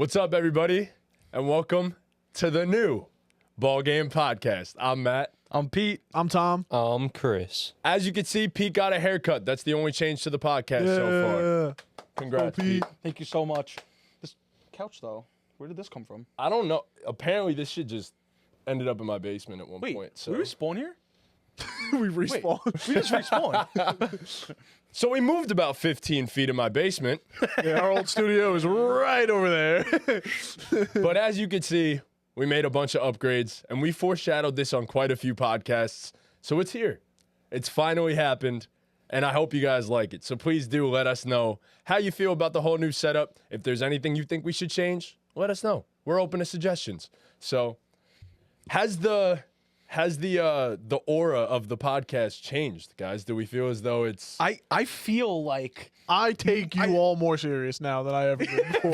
What's up, everybody, and welcome to the new BallGame podcast. I'm Matt. I'm Pete. I'm Tom. I'm Chris. As you can see, Pete got a haircut. That's the only change to the podcast so far. Congrats, Pete. Thank you so much. This couch, though, where did this come from? I don't know. Apparently, this shit just ended up in my basement at one point. So. We respawn here? We respawned. We just respawned. So we moved about 15 feet in my basement. Yeah, our old studio is right over there. But as you can see, we made a bunch of upgrades, and we foreshadowed this on quite a few podcasts. So it's here. It's finally happened, and I hope you guys like it. So please do let us know how you feel about the whole new setup. If there's anything you think we should change, let us know. We're open to suggestions. So has the aura of the podcast changed, guys? Do we feel as though it's... I feel like... I take you all more serious now than I ever did before.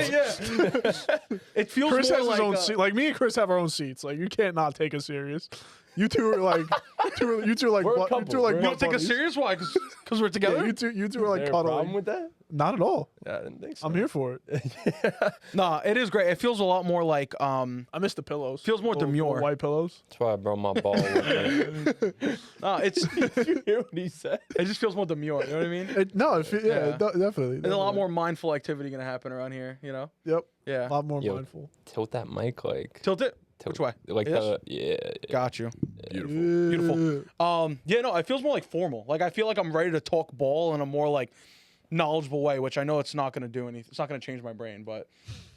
It feels Chris more has like his own seat. Like, me and Chris have our own seats. Like, you can't not take us serious. You two are like, you two are like, We're a butt, you couple. two are like, We're- You butt don't take us buddies. serious? Why? Because we're together? Yeah, you two are like Is there a problem cuddling. with that? Not at all. Yeah, I didn't think so. I'm here for it. Nah, it is great. It feels a lot more like... I miss the pillows. Feels more Little demure. white pillows. That's why I brought my ball with me. Did you hear what he said? It just feels more demure, you know what I mean? Yeah, definitely. There's a lot more mindful activity going to happen around here, you know? Yep. Yeah. A lot more Yo. mindful. Tilt that mic like. Tilt it. Tilt, Which way? Like This? yeah. Got you. Beautiful. Beautiful. Yeah, no, it feels more like formal. Like, I feel like I'm ready to talk ball in a more, like, knowledgeable way, which I know it's not going to do anything. It's not going to change my brain, but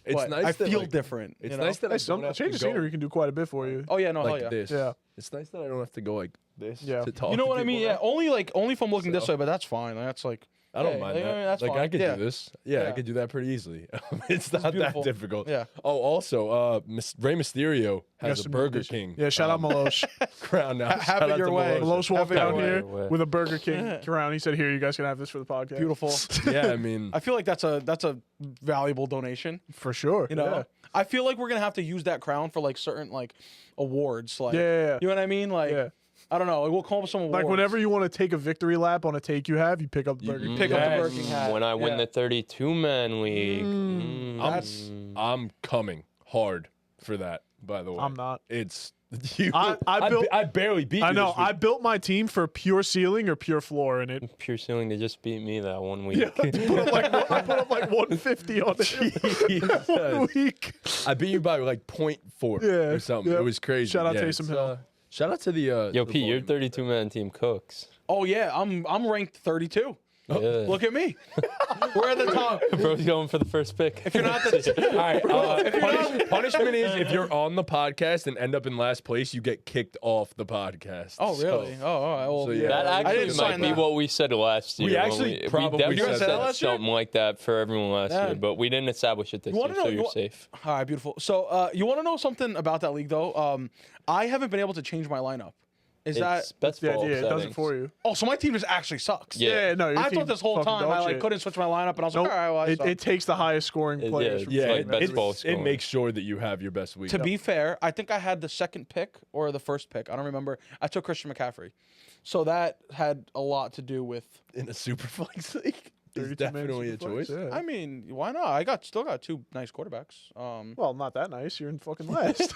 It's nice I that, feel like, different. It's you know? nice that I don't have Change to of go scenery can do quite a bit for you. Oh, yeah, no, like hell yeah. this. Yeah. It's nice that I don't have to go like this Yeah. to talk You know to what I people mean? Yeah, now. only if I'm looking this So- way, but that's fine. That's like... I don't yeah, mind yeah, that. that's like fine. I could Yeah. do this. Yeah, I Yeah. could do that pretty easily. It's not that beautiful. difficult. Yeah. Oh, also, Rey Mysterio has Yes, a Burger yes. King. Yeah, shout out Malosh. crown now. have Shout it out your to way. Milosh. Malosh walked Have it down your here way. with a Burger King crown. He said, "Here, you guys can have this for the podcast." Beautiful. Yeah, I mean, I feel like that's a valuable donation. For sure. You know, Yeah. I feel like we're gonna have to use that crown for like certain like awards. Like, Yeah. you know what I mean? Like, Yeah. I don't know. Like, we'll come up with some awards. Like whenever you want to take a victory lap on a take you have, you pick up the Burger King. pick up the Yes. Burger King hat. When I win Yeah. the 32-man league. That's I'm coming hard for that. By the way, I'm not. It's you. I barely beat you. I know. This week. I built my team for pure ceiling or pure floor in it. Pure ceiling to just beat me that 1 week. I put up like 150 on it. 1 week. I beat you by like 0.4 Yeah, or something. yep. It was crazy. Shout out yeah, Taysom it's, Hill. Shout out to the Yo, the Pete, your volume. 32-man team cooks. oh yeah, I'm ranked 32. Yeah. Look at me. We're at the top. Bro's going for the first pick. If you're not the All right. Punishment is if you're on the podcast and end up in last place, you get kicked off the podcast. Oh really? So, Oh, all right. Well, so, yeah. That I actually didn't might sign be that. what we said last year. We when actually probably definitely said that said last year? something like that for everyone last Yeah. year, but we didn't establish it this You year, wanna know- so you you're wa- safe. All right, beautiful. So, you want to know something about that league though? I haven't been able to change my lineup. Is that? That's Yeah, false it does it settings. for you. Oh, so my team just actually sucks. Yeah. Yeah, no. your I team thought this whole fucking time dog I like shit. couldn't switch my lineup, and I was Nope. like, all right, well, I suck. It takes the highest scoring Yeah, players. yeah, from Yeah, Like, playing best that. ball it scoring. makes sure that you have your best week. To be fair, I think I had the second pick or the first pick. I don't remember. I took Christian McCaffrey, so that had a lot to do with. in a super flex league, it's 32 definitely a man choice. superflex, yeah. I mean, why not? I still got two nice quarterbacks. Well, not that nice. You're in fucking last.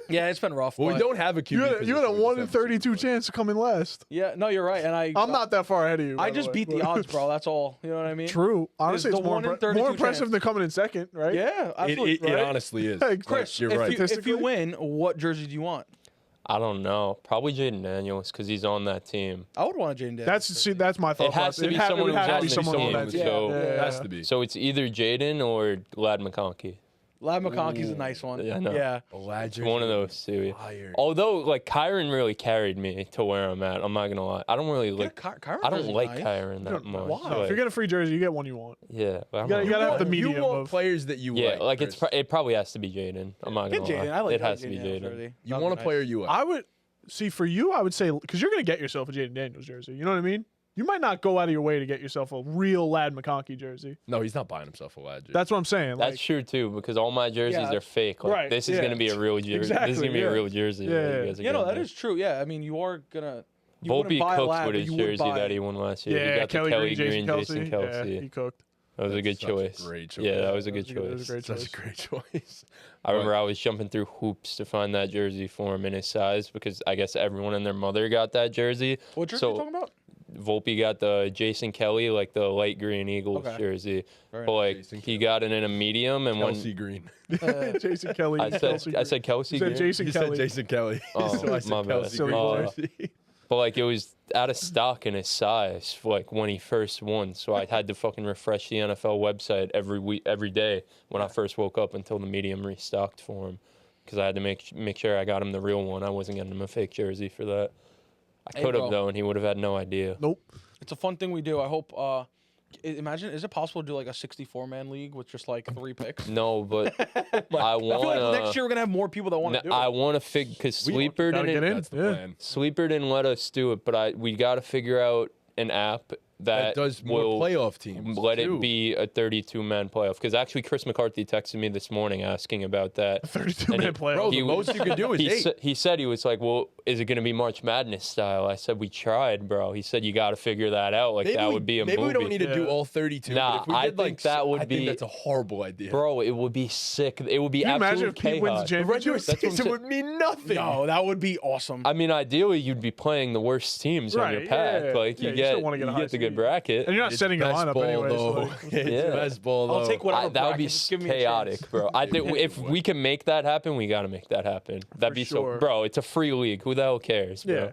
Yeah, it's been rough. Well, we but- don't have a QB. you had a position, 1 in just have a 32 super chance to come in last. Yeah, no, you're right, and I'm not that far ahead of you. by I the just way, beat the but- odds, bro. That's all. You know what I mean? True. Honestly, the it's more, 1 in 32 more impressive chance. than coming in second, right? Yeah, It, absolutely. it honestly is. Hey, Like, Chris, you're if right. you, if you Statistically? win, what jersey do you want? I don't know. Probably Jaden Daniels because he's on that team. I would want a Jaden Daniels. That's my thought. It has to be process. someone It who would have to has be to someone on be that seen, team. so- It has to be. So it's either Jaden or Lad McConkey. Lad McConkey's a nice one. Yeah, I know. Yeah. One of those two. Fire. Although, like, Kyron really carried me to where I'm at. I'm not gonna lie. I don't really like. Kyron I don't jersey like nice. Kyron that much. Why? No, if you get a free jersey, you get one you want. Yeah, but I don't gotta- know. you gotta have the You medium want of. players that you Yeah, like. like Chris. it probably has to be Jaden. I'm not Get gonna lie. Jaden. I like it has to be Jaden Daniels Jaden. jersey. You That'd want a be player nice. you like. I would see for you. I would say because you're gonna get yourself a Jaden Daniels jersey. You know what I mean? You might not go out of your way to get yourself a real Lad McConkey jersey. No, he's not buying himself a lad. That's what I'm saying. That's Like, true too, because all my jerseys Yeah. are fake. Like, Right, this is yeah. gonna be a real jersey. This is Exactly, gonna be yeah. a real jersey. Yeah, that yeah. you guys are Yeah, no, getting that there. is true. Yeah, I mean, you are gonna. You wouldn't Volpe buy a cooks lad, with but his you would jersey buy. that he won last year. yeah, he got Kelly the Kelly Green, Green, Jason Yeah, Kelsey. he cooked. That was a good Such choice. great choice. Yeah, that was a good That was choice. a great Such choice. a great choice. I remember I was jumping through hoops to find that jersey for him in his size because I guess everyone and their mother got that jersey. What jersey So- are you talking about? Volpe got the Jason Kelly, like the light green Eagles Okay. jersey. Very But like Jason he got it in a medium, and when Kelsey Green. Jason Kelly. I Kelsey said Kelsey You said Green. Jason You Kelly. said Jason Kelly. Oh, so I said my bad. Kelsey Silly Green boy. jersey. But like it was out of stock in his size, like when he first won. So I had to fucking refresh the NFL website every day when I first woke up until the medium restocked for him, because I had to make sure I got him the real one. I wasn't getting him a fake jersey for that. I Hey, could bro. have though, and he would have had no idea. Nope. It's a fun thing we do. I hope. Imagine, is it possible to do like a 64-man league with just like 3 picks? No, but I I feel like want next year we're gonna have more people that want to do it. I want to because Sleeper Gotta get didn't. in. That's the Yeah. plan. Sleeper didn't let us do it, but we got to figure out an app That that does more will playoff teams. let too. it be a 32-man playoff. Because actually, Chris McCarthy texted me this morning asking about that. 32-man playoff. Bro, the He- most you can do is He, 8. he said he was like, "Well, is it going to be March Madness style?" I said, "We tried, bro." He said, "You got to figure that out. Like that would be a maybe movie." we don't need to do Yeah. all 32. Nah, but if we I did, like, think that would I think be- that's a horrible idea. Bro, it would be sick. It would be Can you imagine absolute if Pete wins the chaos. The regular championship? That's what I'm season saying. would mean nothing. No, that would be awesome. I mean, ideally, you'd be playing the worst teams on your Right, pack. yeah. Like Yeah, you you still get, wanna get a you high get the good seed. bracket. And you're not It's setting a best lineup ball, anyway. So though. like, It's Yeah. best ball, though. I'll take whatever. That would bracket, be just give me a chaotic, chance. bro. I think if we can make that happen, we got to make that happen. That'd be sure. so, bro. It's a free league. Who the hell cares, bro? yeah.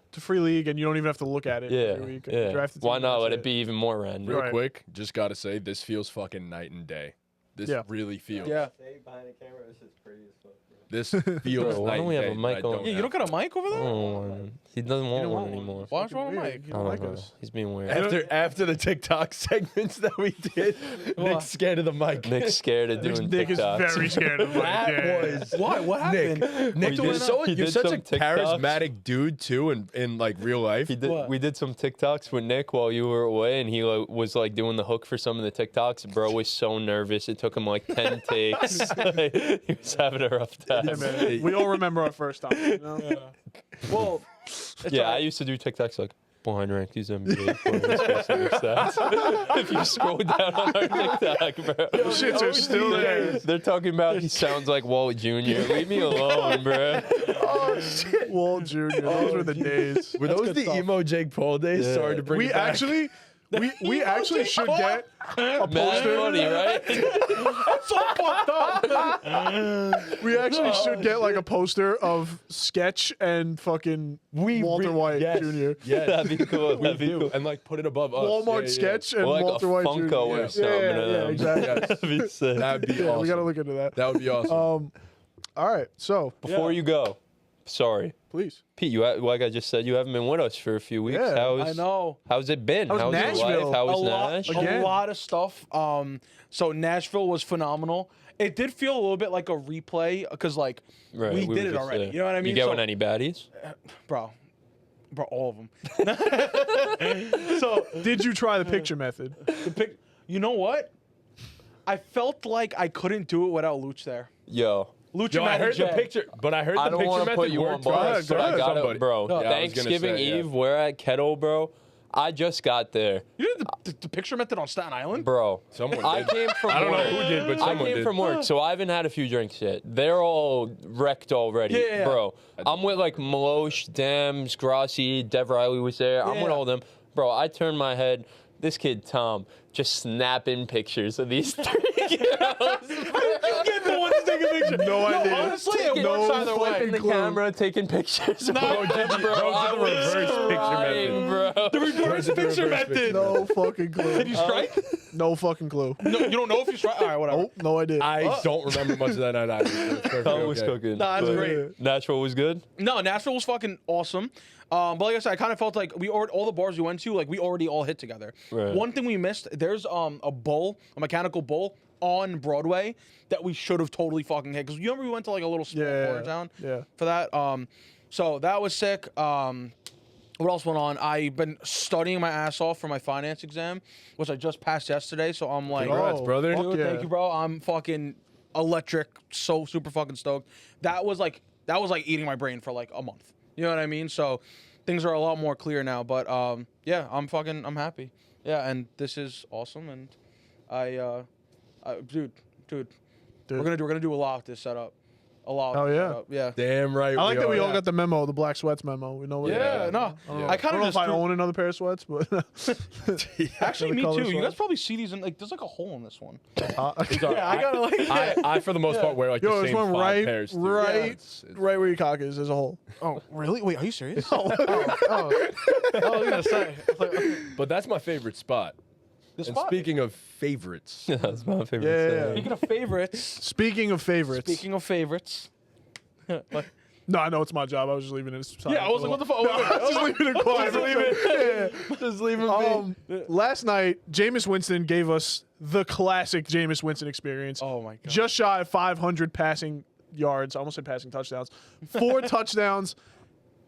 It's a free league, and you don't even have to look at it. Yeah, every week. yeah. Draft the Why team, not that's let it be even more random? Real Right. quick, just got to say, this feels fucking night and day. This Yeah. really feels. Yeah. Stay behind the camera. This is pretty as fuck, bro. This feels Bro, why night don't we and have a day, mic but I on? Yeah, you don't got a mic over there? Oh, he doesn't want one anymore. Why don't you want a Weird. mic? You I don't don't like know. us. He's being weird. After the TikTok segments that we did, Nick's scared of the mic. Nick's scared of doing Nick is TikToks. very scared of Mike. That Yeah. was Why? What happened? Nick. He You're, did- so, he you're did such a some TikToks. charismatic dude too, in like real life. What? We did some TikToks with Nick while you were away, and he was like doing the hook for some of the TikToks. Bro was so nervous; it took him like 10 takes. He was having a rough time. Yeah, man. We all remember our first time. You know? Well, Yeah, I used to do TikToks like behind ranked these NBA players based on their stats. If you scroll down on our TikTok, bro, Shits are still there. they're talking about he sounds like Walt Jr. Leave me alone, bro. Oh shit! Walt Jr. Those were the days. Were those good the stuff. emo Jake Paul days? Yeah. Sorry to bring We it back. actually, we actually should get a Mad poster. funny, right? so fucked up. We actually should get like a poster of Sketch and fucking Walter White yes, Jr. Yes, That'd be cool. we That'd be do, cool. and like put it above us. Walmart Yeah, Sketch and Or like Walter a White Funko Jr. or Yeah, something. yeah, of yeah, them. exactly. Yes. That'd be sick. That'd be Yeah, awesome. we gotta look into that. That would be awesome. All right, so Before you go, sorry, please. Pete. Like I just said, you haven't been with us for a few weeks. Yeah, I know. How's it been? How's How's your Nashville? life? How a was lot, Nash? Again. a lot of stuff. So Nashville was phenomenal. It did feel a little bit like a replay because like Right, we were did it just already. there. You know what I mean? You getting So- any baddies? bro, all of them. So Did you try the picture method? you know what? I felt like I couldn't do it without Luch there. Yo. Luch Yo, I Magic heard the J. picture, but I heard I the don't picture want to method put you on worked for blast, us. but I got Somebody. it, bro. Yeah, I was gonna Thanksgiving say, yeah. Eve, we're at Kettle, bro. I just got there, You did the picture method on Staten Island? bro. Someone I did. came from I don't know work. who did, but I someone came did. from work, so I haven't had a few drinks yet. They're all wrecked already, Yeah. bro. I'm with like Malosh, Dems, Grassi, Dev Riley was there. I'm with Yeah. all them, bro. I turned my head. This kid Tom just snapping pictures of these 3 girls. You get the one to take a picture. No idea. Honestly, it No works either way. Flipping the clue. camera, taking pictures. No, bro, did you- bro, bro, I did the was reverse picture crying, method. bro. The reverse the picture reverse method. picture. No fucking clue. Did you strike? No fucking clue. No, you don't know if you strike. All right, whatever. Oh, no idea. I don't remember much of that night either. so it's perfectly Tom was okay. cooking. Nah, that's but great. Nashville was good. No, Nashville was fucking awesome. But like I said, I kind of felt like all the bars we went to, like we already all hit together. Right. One thing we missed, there's a mechanical bull on Broadway that we should have totally fucking hit. Because you remember we went to like a little small Yeah, corner town yeah. for that. So that was sick. What else went on? I've been studying my ass off for my finance exam, which I just passed yesterday. So I'm like, Congrats, brother. fuck dude, yeah. thank you, bro. I'm fucking electric, so super fucking stoked. That was like eating my brain for like a month. You know what I mean? So things are a lot more clear now. But yeah, I'm happy. Yeah, and this is awesome. And Dude, we're gonna do a lot with this setup. A lot. Oh, with this yeah. setup. Yeah. Damn right. I like that we all yeah. got the memo, the black sweats memo. We know what. Yeah, no. Yeah. I I kind don't of know just if I own another pair of sweats, but actually me color too. You guys sweats. probably see these in like there's like a hole in this one. Yeah, I gotta like. I for the most part wear like Yo, the there's same one 5 right, pairs. Too. right, Yeah, it's- right where your cock is. There's a hole. Oh really? Wait, are you serious? Oh. I was gonna say. I was like, okay. But that's my favorite spot. The And spot. speaking of favorites, That's my favorite. Yeah. saying. Speaking of favorites. Speaking of favorites. Speaking of favorites. Like, No, I know it's my job. I was just leaving it. yeah, I was like, what the fuck? No, I was just leaving it quiet. Just leave it. Yeah. Just leave it be. Last night, Jameis Winston gave us the classic Jameis Winston experience. Oh my god. Just shy of 500 passing yards. I almost said passing touchdowns. 4 touchdowns,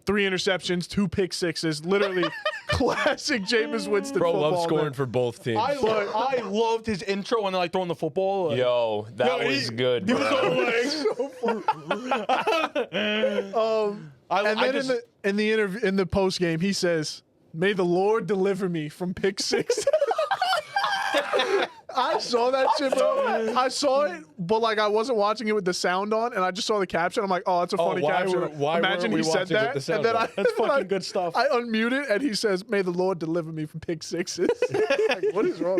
3 interceptions, 2 pick sixes. Literally classic Jameis Winston bro football. loves scoring man. for both teams. I loved his intro when they're like throwing the football. Like, Yo, that was good. He was bro. so like, And then in the interview, in the post game, he says, "May the Lord deliver me from pick 6." I saw that shit, bro. I saw it, but like I wasn't watching it with the sound on, and I just saw the caption. I'm like, "Oh, that's a funny why caption." why Imagine weren't we he said watching with that, the sound and then on? I That's fucking I- good stuff. I unmute it, and he says, "May the Lord deliver me from pick 6s." Like, what is wrong?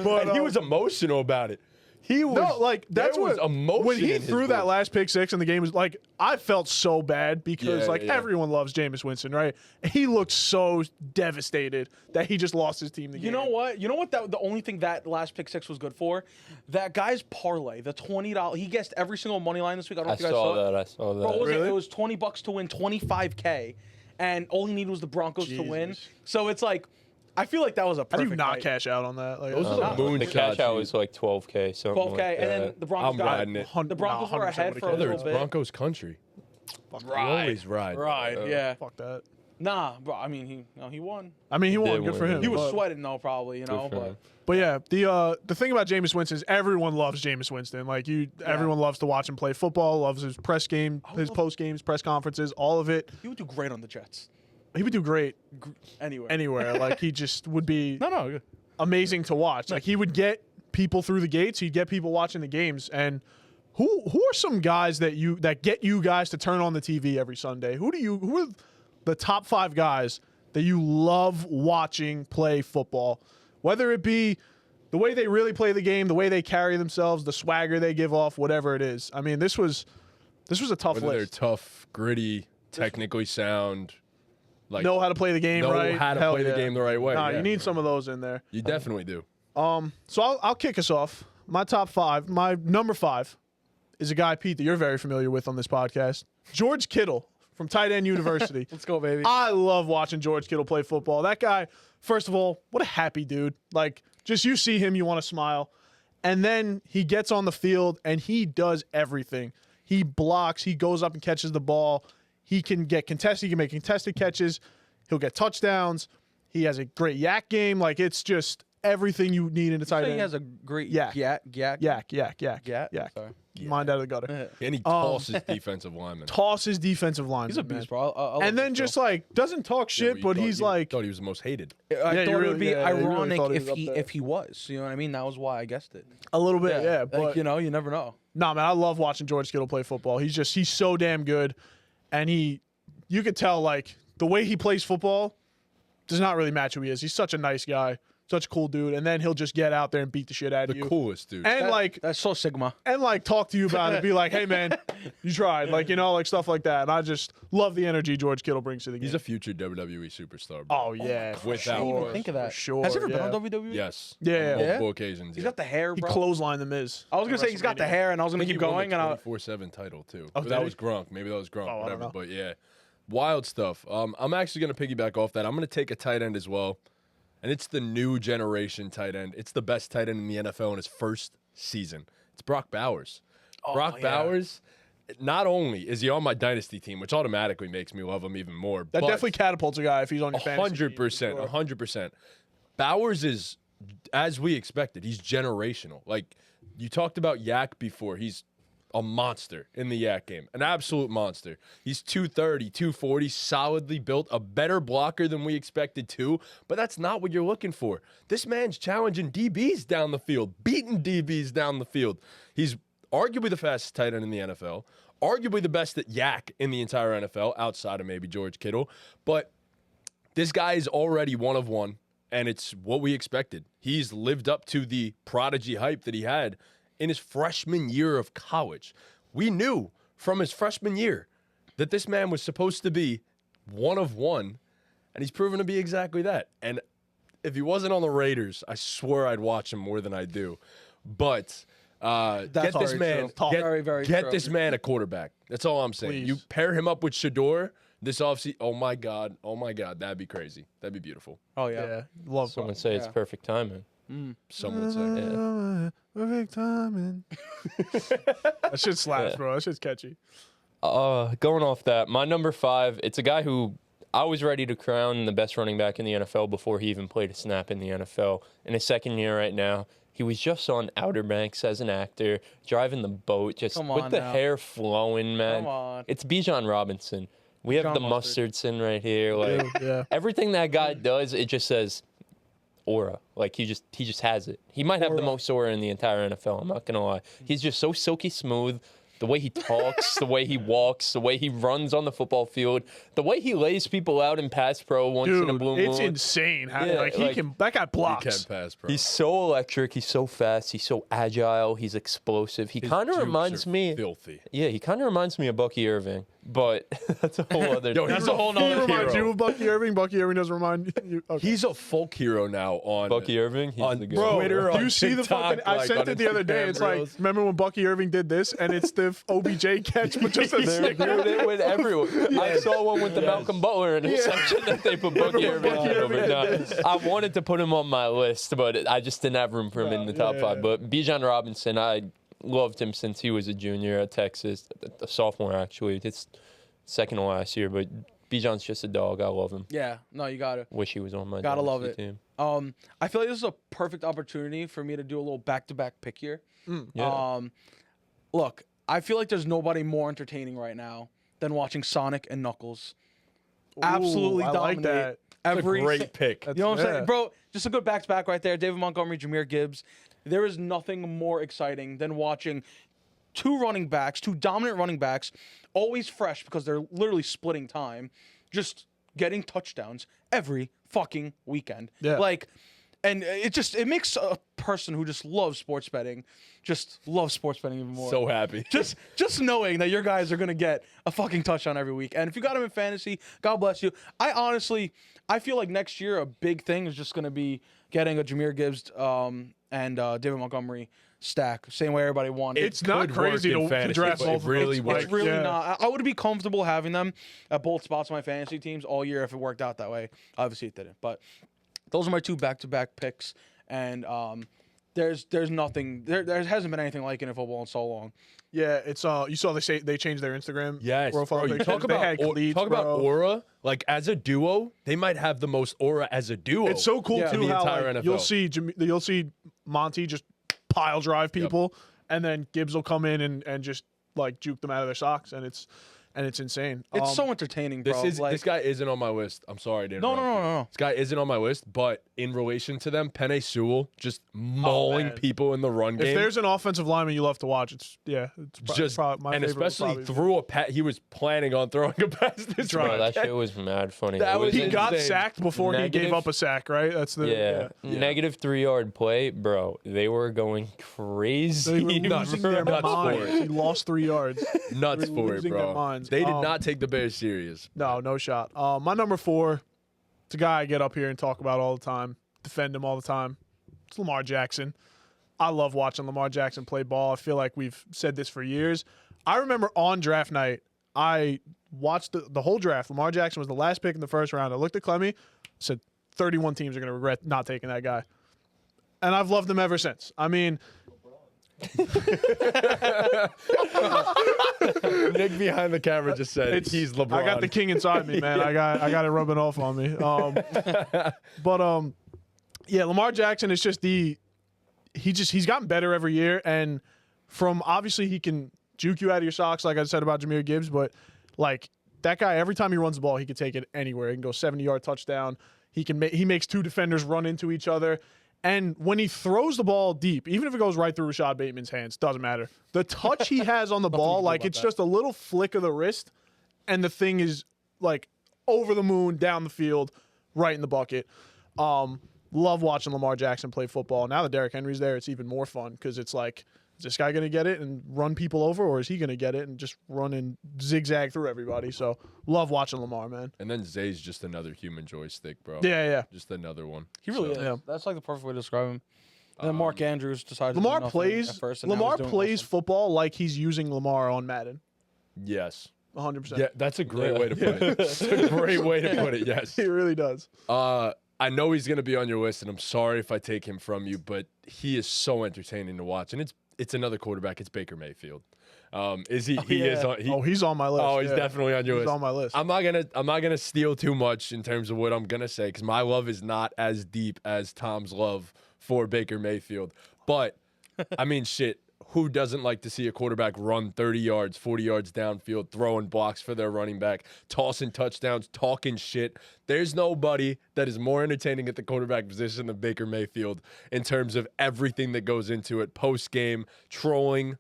But and he was emotional about it. He was no, like that's there what was emotion when he in his threw that voice. last pick 6 in the game was like I felt so bad because Yeah, like yeah. everyone loves Jameis Winston, right? He looked so devastated that he just lost his team the game. You know what? You know what? That the only thing that last pick 6 was good for, that guy's parlay, the $20. He guessed every single money line this week. I don't know I if you guys saw saw it. that. I saw that. Bro, what was Really? it was $20 to win 25K, and all he needed was the Broncos to win. Jesus. So it's like, I feel like that was a How perfect. do you not night. cash out on that? Like, Those are Nah. the moon the cash shots, out dude. was like 12K. Something 12K, like and then that. the Broncos I'm got riding it. The Broncos were 100% ahead would've for a cashed Brother, little it's bit. Broncos country. We always ride. Right, yeah. Fuck that. Nah, bro. I mean, he won. I mean, he won. did Good for win. him. He was but, sweating though, probably. You know, for but him. But yeah, the thing about Jameis Winston is everyone loves Jameis Winston. Like everyone loves to watch him play football. Loves his press game, his post games, press conferences, all of it. he would do great on the Jets. He would do great Anyway. anywhere. Like he just would be No. amazing to watch. Like he would get people through the gates. He'd get people watching the games. And who are some guys that get you guys to turn on the TV every Sunday? Who are the top 5 guys that you love watching play football? Whether it be the way they really play the game, the way they carry themselves, the swagger they give off, whatever it is. I mean, this was a tough Whether they're list. tough, gritty, technically sound, like Know how to play the game know right. how to Hell play the yeah. game the right way. Nah, yeah. you need some of those in there. You definitely do. So I'll kick us off. My top 5, my number 5 is a guy, Pete, that you're very familiar with on this podcast. George Kittle from Tight End University. Let's go, baby. I love watching George Kittle play football. That guy, first of all, what a happy dude. Like, just you see him, you want to smile. And then he gets on the field and he does everything. He blocks, he goes up and catches the ball. He can get contested, he can make contested catches. He'll get touchdowns. He has a great yak game. Like, it's just everything you need in a tight He end. has a great Yak. yak. Yak. Sorry. Mind out of the gutter. And he tosses defensive linemen. Tosses defensive line. He's a beast, bro. I love And then this just bro. like doesn't talk shit, You but thought- he's you like thought he was the most hated. I you thought it really- would be yeah, you really ironic thought he if was up there. if he was. You know what I mean? That was why I guessed it. a little bit, yeah. But like, you know, you never know. nah, man, I love watching George Kittle play football. He's so damn good, and you could tell like the way he plays football does not really match who he is. He's such a nice guy, such a cool dude, and then he'll just get out there and beat the shit out The of you, coolest dude. and That's so Sigma. talk to you about it. Be like, hey man, you tried, like like stuff like that. And I just love the energy George Kittle brings to the game. He's a future WWE superstar. Bro. oh yeah, for Without I didn't even question. think of that. For sure, Has he ever yeah. been on WWE? Yes. Yeah. On Yeah? multiple occasions. He's yeah. got the hair, he bro. clotheslined the Miz. I was gonna say he's got the WrestleMania. hair, and I was gonna He keep won going, the and I. 24/7 title too. Oh, But that did was he? Gronk. Maybe that was Gronk. I don't whatever. know. But yeah, wild stuff. I'm actually gonna piggyback off that. I'm gonna take a tight end as well, and it's the new generation tight end. It's the best tight end in the NFL in his first season. It's Brock Bowers. Brock yeah. Bowers. Not only is he on my dynasty team, which automatically makes me love him even more. That definitely catapults a guy if he's on your fantasy team, for 100%, sure. 100%. Bowers is, as we expected, he's generational. Like, you talked about Yak before. He's a monster in the yak game, an absolute monster. He's 230, 240, solidly built, a better blocker than we expected to, but that's not what you're looking for. This man's challenging DBs down the field, beating DBs down the field. He's arguably the fastest tight end in the NFL, arguably the best at yak in the entire NFL, outside of maybe George Kittle, but this guy is already one of one, and it's what we expected. He's lived up to the prodigy hype that he had in his freshman year of college. We knew from his freshman year that this man was supposed to be one of one, and he's proven to be exactly that. And if he wasn't on the Raiders, I swear I'd watch him more than I do. But get this man, get this man a quarterback. That's all I'm saying. Please. You pair him up with Shador this offseason. Oh my God, that'd be crazy. That'd be beautiful. Oh yeah. Yeah, love Someone say it's perfect timing. Some would say. Perfect timing. That shit slaps, bro. That shit's catchy. Going off that, my number 5, it's a guy who I was ready to crown the best running back in the NFL before he even played a snap in the NFL. In his second year right now, he was just on Outer Banks as an actor, driving the boat, just with the hair flowing, man. Come on. It's Bijan Robinson. We have the Mustardson right here. Like Yeah. everything that guy does, it just says aura. Like he just has it. He might have the most aura in the entire NFL. I'm not gonna lie. He's just so silky smooth. The way he talks, the way he walks, the way he runs on the football field, the way he lays people out in pass pro once in a blue moon. It's insane. How, Yeah, like he can. That guy He blocks. can pass, bro. He's so electric. He's so fast. He's so agile. He's explosive. He His kind of jukes reminds are me. filthy. Yeah, he kind of reminds me of Bucky Irving, but that's a whole other. Yo, thing. he's a whole He nother reminds hero. you of Bucky Irving. Bucky Irving doesn't remind you. Okay. He's a folk hero now on Bucky Irving. He's on the guy. Bro, Twitter, do on you see the TikTok, fucking? I like, sent on it the other day. Instagram It's like, reels. remember when Bucky Irving did this, and it's the OBJ catch, but just a They're doing it with everyone. I saw one with the Malcolm Butler interception that they put Bucky Irving on over. No, I wanted to put him on my list, but I just didn't have room for him in the top 5. But Bijan Robinson, I loved him since he was a junior at Texas, a sophomore actually. It's second to last year, but Bijan's just a dog. I love him. Yeah. No, you gotta. Wish he was on my Gotta love dynasty it. team. I feel like this is a perfect opportunity for me to do a little back-to-back pick here. Yeah. Look, I feel like there's nobody more entertaining right now than watching Sonic and Knuckles absolutely I like dominate that. every. great pick. You know what I'm Yeah. saying, bro? Just a good back-to-back right there. David Montgomery, Jahmyr Gibbs. There is nothing more exciting than watching two dominant running backs, always fresh because they're literally splitting time, just getting touchdowns every fucking weekend. Yeah. Like, and it makes a person who just loves sports betting just love sports betting even more. So happy. Just knowing that your guys are gonna get a fucking touchdown every week, and if you got him in fantasy, God bless you. I feel like next year a big thing is just gonna be getting a Jahmyr Gibbs and David Montgomery stack, same way everybody wanted. It's not could crazy work in to fantasy, draft but both it of really those. works. It's really Yeah. not. I would be comfortable having them at both spots of my fantasy teams all year if it worked out that way. Obviously it didn't, but those are my two back-to-back picks, and there's nothing there hasn't been anything like it in football in so long. Yeah, it's you saw they changed their Instagram Yes, profile bro, you picture. talk They about had cleats, talk about bro. aura. Like as a duo, they might have the most aura as a duo. It's so cool Yeah. too in the how entire like, NFL. you'll see Monty just pile drive people, and then Gibbs will come in and just like juke them out of their socks, and it's insane. It's so entertaining, bro. This guy isn't on my list. I'm sorry, to No, interrupt you. no. This guy isn't on my list, but in relation to them, Penei Sewell just mauling man. people in the run If game. there's an offensive lineman you love to watch, it's just probably my and favorite. especially through a pat. He was planning on throwing a pass this Right. Bro, that weekend. shit was mad funny. That It was He got insane. sacked before he gave Negative- up a sack, right? That's the Yeah. Negative 3-yard play, bro. They were going crazy. They were losing their Nuts for minds. it. He lost 3 yards. Nuts They're for it, losing their bro. minds. They did not take the Bears serious. No shot. My number 4, it's a guy I get up here and talk about all the time, defend him all the time. It's Lamar Jackson. I love watching Lamar Jackson play ball. I feel like we've said this for years. I remember on draft night, I watched the whole draft. Lamar Jackson was the last pick in the first round. I looked at Clemmy, said 31 teams are going to regret not taking that guy. And I've loved him ever since. I mean, Nick behind the camera just said he's LeBron. I got the king inside me, man. I got it rubbing off on me. Yeah, Lamar Jackson is just he's gotten better every year, and from obviously he can juke you out of your socks, like I said about Jahmyr Gibbs, but like that guy, every time he runs the ball, he can take it anywhere. He can go 70-yard touchdown. He makes two defenders run into each other. And when he throws the ball deep, even if it goes right through Rashad Bateman's hands, doesn't matter. The touch he has on the ball, like it's just a little flick of the wrist, and the thing is like over the moon, down the field, right in the bucket. Love watching Lamar Jackson play football. Now that Derrick Henry's there, it's even more fun because it's like, is this guy going to get it and run people over, or is he going to get it and just run and zigzag through everybody? So love watching Lamar, man. And then Zay's just another human joystick, bro. Yeah. Just another one. He really is. Yeah. That's like the perfect way to describe him. And then Mark Andrews decided Lamar to do nothing plays at first, and now Lamar he's doing plays awesome. football like he's using Lamar on Madden. Yes. 100%. Yeah, that's a great way to put it. That's a great way to put it, yes. He really does. I know he's going to be on your list, and I'm sorry if I take him from you, but he is so entertaining to watch. And it's another quarterback. It's Baker Mayfield. Is he? He is. He's on my list. Oh, he's definitely on your He's list. on my list. I'm not gonna steal too much in terms of what I'm gonna say because my love is not as deep as Tom's love for Baker Mayfield. But I mean, shit. Who doesn't like to see a quarterback run 30 yards, 40 yards downfield, throwing blocks for their running back, tossing touchdowns, talking shit? There's nobody that is more entertaining at the quarterback position than Baker Mayfield in terms of everything that goes into it. Post-game, trolling.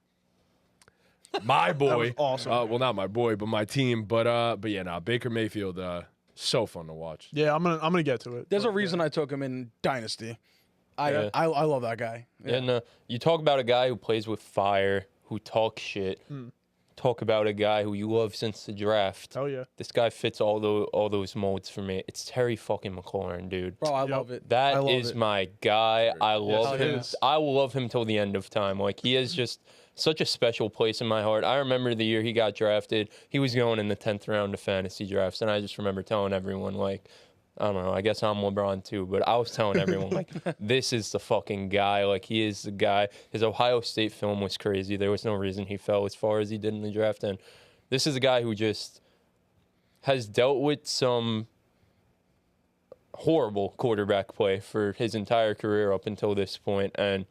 My boy. That was awesome. Well, not my boy, but my team. But yeah, Baker Mayfield, so fun to watch. Yeah, I'm gonna get to it. There's a But, reason I took him in Dynasty. I love that guy. Yeah. And you talk about a guy who plays with fire, who talks shit. Talk about a guy who you love since the draft. Oh yeah. This guy fits all those molds for me. It's Terry fucking McLaurin, dude. Bro, I love it. I That love is it. my guy. I love him. yes. I will love him till the end of time. Like, he is just such a special place in my heart. I remember the year he got drafted. He was going in the 10th round of fantasy drafts, and I just remember telling everyone, like, I don't know, I guess I'm LeBron too, but I was telling everyone, like, this is the fucking guy. Like, he is the guy. His Ohio State film was crazy. There was no reason he fell as far as he did in the draft. And this is a guy who just has dealt with some horrible quarterback play for his entire career up until this point. And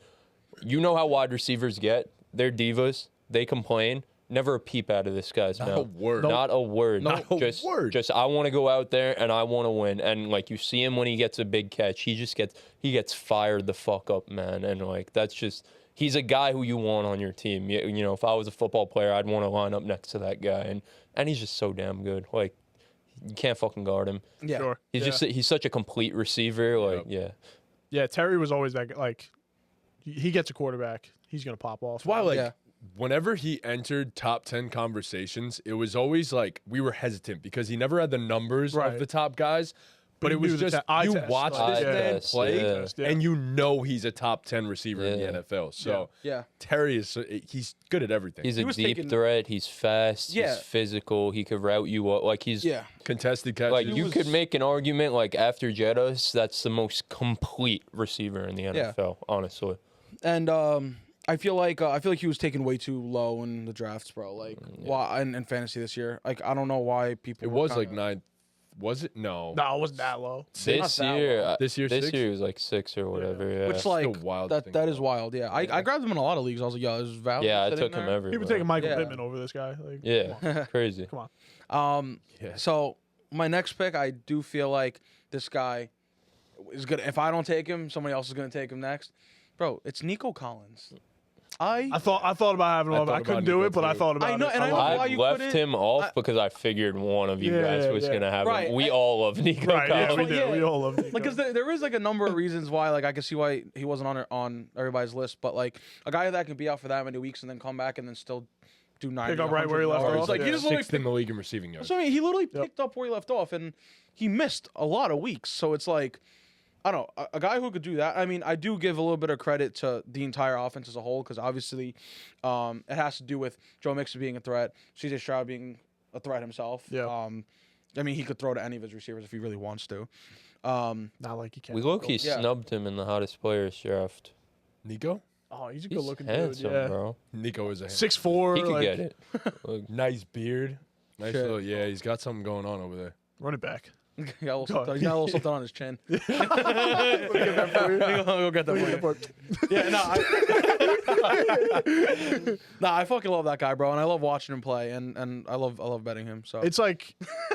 you know how wide receivers get. They're divas. They complain. Never a peep out of this guy's mouth. Not a word. Not a word. Not a word. Just I want to go out there and I want to win. And like, you see him when he gets a big catch, he gets fired the fuck up, man. And like, that's just, he's a guy who you want on your team. You know, if I was a football player, I'd want to line up next to that guy. And he's just so damn good. Like, you can't fucking guard him. Yeah. Sure. He's such a complete receiver. Like, yeah. Yeah, Terry was always that. Like, he gets a quarterback, he's gonna pop off. That's why, like, Yeah. whenever he entered top 10 conversations, it was always like we were hesitant because he never had the numbers Right. of the top guys. But you it was knew the just, eye you test, watch like, this eye man test, play, yeah. and you know he's a top 10 receiver in the Yeah. NFL. So Yeah. Terry he's good at everything. He's a was deep taking- threat. He's fast. Yeah. He's physical. He could route you up. Like, he's Yeah. contested catches. like, you could make an argument, like, after Jettas, that's the most complete receiver in the NFL, honestly. And I feel like he was taken way too low in the drafts, bro. Like, why in fantasy this year? Like, I don't know why people. It were was kinda, like 9th. Was it? No. No, it wasn't that low. This that year, low. This year, this 6? year was like 6 or whatever. Yeah. Which like Still wild to that think that is about. wild. Yeah, I grabbed him in a lot of leagues. I was like, yo, this is valid. yeah, I sitting took him there. everywhere. People taking Michael Yeah. Pittman over this guy. Like, Yeah, crazy. come on. Yeah. So my next pick, I do feel like this guy is good. If I don't take him, somebody else is gonna take him next. Bro, it's Nico Collins. I thought about having him. thought I couldn't about do Nico it, but I too. thought about I know, it. and I know love why it. I you left couldn't- him off because I figured one of you Yeah, guys was yeah. gonna have Right, him. We and- all love Nico Right, yeah, we Collins. do. Yeah. We all love Nico. Like, because there is like a number of reasons why, like, I can see why he wasn't on everybody's list, but like a guy that can be out for that many weeks and then come back and then still do 90. Pick up right where he 100 left yards. off, Like, yeah. he just literally 6th in the league in receiving yards. So I mean, he literally picked up where he left off, and he missed a lot of weeks. So it's like, I don't know, a guy who could do that. I mean, I do give a little bit of credit to the entire offense as a whole, because obviously, it has to do with Joe Mixon being a threat, C.J. Stroud being a threat himself. Yeah. I mean, he could throw to any of his receivers if he really wants to. Not like he can. We low-key Yeah. snubbed him in the hottest players draft. Nico? Oh, he's a He's good looking handsome, dude. Yeah. bro. Nico is a 6'4", He could like, get it. Like, nice beard. Nice Shit. little, yeah, he's got something going on over there. running back. He got a little something on his chin. Go get that for you. Go get that for you. Yeah, I fucking love that guy, bro, and I love watching him play, and I love betting him. So It's like,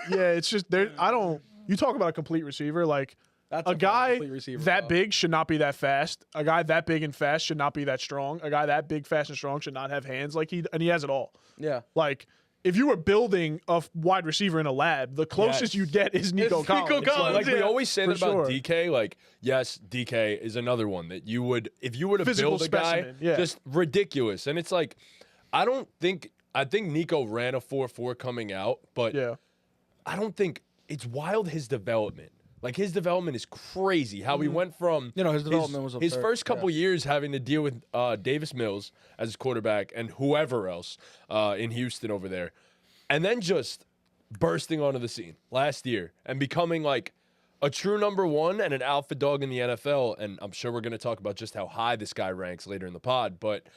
yeah, it's just there. I don't. You talk about a complete receiver, like that's a guy complete receiver, that bro. big should not be that fast. A guy that big and fast should not be that strong. A guy that big, fast, and strong should not have hands like he has it all. Yeah. Like, if you were building a wide receiver in a lab, the closest you get is Nico It's Nico Collins. Collins. Like we Yeah, always say for that about sure. DK, like yes, DK is another one that you would, if you were to Physical build a guy, specimen, yeah. just ridiculous. And it's like, I think Nico ran a 4.4 coming out, but Yeah. I don't think it's wild his development. Like his development is crazy. How he went from His development was his absurd. first couple years having to deal with Davis Mills as his quarterback and whoever else in Houston over there, and then just bursting onto the scene last year and becoming like a true number one and an alpha dog in the NFL. And I'm sure we're going to talk about just how high this guy ranks later in the pod. But,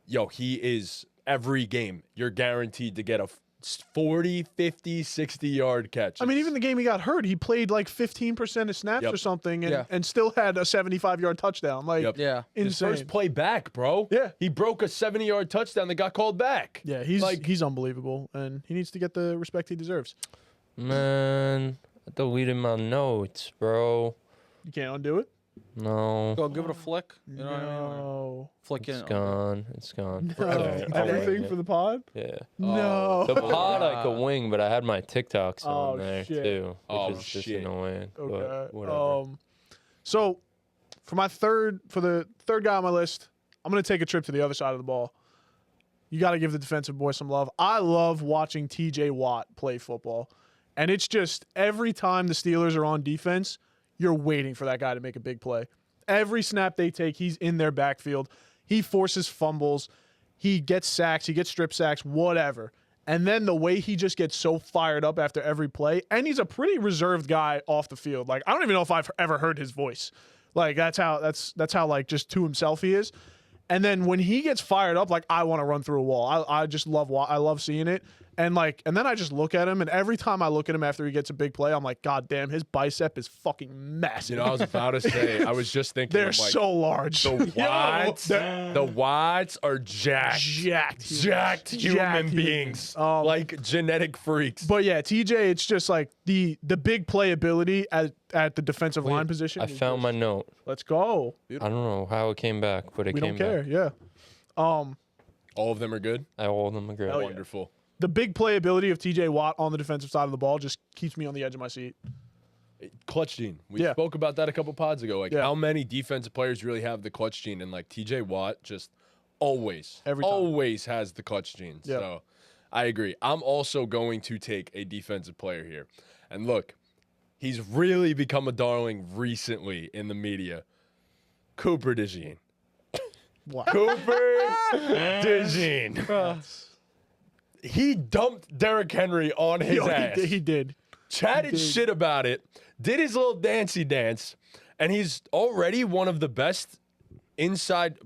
yo, he is every game. You're guaranteed to get a 40, 50, 60-yard catch. I mean, even the game he got hurt, he played like 15% of snaps Yep. or something, and, Yeah. and still had a 75-yard touchdown. Like, Yep. Yeah. his insane. first play back, bro. Yeah. He broke a 70-yard touchdown that got called back. Yeah, he's Like- he's unbelievable, and he needs to get the respect he deserves. Man, I deleted my notes, bro. You can't undo it. No, Go give it a flick. You know what I mean? No. Flick it's it. gone. It's gone. No. Sorry, I'll wing Everything it. for the pod? Yeah. No. The pod I could wing, but I had my TikToks Oh, on there shit. too, which Oh, is just shit. annoying. Okay. But whatever. So for the third guy on my list, I'm gonna take a trip to the other side of the ball. You got to give the defensive boy some love. I love watching TJ Watt play football, and it's just every time the Steelers are on defense, you're waiting for that guy to make a big play. Every snap they take, he's in their backfield. He forces fumbles. He gets sacks. He gets strip sacks, whatever. And then the way he just gets so fired up after every play, and he's a pretty reserved guy off the field. Like, I don't even know if I've ever heard his voice. Like, that's how like just to himself he is. And then when he gets fired up, like, I want to run through a wall. I just love seeing it. And then I just look at him, and every time I look at him after he gets a big play, I'm like, God damn, his bicep is fucking massive. You know, I was about to say, I was just thinking, They're I'm like, so large. the Watts are jacked. Jacked human beings. Like genetic freaks. But yeah, TJ, it's just like the big playability at the defensive line position. I is found just- my note. Let's go. I don't know how it came back, but it We came don't care. back. Yeah. All of them are good. All of them agree. Hell yeah. Wonderful. The big playability of TJ Watt on the defensive side of the ball just keeps me on the edge of my seat. Clutch gene. We Yeah. spoke about that a couple pods ago. Like, Yeah. how many defensive players really have the clutch gene? And like TJ Watt just Every time. always has the clutch gene. Yeah. So I agree. I'm also going to take a defensive player here. And look, he's really become a darling recently in the media. Cooper DeJean. What? Cooper DeJean. He dumped Derrick Henry on his ass. He did. Chatted shit about it, did his little dancey dance, and he's already one of the best inside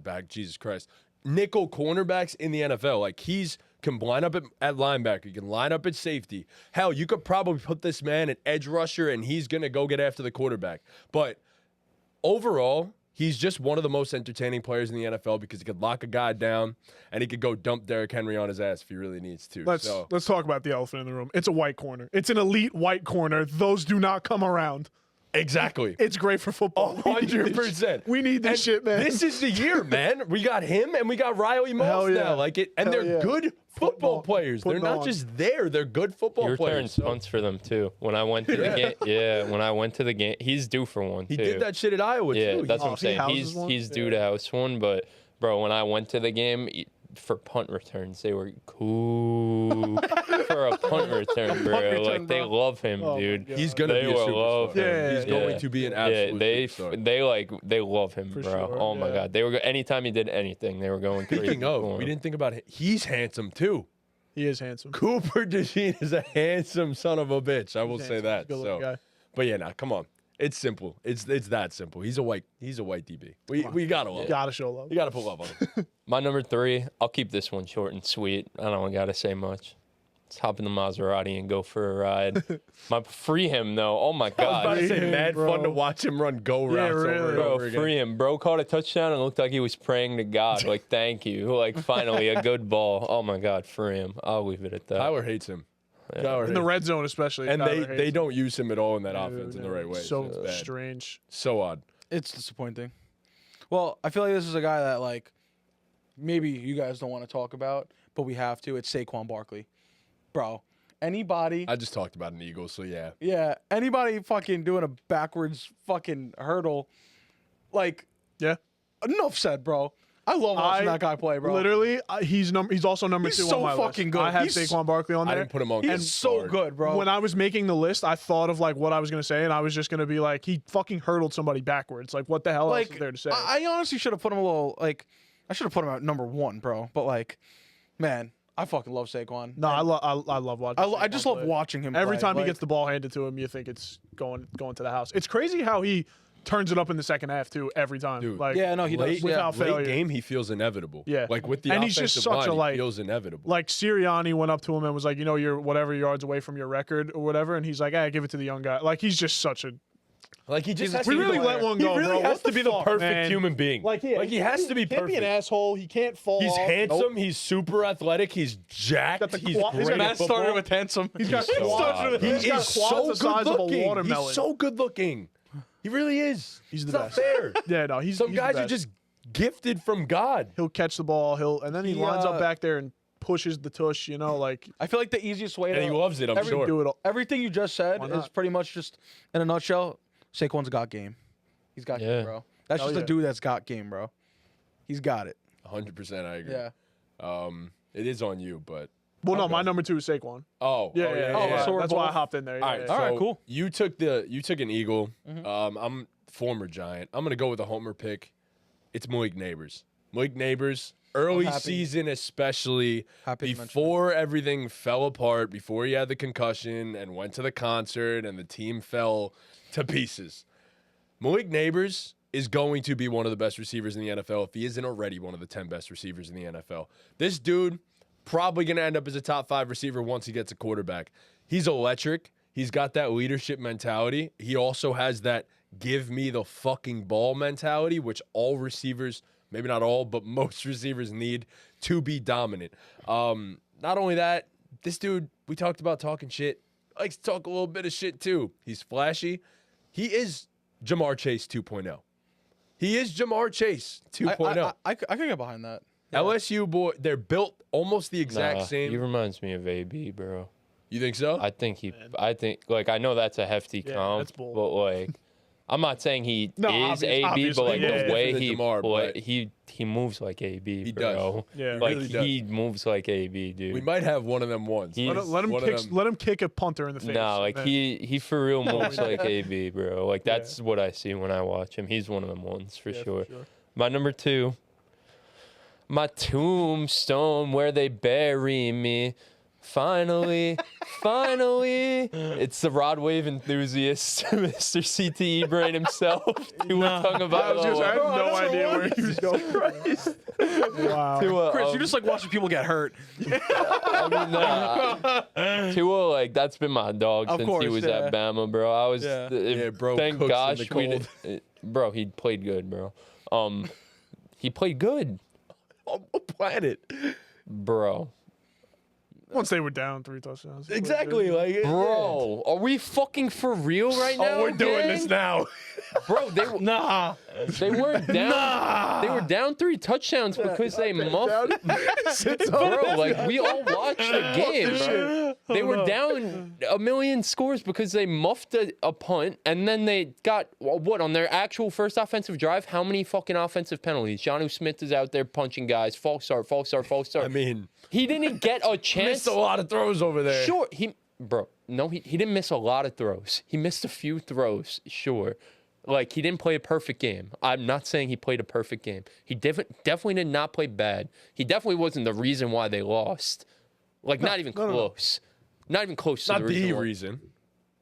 back, Jesus Christ, nickel cornerbacks in the NFL. Like, can line up at linebacker, he can line up at safety. Hell, you could probably put this man at edge rusher, and he's going to go get after the quarterback. But overall, he's just one of the most entertaining players in the NFL because he could lock a guy down and he could go dump Derrick Henry on his ass if he really needs to. Let's talk about the elephant in the room. It's a white corner. It's an elite white corner. Those do not come around. Exactly. It's great for football. 100%. We need this And shit, man. This is the year, man. We got him and we got Riley Hell Moss yeah. now. Like it, and Hell they're yeah. good football Football. players. They're Putting not on. just there. They're good football He returned players. So punts for them too. When I went to the game, when I went to the game, he's due for one he too. did that shit at Iowa Yeah, too. that's what I'm he saying. houses one? He's due to house one, but bro, when I went to the game for punt returns, they were cool for a punt return, bro. return, Like they bro. love him, Oh, my dude. God. He's gonna They be a will superstar. love him. Yeah, He's going to be an absolute superstar. they love him, For bro. sure, Oh my yeah. god, they were anytime he did anything, they were going crazy. Speaking of, for we him. didn't think about him. He's handsome too. He is handsome. Cooper DeJean is a handsome son of a bitch. I will He's say handsome. that. He's a good-looking So, guy. but yeah, come on. It's simple. It's that simple. He's a white DB. We gotta love. Gotta show love. You gotta pull up on him. My number 3, I'll keep this one short and sweet. I don't gotta say much. Let's hop in the Maserati and go for a ride. Free him though. Oh my I was God. about to say, Free him, mad bro. fun to watch him run go routes over really. and Bro, over again. free him. Bro caught a touchdown and looked like he was praying to God. Like, thank you. Like, finally, a good ball. Oh, my God, free him. I'll leave it at that. Tyler hates him. Tyler In the hates red zone, especially. him. Tyler And hates they him. don't use him at all in that No, offense in the no, right way. So it's bad. strange. So odd. It's disappointing. Well, I feel like this is a guy that like maybe you guys don't want to talk about, but we have to. It's Saquon Barkley, bro. Anybody? I just talked about an Eagle, so yeah. Yeah, anybody fucking doing a backwards fucking hurdle, like Yeah. enough said, bro. I love watching that guy play, bro. Literally, he's also number He's 2 so on my fucking list. good. I have He's- Saquon Barkley on I there. didn't put him on. He's so guard. good, bro. When I was making the list, I thought of like what I was gonna say, and I was just gonna be like, he fucking hurdled somebody backwards. Like, what the hell else is there to say? I honestly should have put him a little like I should have put him at number 1, bro. But like, man, I fucking love Saquon. No, I love watching. I just Saquon love play. watching him. Every play. time he Like, gets the ball handed to him, you think it's going to the house. It's crazy how he turns it up in the second half too. Every time, Dude. like yeah, no, he does. Late, Yeah. without failure. late game, he feels inevitable. Yeah. Like with the And offensive he's just such line, a, like- he feels inevitable. Like Sirianni went up to him and was like, you're whatever yards away from your record or whatever, and he's like, give it to the young guy. Like he's just such a. Like he just a has We to really be let one go, He really bro. has What to the be the fuck, perfect man? human being. He has to be Can't perfect. be an asshole. He can't fall. He's off. handsome. Nope. He's super athletic. He's jacked. Got the He's quad- he's great got at Matt football. started with handsome. He's got so quads. odd, He's bro. got He's quads so the size good of a looking. watermelon. He's so good looking. He really is. He's the It's best. not fair. Yeah, no, he's Some he's the guys are best. just gifted from God. He'll catch the ball. And then he He, lines up back there and pushes the tush. You know, like I feel like the easiest way And he to loves it, I'm every- sure. do it all. everything you just said Why is not? pretty much just in a nutshell. Saquon's got game. He's got Yeah. game, bro. That's Hell just a yeah. dude that's got game, bro. He's got it. 100% I agree. Yeah. It is on you, but Well, no, my number 2 is Saquon. yeah. So we're That's why I both- hopped in there. All right, yeah. so All right, cool. You took an Eagle. I'm former Giant. I'm gonna go with a homer pick. It's Malik Neighbors. Malik Neighbors, early happy- season especially, happy to mention before everything fell apart, before he had the concussion and went to the concert and the team fell to pieces. Malik Neighbors is going to be one of the best receivers in the NFL if he isn't already one of the 10 best receivers in the NFL. This dude probably going to end up as a top 5 receiver once he gets a quarterback. He's electric. He's got that leadership mentality. He also has that give me the fucking ball mentality, which all receivers, maybe not all, but most receivers need to be dominant. Not only that, this dude, we talked about talking shit, likes to talk a little bit of shit too. He's flashy. He is Jamar Chase 2.0. He is Jamar Chase 2.0. I could get behind that. LSU boy, they're built almost the exact Nah, same. He reminds me of AB, bro. You think so? I think like I know that's a hefty Yeah, comp, that's bold. but like I'm not saying he No, is AB, obviously, but like yeah, the yeah. way Different he than DeMar, play, but- he moves like AB, He bro. does. Yeah. Like really does. he moves like AB, dude. We might have one of them once. He- Let him One of kick. them- Let him kick a punter in the face. Nah, like man. he for real moves like AB, bro. Like that's what I see when I watch him. He's one of them ones for Yeah, sure. My number 2, my tombstone where they bury me. Finally, it's the rod wave enthusiast, Mr. CTE brain himself. Tua I was just, I had Tagovailoa. no idea where he was going. Wow. Tua, Chris, you just like watching people get hurt. Tua, like that's been my dog Of since he course, was yeah. at Bama, bro. I was, Yeah. Yeah, bro, Thank cooks in gosh the we cold. did, bro. He played good, bro. He played good, On what planet? bro. Once they were down 3 touchdowns. Exactly. Like, Bro, are we fucking for real right now? Oh, we're doing gang? this now. Bro, they weren't down. They were down 3 touchdowns because they muffed. Bro, like we all watched the game, bro. They were down a million scores because they muffed a punt, and then they got what on their actual first offensive drive? How many fucking offensive penalties? Jonnu Smith is out there punching guys. False start. I mean, He didn't get a chance. missed a lot of throws over there. Sure, he didn't miss a lot of throws. He missed a few throws, sure. Like, he didn't play a perfect game. I'm not saying he played a perfect game. He definitely did not play bad. He definitely wasn't the reason why they lost. Like, not even close. Not even close to Not the the reason. reason.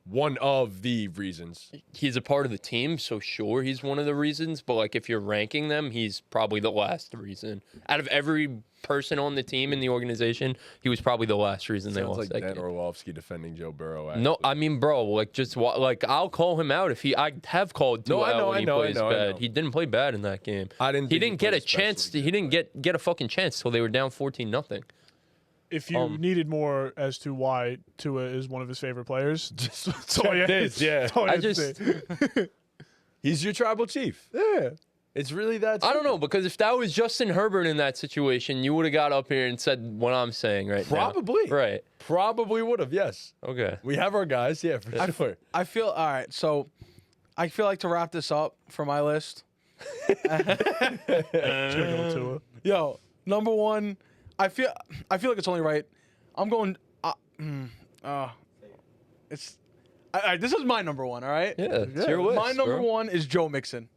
one of the reasons. He's a part of the team, so sure, he's one of the reasons. But like, if you're ranking them, he's probably the last reason. Out of every person on the team in the organization, he was probably the last reason they Sounds lost like that Dan game. Orlovsky defending Joe Burrow. Actually. No, I mean, bro, like like I'll call him out if I have called Tua out when he plays bad. He didn't play bad in that game. I didn't. He think didn't get a played chance. especially He good, didn't get a fucking chance till they were down 14-0. If you needed more as to why Tua is one of his favorite players, just that's all you had this, to- yeah. that's all you I had to just- say. He's your tribal chief. Yeah. It's really that. I don't know, because if that was Justin Herbert in that situation, you would have got up here and said what I'm saying right now. Probably. Right. Probably would have. Yes. Okay. We have our guys. Yeah, for sure. I feel all right. So, I feel like to wrap this up for my list. Tua. Yo, number one, I feel like it's only right. I'm going. It's. This is my number one. All right. Yeah, it's your list, My number bro. one is Joe Mixon.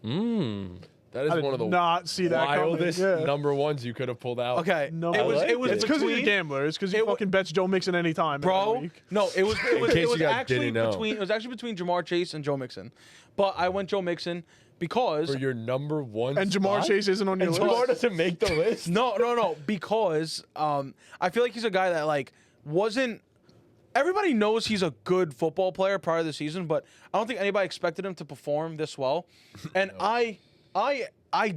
That is I did one of the not see that coming. wildest Yeah. number ones you could have pulled out. Okay. No, it was. like It was. it. It's because he's a between- gambler. It's because he fucking bets Joe Mixon anytime, every Bro, week. no, it was. It was, case it was you guys actually didn't know. between. It was actually between Jamar Chase and Joe Mixon, but I went Joe Mixon because For your number one. And Jamar spot? Chase isn't on your And list. Jamar doesn't make the list. no, because I feel like he's a guy that like wasn't. Everybody knows he's a good football player prior to the season, but I don't think anybody expected him to perform this well. And I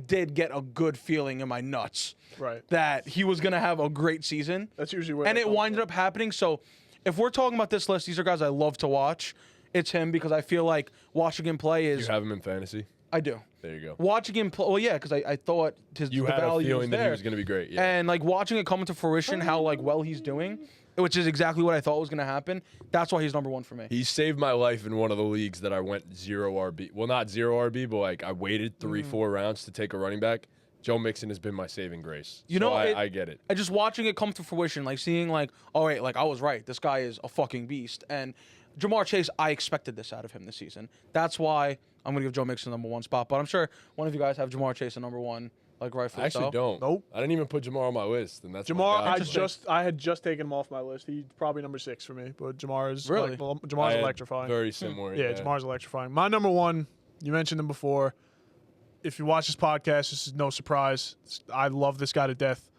did get a good feeling in my nuts Right. that he was gonna have a great season. That's usually where And that it comes winded from. up happening. So if we're talking about this list, these are guys I love to watch. It's him because I feel like watching him play You is have him in fantasy. I do. There you go. Watching him play, well, yeah, because I thought the You had a value feeling was that there. he was going to be great. Yeah. And like watching it come into fruition, how like well he's doing, which is exactly what I thought was gonna happen. That's why he's number one for me. He saved my life in one of the leagues that I went 0 RB. Well, not 0 RB, but like I waited 3-4 rounds to take a running back. Joe Mixon has been my saving grace. You So know, I get it. I just watching it come to fruition, like seeing like, oh wait, like I was right. This guy is a fucking beast. And Jamar Chase, I expected this out of him this season. That's why I'm gonna give Joe Mixon the number one spot. But I'm sure one of you guys have Jamar Chase at number one, like rightfully I actually so. don't. Nope. I didn't even put Jamar on my list, and that's my Jamar, guy. I had just taken him off my list. He's probably number 6 for me, but Jamar is Really? like, well, I Jamar's had electrifying. Very similar. Yeah, Jamar's electrifying. My number one, you mentioned him before. If you watch this podcast, this is no surprise. I love this guy to death.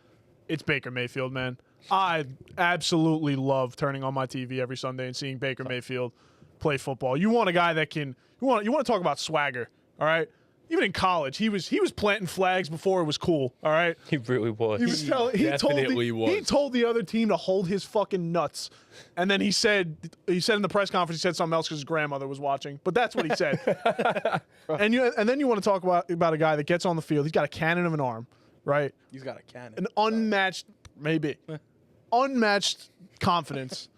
It's Baker Mayfield, man. I absolutely love turning on my TV every Sunday and seeing Baker Mayfield play football. You want a guy that can. You want to talk about swagger, all right? Even in college, he was planting flags before it was cool, all right? He really was. He was telling. He definitely was. He told the other team to hold his fucking nuts, and then he said in the press conference he said something else because his grandmother was watching. But that's what he said. and then you want to talk about a guy that gets on the field. He's got a cannon of an arm, right? He's got a cannon. An unmatched confidence.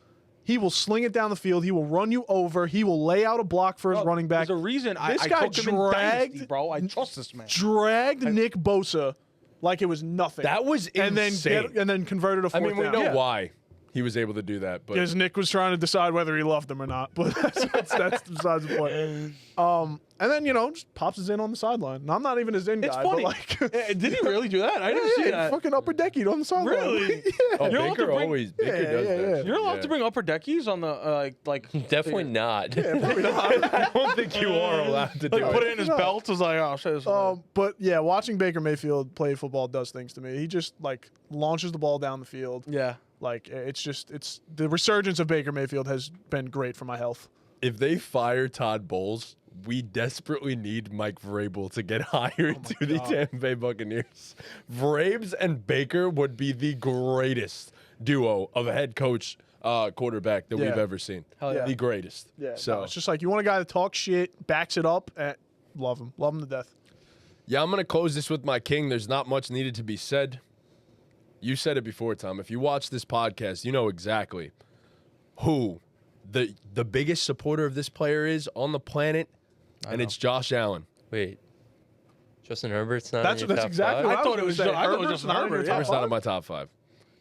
He will sling it down the field. He will run you over. He will lay out a block for his running back. There's a reason This I guy took him in Dynasty, bro. I trust this man. Dragged Nick Bosa like it was nothing. That was insane. and then converted a I fourth mean, we down. know why he was able to do that, but Because Nick was trying to decide whether he loved him or not. But that's besides the point. And then, just pops his in on the sideline. And I'm not even his in It's guy. funny. But like, Did he really do that? I didn't see that. fucking upper deckied on the sideline. Really? oh, You're allowed to Baker bring- always Baker Yeah, does yeah, that. yeah. shit, You're allowed yeah. to bring upper deckies on the Definitely not. Probably not. I don't think you are allowed to do Like put it. it in his No. belt. Was like, oh, shit. But yeah, watching Baker Mayfield play football does things to me. He just like launches the ball down the field. yeah. Like it's the resurgence of Baker Mayfield has been great for my health. If they fire Todd Bowles, we desperately need Mike Vrabel to get hired to the Tampa Bay Buccaneers. Vrabes and Baker would be the greatest duo of a head coach quarterback that we've Yeah. ever seen. Hell yeah. The greatest. Yeah. So it's just like you want a guy that talks shit, backs it up, and love him to death. yeah, I'm gonna close this with my king. There's not much needed to be said. You said it before, Tom. If you watch this podcast, you know exactly who the biggest supporter of this player is on the planet, and it's Josh Allen. Wait. Justin Herbert's not That's in your top exactly five? what I thought it was gonna say. I thought it was Herbert's Justin not in your Herbert, top yeah. Herbert's not five? in my top 5.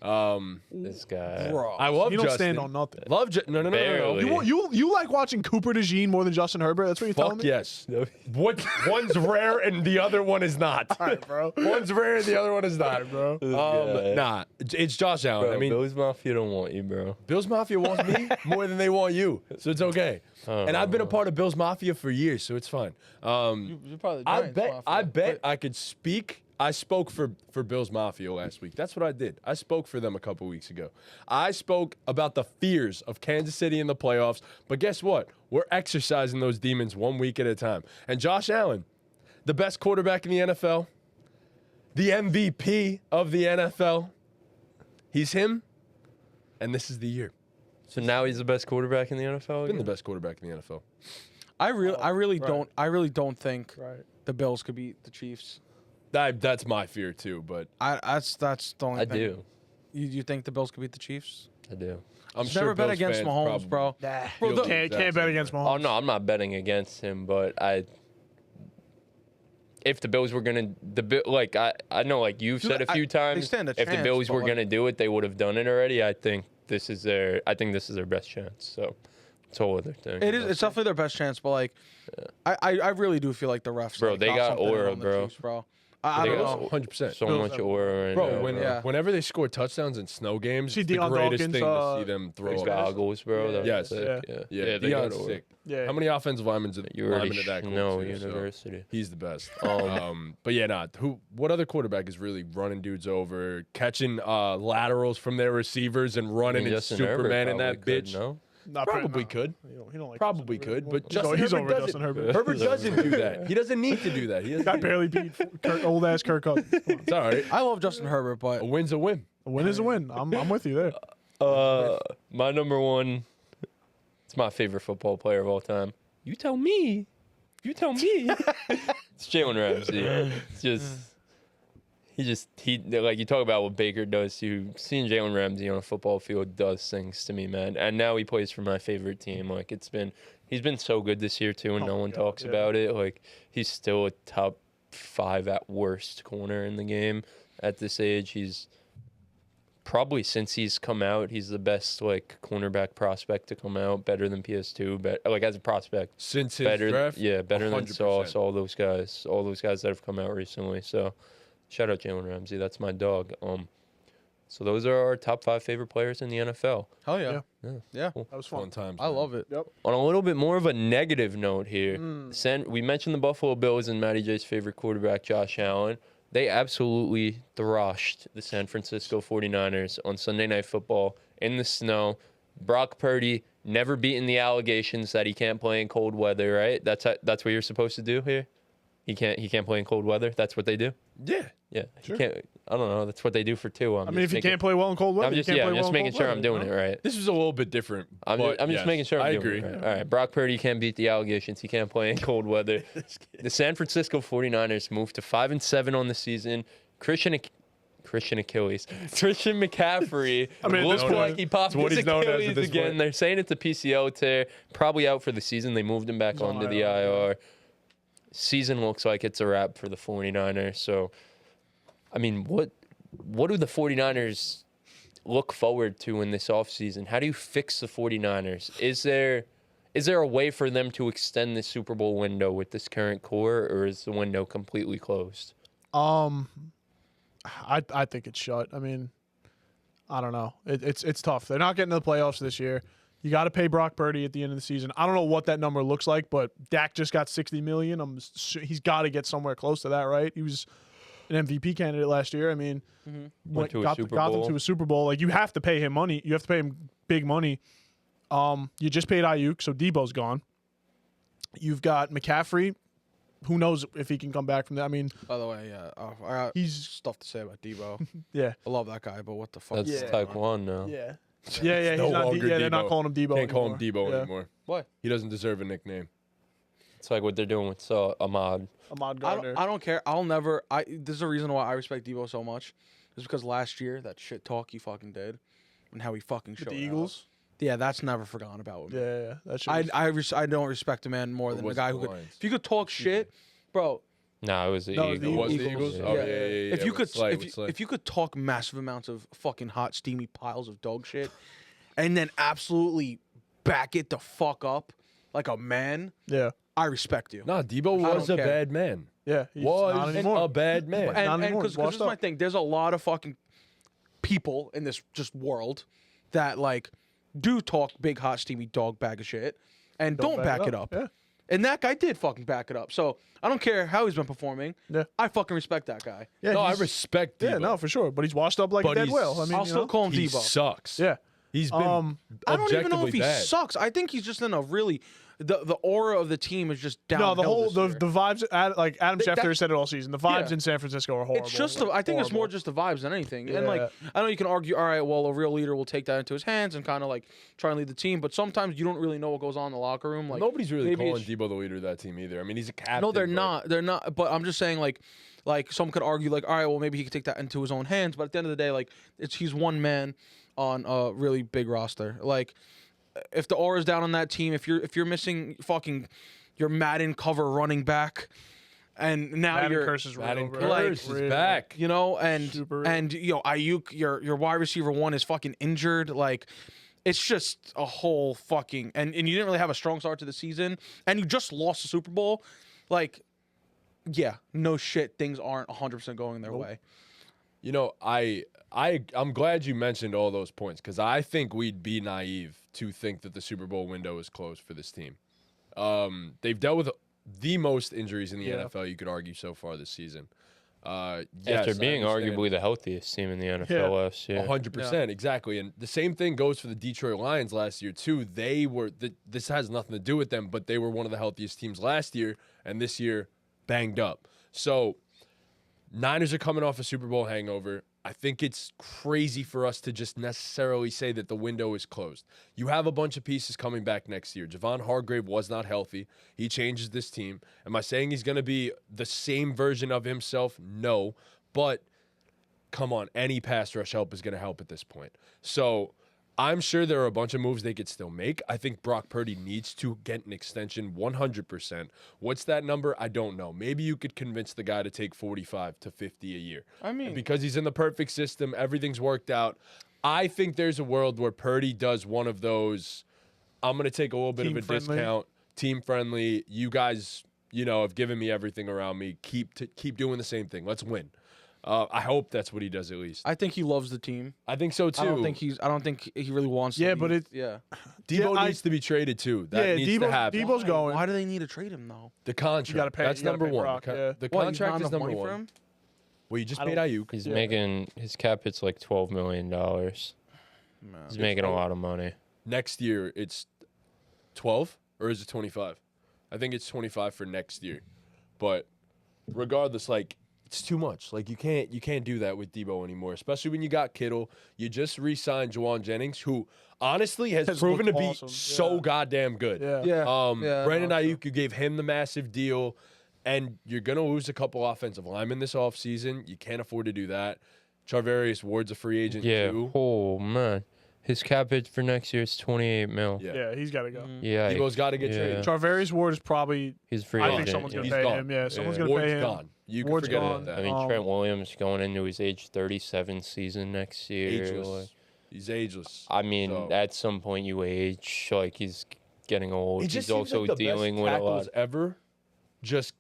This guy. Bro. I love You don't Justin. stand on nothing. Love no. Barely. You like watching Cooper DeJean more than Justin Herbert? That's what you're telling Fuck me? yes. What? One's rare and the other one is not. All right, bro. One's rare and the other one is not, bro. guy. Nah, it's Josh Allen. Bro, I mean, Bills Mafia don't want you, bro. Bills Mafia wants me more than they want you, so it's okay. And I've been a part of Bills Mafia for years, so it's fine. You're probably the I Giants bet. Mafia. I bet I could speak. I spoke for Bills Mafia last week. That's what I did. I spoke for them a couple weeks ago. I spoke about the fears of Kansas City in the playoffs. But guess what? We're exercising those demons 1 week at a time. And Josh Allen, the best quarterback in the NFL, the MVP of the NFL, he's him. And this is the year. So now he's the best quarterback in the NFL. Been the Again? best quarterback in the NFL. I really right. don't think Right. the Bills could beat the Chiefs. That's my fear too. But That's the only I thing. do. You think the Bills could beat the Chiefs? I do. I'm Just sure never bet Bills against fans Mahomes, probably bro. feel the Can't exact bet same against way. Mahomes. Oh no, I'm not betting against him, but if the Bills were gonna I know like you've said a few times, stand a if the chance, Bills but, were like- gonna do it, they would have done it already. I think this is their best chance. So it's a whole other thing. It is. It's definitely their best chance, but like, I really do feel like the refs. Bro, like, they got something in aura, on the bro. Chiefs, bro. I They don't got know. 100%. so Bills much have- aura right Bro, now. Yeah. whenever they score touchdowns in snow games, See it's the Deion greatest Dawkins, thing to see them throw Those up. goggles, bro. That was Yes. sick. Yeah. Yeah, they got Deion's aura. sick. Yeah. How many offensive linemen did You already linemen at that know coach too, so university. he's the best. Um, But yeah, what other quarterback is really running dudes over, catching laterals from their receivers and running and Justin Herbert Superman in that probably bitch? could, no? Not Probably no. could. He don't like Probably Justin could, Herbert. but Justin He's Herbert over doesn't. Justin Herbert. Herbert doesn't do that. He doesn't need to do that. He Guy doesn't. barely beat old ass Kirk Cousins. Come on. It's all right. I love Justin Herbert, but A win's a win. A win is a win. I'm with you there. My number one, it's my favorite football player of all time. You tell me. You tell me. It's Jalen Ramsey. It's he like you talk about what Baker does to you. Seeing Jalen Ramsey on a football field does things to me, man. And now he plays for my favorite team. Like he's been so good this year too, and no my one God, talks yeah. about it. Like he's still a top 5 at worst corner in the game at this age. He's probably since he's come out, he's the best like cornerback prospect to come out, better than PS2, but like as a prospect. Since his Better, draft, better than 100%. Sauce, all those guys that have come out recently. So, shout out Jalen Ramsey, that's my dog. So those are our top 5 favorite players in the NFL. hell yeah, Yeah. yeah. That was Fun fun. times. I man. love it. Yep. On a little bit more of a negative note here, we mentioned the Buffalo Bills and Matty J's favorite quarterback, Josh Allen. They absolutely thrashed the San Francisco 49ers on Sunday Night Football in the snow. Brock Purdy never beaten the allegations that he can't play in cold weather, right? That's what you're supposed to do here? He can't play in cold weather? That's what they do? Yeah. Yeah. Sure. He can't, I don't know. That's what they do for two. I mean, if you can't play well in cold weather, I'm just, you can't play well just in making cold sure weather, I'm doing you it know? right. This is a little bit different. I'm but just yes, making sure I'm I doing agree. it right. All right, Brock Purdy can't beat the allegations. He can't play in cold weather. The San Francisco 49ers moved to 5-7 on the season. Christian McCaffrey I mean, at looks this point, like he popped what his he's known as at Achilles this again. point. They're saying it's a PCL tear. Probably out for the season. They moved him back He's on onto the IR. IR. Season looks like it's a wrap for the 49ers. So, I mean, what do the 49ers look forward to in this offseason? How do you fix the 49ers? Is there a way for them to extend the Super Bowl window with this current core, or is the window completely closed? I think it's shut. I mean, I don't know. It's tough. They're not getting to the playoffs this year. You got to pay Brock Purdy at the end of the season. I don't know what that number looks like, but Dak just got $60 million. He's got to get somewhere close to that, right? He was an MVP candidate last year. I mean, Went to a got Super them Bowl. to a Super Bowl. Like, you have to pay him money. You have to pay him big money. You just paid Ayuk, so Debo's gone. You've got McCaffrey. Who knows if he can come back from that? I mean, By the way, yeah, I got He's- stuff to say about Debo. yeah. I love that guy, but what the fuck? That's is Yeah. going on? Taekwondo now. Yeah. It's Yeah, no he's not longer they're not Debo. calling him Debo Can't call him anymore. Debo Yeah. anymore. What? He doesn't deserve a nickname. It's like what they're doing with Ahmad. Ahmad I Gardner. don't care. I'll never. This is the reason why I respect Debo so much. Is because last year that shit talk he fucking did, and how he fucking With showed the out. Eagles. Yeah, that's never forgotten about with me. Yeah, that shit. I don't respect a man more than the was guy the who could. Lions. If you could talk shit, bro. No, it was the No, Eagles. the It was the Eagles. Eagles? Oh, yeah, yeah, yeah. If you could, with Slay, with Slay. if you could talk massive amounts of fucking hot, steamy piles of dog shit, and then absolutely back it the fuck up like a man, Yeah. I respect you. Nah, Debo I was don't a care. bad man. Yeah. He's Was not anymore. a bad man. Not And anymore. because Washed this is my up. thing, there's a lot of fucking people in this just world that like do talk big, hot, steamy dog bag of shit and don't back it up. Yeah. And that guy did fucking back it up. So I don't care how he's been performing. Yeah. I fucking respect that guy. Yeah. No, I he's- respect Debo. Yeah, no, for sure. But he's washed up like But a dead he's- whale. I mean, I'll you still know? call him He Debo. sucks. Yeah. He's been I don't even know if he objectively bad. sucks. I think he's just in a really the aura of the team is just down. No, the whole the vibes. Like Adam Schefter that- said it all season. The vibes Yeah. in San Francisco are horrible. It's just like, I think it's more horrible. just the vibes than anything. And Yeah. like I know you can argue, all right, well, a real leader will take that into his hands and kind of like try and lead the team, but sometimes you don't really know what goes on in the locker room. Like Nobody's really maybe calling it's- Debo the leader of that team either. I mean, he's a captain. No, they're but- not. They're not. But I'm just saying, like someone could argue, like, all right, well, maybe he could take that into his own hands. But at the end of the day, like, he's one man on a really big roster. Like, if the aura's down on that team, if you're missing fucking your Madden cover running back, and now Madden you're curse is real, Madden bro. Curse is Real. back. you know, Super. and you know, Ayuk, your wide receiver one is fucking injured. Like, it's just a whole fucking and you didn't really have a strong start to the season, and you just lost the Super Bowl. Like, yeah, no shit, things aren't 100% going their way. You know, I'm glad you mentioned all those points because I think we'd be naive to think that the Super Bowl window is closed for this team. They've dealt with the most injuries in the NFL, you could argue, so far this season. Yes, After I being understand. arguably the healthiest team in the NFL Yeah. last year. 100%, exactly. And the same thing goes for the Detroit Lions last year, too. They were, this has nothing to do with them, but they were one of the healthiest teams last year, and this year, banged up. So, Niners are coming off a Super Bowl hangover. I think it's crazy for us to just necessarily say that the window is closed. You have a bunch of pieces coming back next year. Javon Hargrave was not healthy. He changes this team. Am I saying he's going to be the same version of himself? No. But come on, any pass rush help is going to help at this point. So I'm sure there are a bunch of moves they could still make. I think Brock Purdy needs to get an extension 100%. What's that number? I don't know. Maybe you could convince the guy to take 45 to 50 a year. I mean, Because he's in the perfect system, everything's worked out. I think there's a world where Purdy does one of those, I'm going to take a little bit of a Team-friendly. discount, team-friendly. You guys, have given me everything around me. Keep doing the same thing. Let's win. I hope that's what he does at least. I think he loves the team. I think so too. I don't think he really wants. Yeah, to but leave. it- Debo Yeah, needs to be traded too. That Yeah, needs to happen. Debo's going. Why do they need to trade him though? The contract. gotta pay- That's you gotta number pay one. Brock, yeah. The What, contract not is enough number money one. for him? Well, you just I paid don't- Ayuk. He's Yeah. making his cap hit's like $12 million. He's making a lot of money. Next year it's 12 or is it 25? I think it's 25 for next year. But regardless, like it's too much. Like you can't do that with Debo anymore, especially when you got Kittle. You just re-signed Juwan Jennings, who honestly has Has proven to looked be awesome. so Yeah. goddamn good. Yeah. Yeah. Brandon no, Ayuk, you gave him the massive deal, and you're going to lose a couple offensive linemen this offseason. You can't afford to do that. Charvarius Ward's a free agent, Yeah. too. Oh, man. His cap hit for next year is $28 million. Yeah. Yeah, he's got to go. Yeah. Debo's got to get traded. Charvarius Ward is probably. He's free I agent. think someone's yeah. gonna He's pay gone. him. Yeah, someone's Yeah. gonna Ward's pay him. gone. You can Ward's forget gone. about that. I mean, Um, Trent Williams going into his age 37 season next year. Ageless. Like, He's ageless. I mean, So- at some point you age. Like he's getting old. He just He's seems also like the dealing best with a tackles lot. ever. Just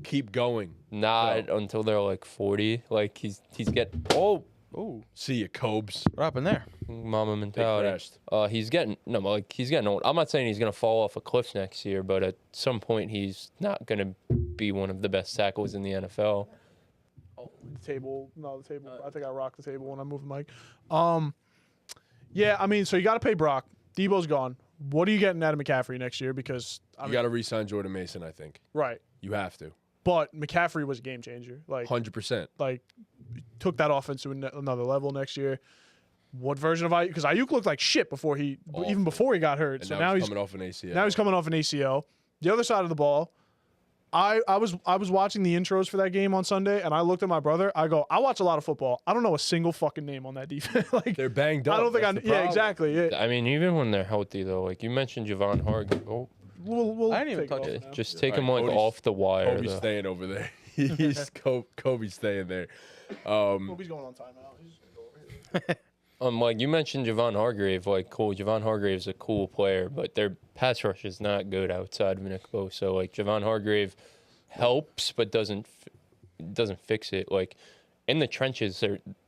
keep going. Not until they're like 40. Like he's getting Ooh, See you, Cobes. what happened there? mama They mentality. crashed. He's getting old. I'm not saying he's gonna fall off a cliff next year, but at some point he's not gonna be one of the best tackles in the NFL. The table. I think I rocked the table when I moved the mic. Yeah, I mean, so you got to pay Brock. Debo's gone. What are you getting out of McCaffrey next year? Because I You mean, got to re-sign Jordan Mason, I think. right, You have to. but McCaffrey was a game changer. Like 100%. took that offense to another level next year. What version of Ayuk? Because Ayuk looked like shit even before he got hurt. And So now he's he's coming off an ACL. Now he's coming off an ACL. The other side of the ball, I was watching the intros for that game on Sunday, and I looked at my brother. I go, I watch a lot of football. I don't know a single fucking name on that defense. Like They're banged up. I don't think That's I. the Yeah, problem. exactly. Yeah. I mean, even when they're healthy though, like you mentioned Javon Hargrave. We'll I didn't even take it touch off it. now. Just take him All right, like Cody's- off the wire. Kobe's though. staying over there. Kobe's staying there. Kobe's going on timeout. He's just gonna go over here. Like you mentioned Javon Hargrave, like cool. Javon Hargrave's a cool player, but their pass rush is not good outside of Nick Bosa. Like Javon Hargrave helps, but doesn't fix it. Like in the trenches,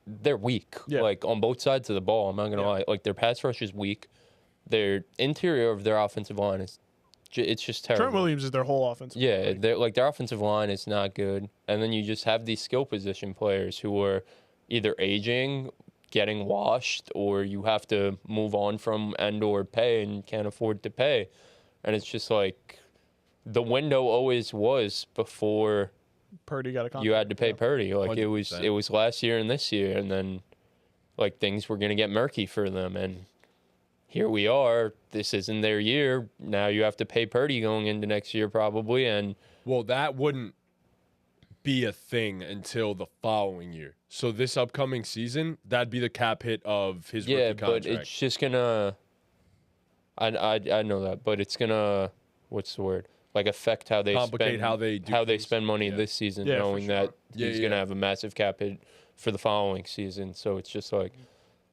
they're weak. Yeah. Like on both sides of the ball. I'm not gonna lie. Like their pass rush is weak. Their interior of their offensive line is it's just terrible. Trent Williams is their whole offense. Yeah, their offensive line is not good, and then you just have these skill position players who are either aging, getting washed, or you have to move on from and/or pay and can't afford to pay, and it's just like the window always was before Purdy got a contract. you had to pay Purdy. Like it 100%. was last year and this year, and then like things were gonna get murky for them, and here we are. This isn't their year. Now you have to pay Purdy going into next year probably, and Well, that wouldn't be a thing until the following year. So this upcoming season, that'd be the cap hit of his yeah, rookie contract. but it's just gonna. I know that, but it's gonna what's the word? Like affect how they Complicate spend how they do how they things. spend money Yeah. this season, Yeah, for knowing sure. that Yeah, he's yeah. gonna have a massive cap hit for the following season. So it's just like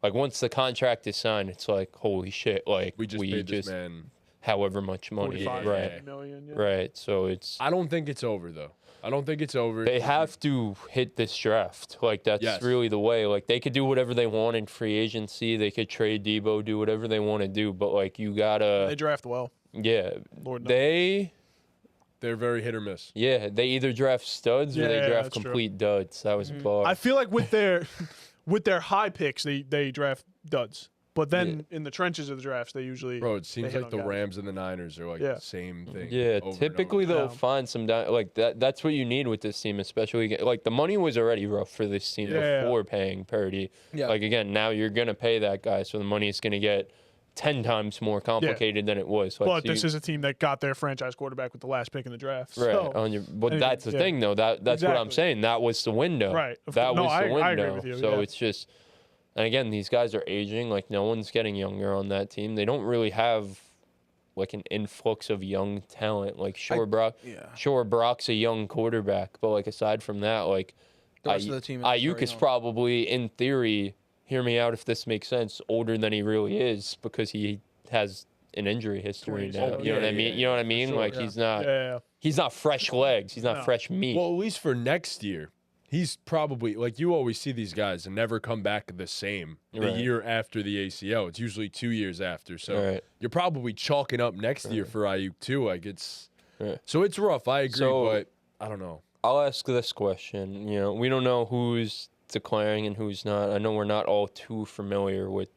once the contract is signed, it's like holy shit! Like we just paid this man. however much money, 45 right? million, yeah. Right. So it's I don't think it's over though. I don't think it's over. they have to hit this draft. Like that's Yes. really the way. Like they could do whatever they want in free agency. They could trade Debo, do whatever they want to do. But like you They gotta, draft well. yeah. Lord knows. They're very hit or miss. Yeah, they either draft studs or Yeah, they draft that's true. complete duds. That was a bar. I feel like with their high picks, they draft duds. But then in the trenches of the drafts, they usually Bro, it seems hit like on the guys. Rams and the Niners are like Yeah. the same thing. Yeah, over and typically over. they'll Yeah. find some like that. That's what you need with this team, especially like the money was already rough for this team Yeah. before paying Purdy. Yeah. Like again, now you're gonna pay that guy, so the money is gonna get 10 times more complicated than it was. Like, But so this is a team that got their franchise quarterback with the last pick in the draft. right. So, But anything- that's the yeah. thing, though. That's what I'm Exactly. saying. That was the window. Right. Of That course. No, was the I window. agree with you, So yeah. it's just, and again, these guys are aging. Like no one's getting younger on that team. They don't really have like an influx of young talent. Like sure, Brock's a young quarterback, but like aside from that, like The rest of the team is Ayuk very is young. probably, in theory, hear me out if this makes sense, older than he really is because he has an injury history 20s. now. Oh, You know what I yeah, mean? yeah, You know what I mean? sure, Like yeah. he's not fresh legs. He's not No. fresh meat. Well, at least for next year, he's probably like you always see these guys and never come back the same the Right. year after the ACL. It's usually 2 years after. So Right. you're probably chalking up next year for Ayuk too. Like it's Right. so it's rough. I agree, So- but I don't know. I'll ask this question. You know, we don't know who's declaring and who's not. I know we're not all too familiar with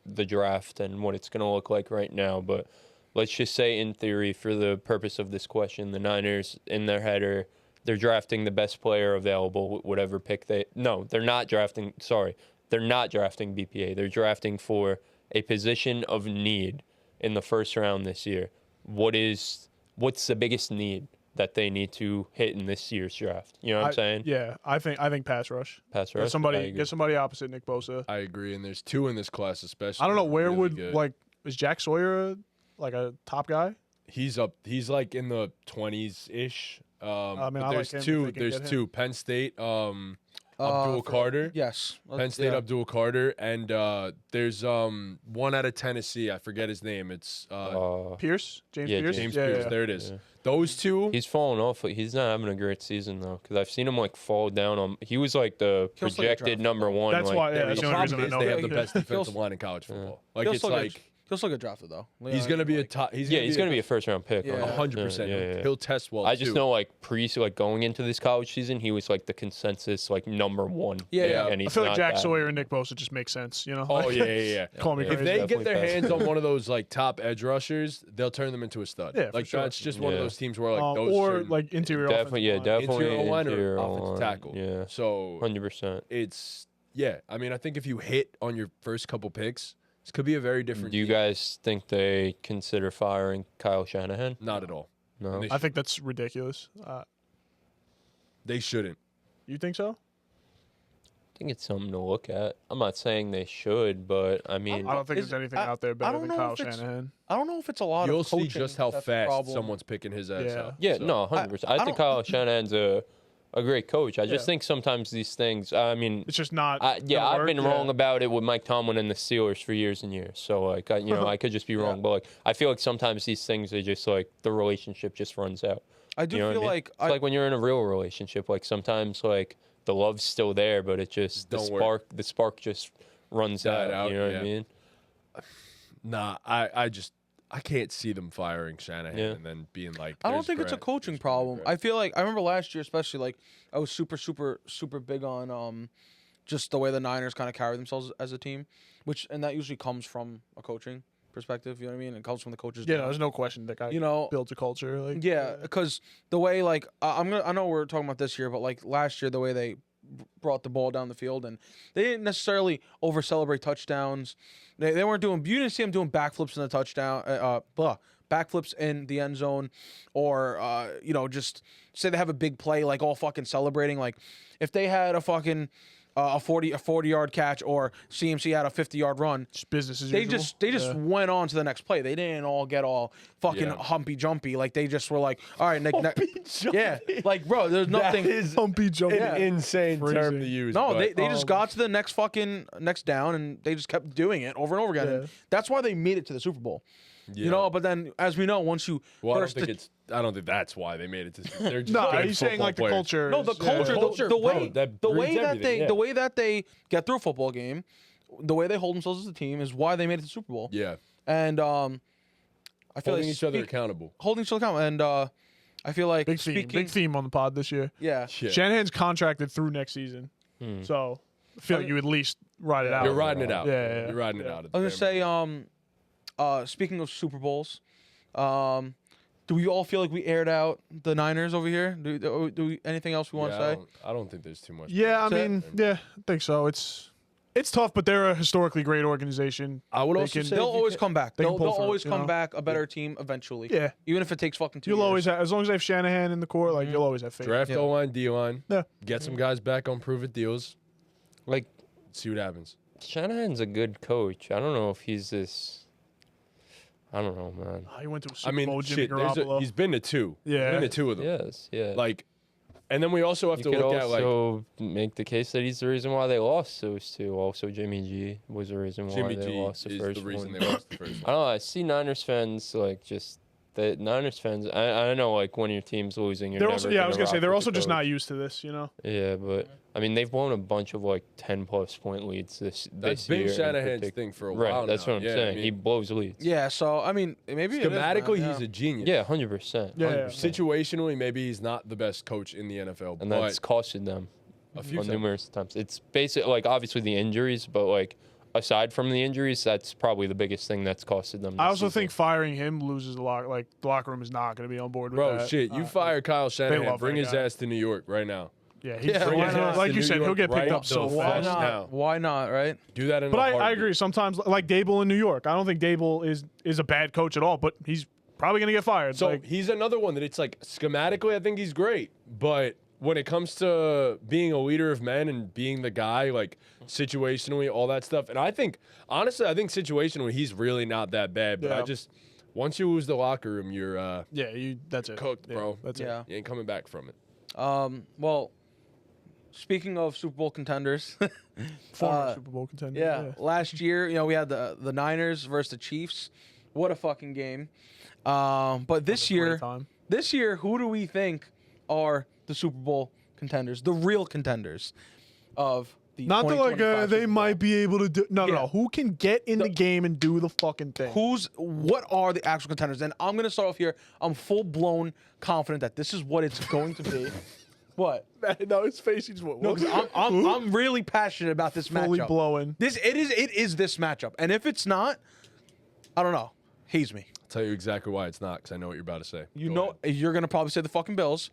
the draft and what it's going to look like right now, but let's just say in theory, for the purpose of this question, the Niners in their header, they're drafting the best player available, whatever pick they. No, they're not drafting. Sorry, they're not drafting BPA. They're drafting for a position of need in the first round this year. What's the biggest need that they need to hit in this year's draft? You know what I'm saying? Yeah, I think pass rush. Pass Get rush. I somebody agree. opposite Nick Bosa. I agree, and there's 2 in this class, especially. I don't know that are where really would good. like is Jack Sawyer like a top guy? He's up. He's like in the 20s ish. I mean, but I there's like him if two. they can There's get him. 2. Penn State. Abdul Carter. Yes. Penn State Abdul Carter, and there's one out of Tennessee. I forget his name. It's Pierce, James Yeah, Pierce. James yeah, Pierce. yeah. There it is. Yeah. Those 2. He's fallen off. He's not having a great season though, because I've seen him like fall down on. He was like the He'll still get projected drafted. number one. That's like, why. Yeah, the that's the only reason problem I is know. they have him. the best He'll- defensive line in college football. Like He'll it's still get- like He'll still get drafted though. he's gonna be a top. He's Yeah, he's gonna be a first round pick. Yeah. 100%. Yeah. He'll test well. I just too. know like going into this college season, he was like the consensus like number one. Yeah. and I he's feel like not Jack that. Sawyer and Nick Bosa just make sense. You know. Oh yeah. Call me Yeah. If crazy. they Definitely get their pass. hands on one of those like top edge rushers, they'll turn them into a stud. Yeah, for like sure. that's just one of Yeah. those teams where like those or certain like interior. Definitely, offensive line. definitely interior line or interior offensive line. tackle. Yeah, So 100%. it's I mean, I think if you hit on your first couple picks, this could be a very different. Do you team. guys think they consider firing Kyle Shanahan? Not at all. No. They I think that's ridiculous. They shouldn't. You think so? I think it's something to look at. I'm not saying they should, but I mean, I don't think Is- there's anything I- out there I better don't than know Kyle if it's- Shanahan. I don't know if it's a lot You'll of see coaching just how that's the fast problem. someone's picking his ass Yeah. out. yeah, So- no, 100%. I think don't- Kyle Shanahan's a great coach. I just Yeah. think sometimes these things. I mean, It's just not. yeah, gonna I've work. been Yeah. wrong about it with Mike Tomlin and the Steelers for years and years. So like, I could just be wrong. But like, I feel like sometimes these things are just like the relationship just runs out. I do You know feel what I mean? like It's like when you're in a real relationship. Like sometimes like the love's still there, but it just the spark just runs Died out, You know what yeah. I mean? Nah, I can't see them firing Shanahan Yeah. and then being like. I don't "There's think it's a Grant, coaching there's problem. Grant." I feel like I remember last year, especially like I was super big on just the way the Niners kind of carry themselves as a team, and that usually comes from a coaching perspective. You know what I mean? It comes from the coaches. Yeah, down. there's no question that guy You know, builds a culture. Like, yeah, because the way like I know we're talking about this year, but like last year the way they brought the ball down the field and they didn't necessarily over celebrate touchdowns. They weren't doing. You didn't see them doing backflips in the touchdown. Backflips in the end zone, or just say they have a big play like all fucking celebrating. Like if they had a fucking a 40-yard catch or CMC had a 50-yard run. Just business as They usual. just went on to the next play. They didn't all get all fucking humpy jumpy. Like they just were like, all right, yeah, like bro, there's nothing. That is Humpy jump. an insane term Crazy. to use. No, but, they just got to the next down and they just kept doing it over and over again. Yeah. And that's why they made it to the Super Bowl. yeah. You know, but then as we know, once you Well, burst I don't think that's why they made it to. They're just No, good he's saying football like the players. culture. no, the is- culture, yeah. culture, the way bro, that the way breeds that everything, yeah. the way that they get through a football game, the way they hold themselves as a team is why they made it to the Super Bowl. Yeah, And I feel holding like each other accountable. holding each other accountable. And I feel like Big theme. Big theme on the pod this year. Yeah. Shit. Shanahan's contracted through next season, so I feel like you at least ride it out. You're riding it out. Yeah, yeah, You're riding it yeah. out. I was gonna say, speaking of Super Bowls, do we all feel like we aired out the Niners over here? Do we anything else we want to say? I don't think there's too much. Yeah, I to mean, say. yeah, I think so. It's tough, but they're a historically great organization. I would They also can- say They'll if you always can- come back. they can They'll pull through, always you come know? back a better team eventually. Yeah, Even if it takes fucking 2 you'll years. always have, as long as they have Shanahan in the court, like you'll always have faith. draft Yeah. O-line, D-line, Yeah. get some guys back on prove-it deals, Like see what happens. Shanahan's a good coach. I don't know if he's this. I don't know, man. He went to a Super I mean, Bowl, Jimmy shit, Garoppolo. he's been to two. Yeah. Been to two of them. Yes, yeah. Like, and then we also have you to could look at like also make the case that he's the reason why they lost those two. Also, Jimmy G was the reason why Jimmy they G lost the is first the reason one. they lost the first I one. don't know. I see Niners fans like just the Niners fans. I know like when your team's losing, you're They're never also, yeah, I gonna was gonna say rock they're with also the just coach. not used to this, you know. Yeah, but I mean they've blown a bunch of like 10+ point leads That's this been year. in Shanahan's partic- thing for a right, while that's now. what I'm Yeah, I saying. mean, He blows leads. Yeah. So I mean, maybe it is, man, schematically, yeah. he's a genius. Yeah, 100%. Yeah, yeah. Situationally, maybe he's not the best coach in the NFL, And but that's costed them a few on times. numerous times. It's basically like obviously the injuries, but like aside from the injuries, that's probably the biggest thing that's costed them. I this also season. think firing him loses the locker. Like the locker room is not going to be on board with Bro, that. shit, you fire Kyle Shanahan, love bring that his guy. ass to New York right now. Yeah, Yeah, Bring why his not? ass Like to you New said, he'll York get picked right up so the Why fast. fuck not? now. Why not? Right? Do that in But a I heartbeat. agree. Sometimes, like Dable in New York, I don't think Dable is a bad coach at all, but he's probably going to get fired. So Like, he's another one that it's like schematically, I think he's great, but when it comes to being a leader of men and being the guy, like situationally, all that stuff, and I think honestly, I think situationally he's really not that bad. But Yeah. I just once you lose the locker room, you're yeah, that's it. cooked, Yeah, bro. That's Yeah. You ain't coming back from it. Well, speaking of Super Bowl contenders, it. Former Super Bowl contender. yeah, last year, we had the Niners versus the Chiefs. What a fucking game! But this year, Time. who do we think are the Super Bowl contenders, the real contenders of the Not that like 2025 they Super Bowl? might be able to do. No, Yeah. no. Who can get in the game and do the fucking thing? What are the actual contenders? And I'm gonna start off here. I'm full blown confident that this is what it's going to be. What? No, his face. He's what? No, 'cause I'm really passionate about this fully matchup. blowing. It is this matchup, and if it's not, I don't know. Haze me. I'll tell you exactly why it's not, because I know what you're about to say. You Go know, ahead. you're gonna probably say the fucking Bills.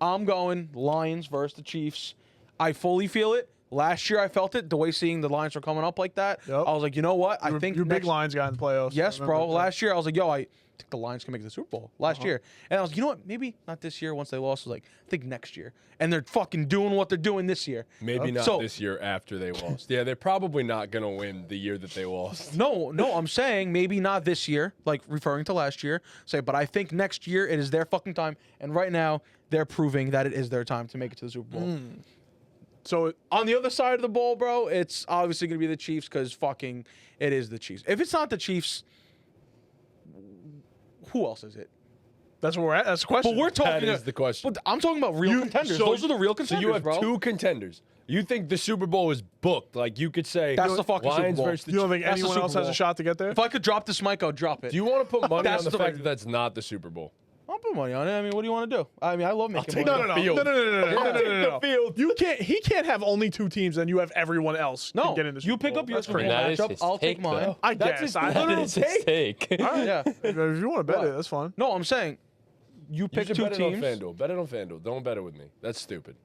I'm going Lions versus the Chiefs. I fully feel it. Last year I felt it. The way seeing the Lions were coming up like that, Yep. I was like, you know what? I think You're a big next- Lions guy in the playoffs. Yes, I bro. remember that. Last year I was like, yo, I think the Lions can make it to the Super Bowl last year. And I was like, you know what? Maybe not this year once they lost. I was like, I think next year. And they're fucking doing what they're doing this year. Maybe not So- this year after they lost. Yeah, they're probably not going to win the year that they lost. No, I'm saying maybe not this year, like referring to last year. But I think next year it is their fucking time. And right now, they're proving that it is their time to make it to the Super Bowl. So On the other side of the ball, bro, it's obviously going to be the Chiefs because fucking it is the Chiefs. If it's not the Chiefs, who else is it? that's where we're at. That's the question. But we're That talking. is the question. But I'm talking about real contenders. So- Those are the real So contenders, you have bro. two contenders. You think the Super Bowl is booked? Like you could say That's the fucking Super Lions Bowl. versus the you don't Chiefs. think That's the anyone Super else has Bowl. a shot to get there? If I could drop this mic, I'll drop it. Do you want to put money That's on the the fact way- that that's not the Super Bowl? I'll put money on it. I mean, what do you want to do? I mean, I love making take money. the field. No. The field. You can't. He can't have only two teams, and you have everyone else. can No, get in the you Super pick Bowl. up your That's Super Bowl crazy. That is matchup. his I'll take take, mine. though. I That's guess. his I That literal is his take. Yeah. If you want to bet it, that's fine. No, I'm saying you You pick should two bet it teams. on FanDuel. Bet it on FanDuel. Don't bet it with me. That's stupid.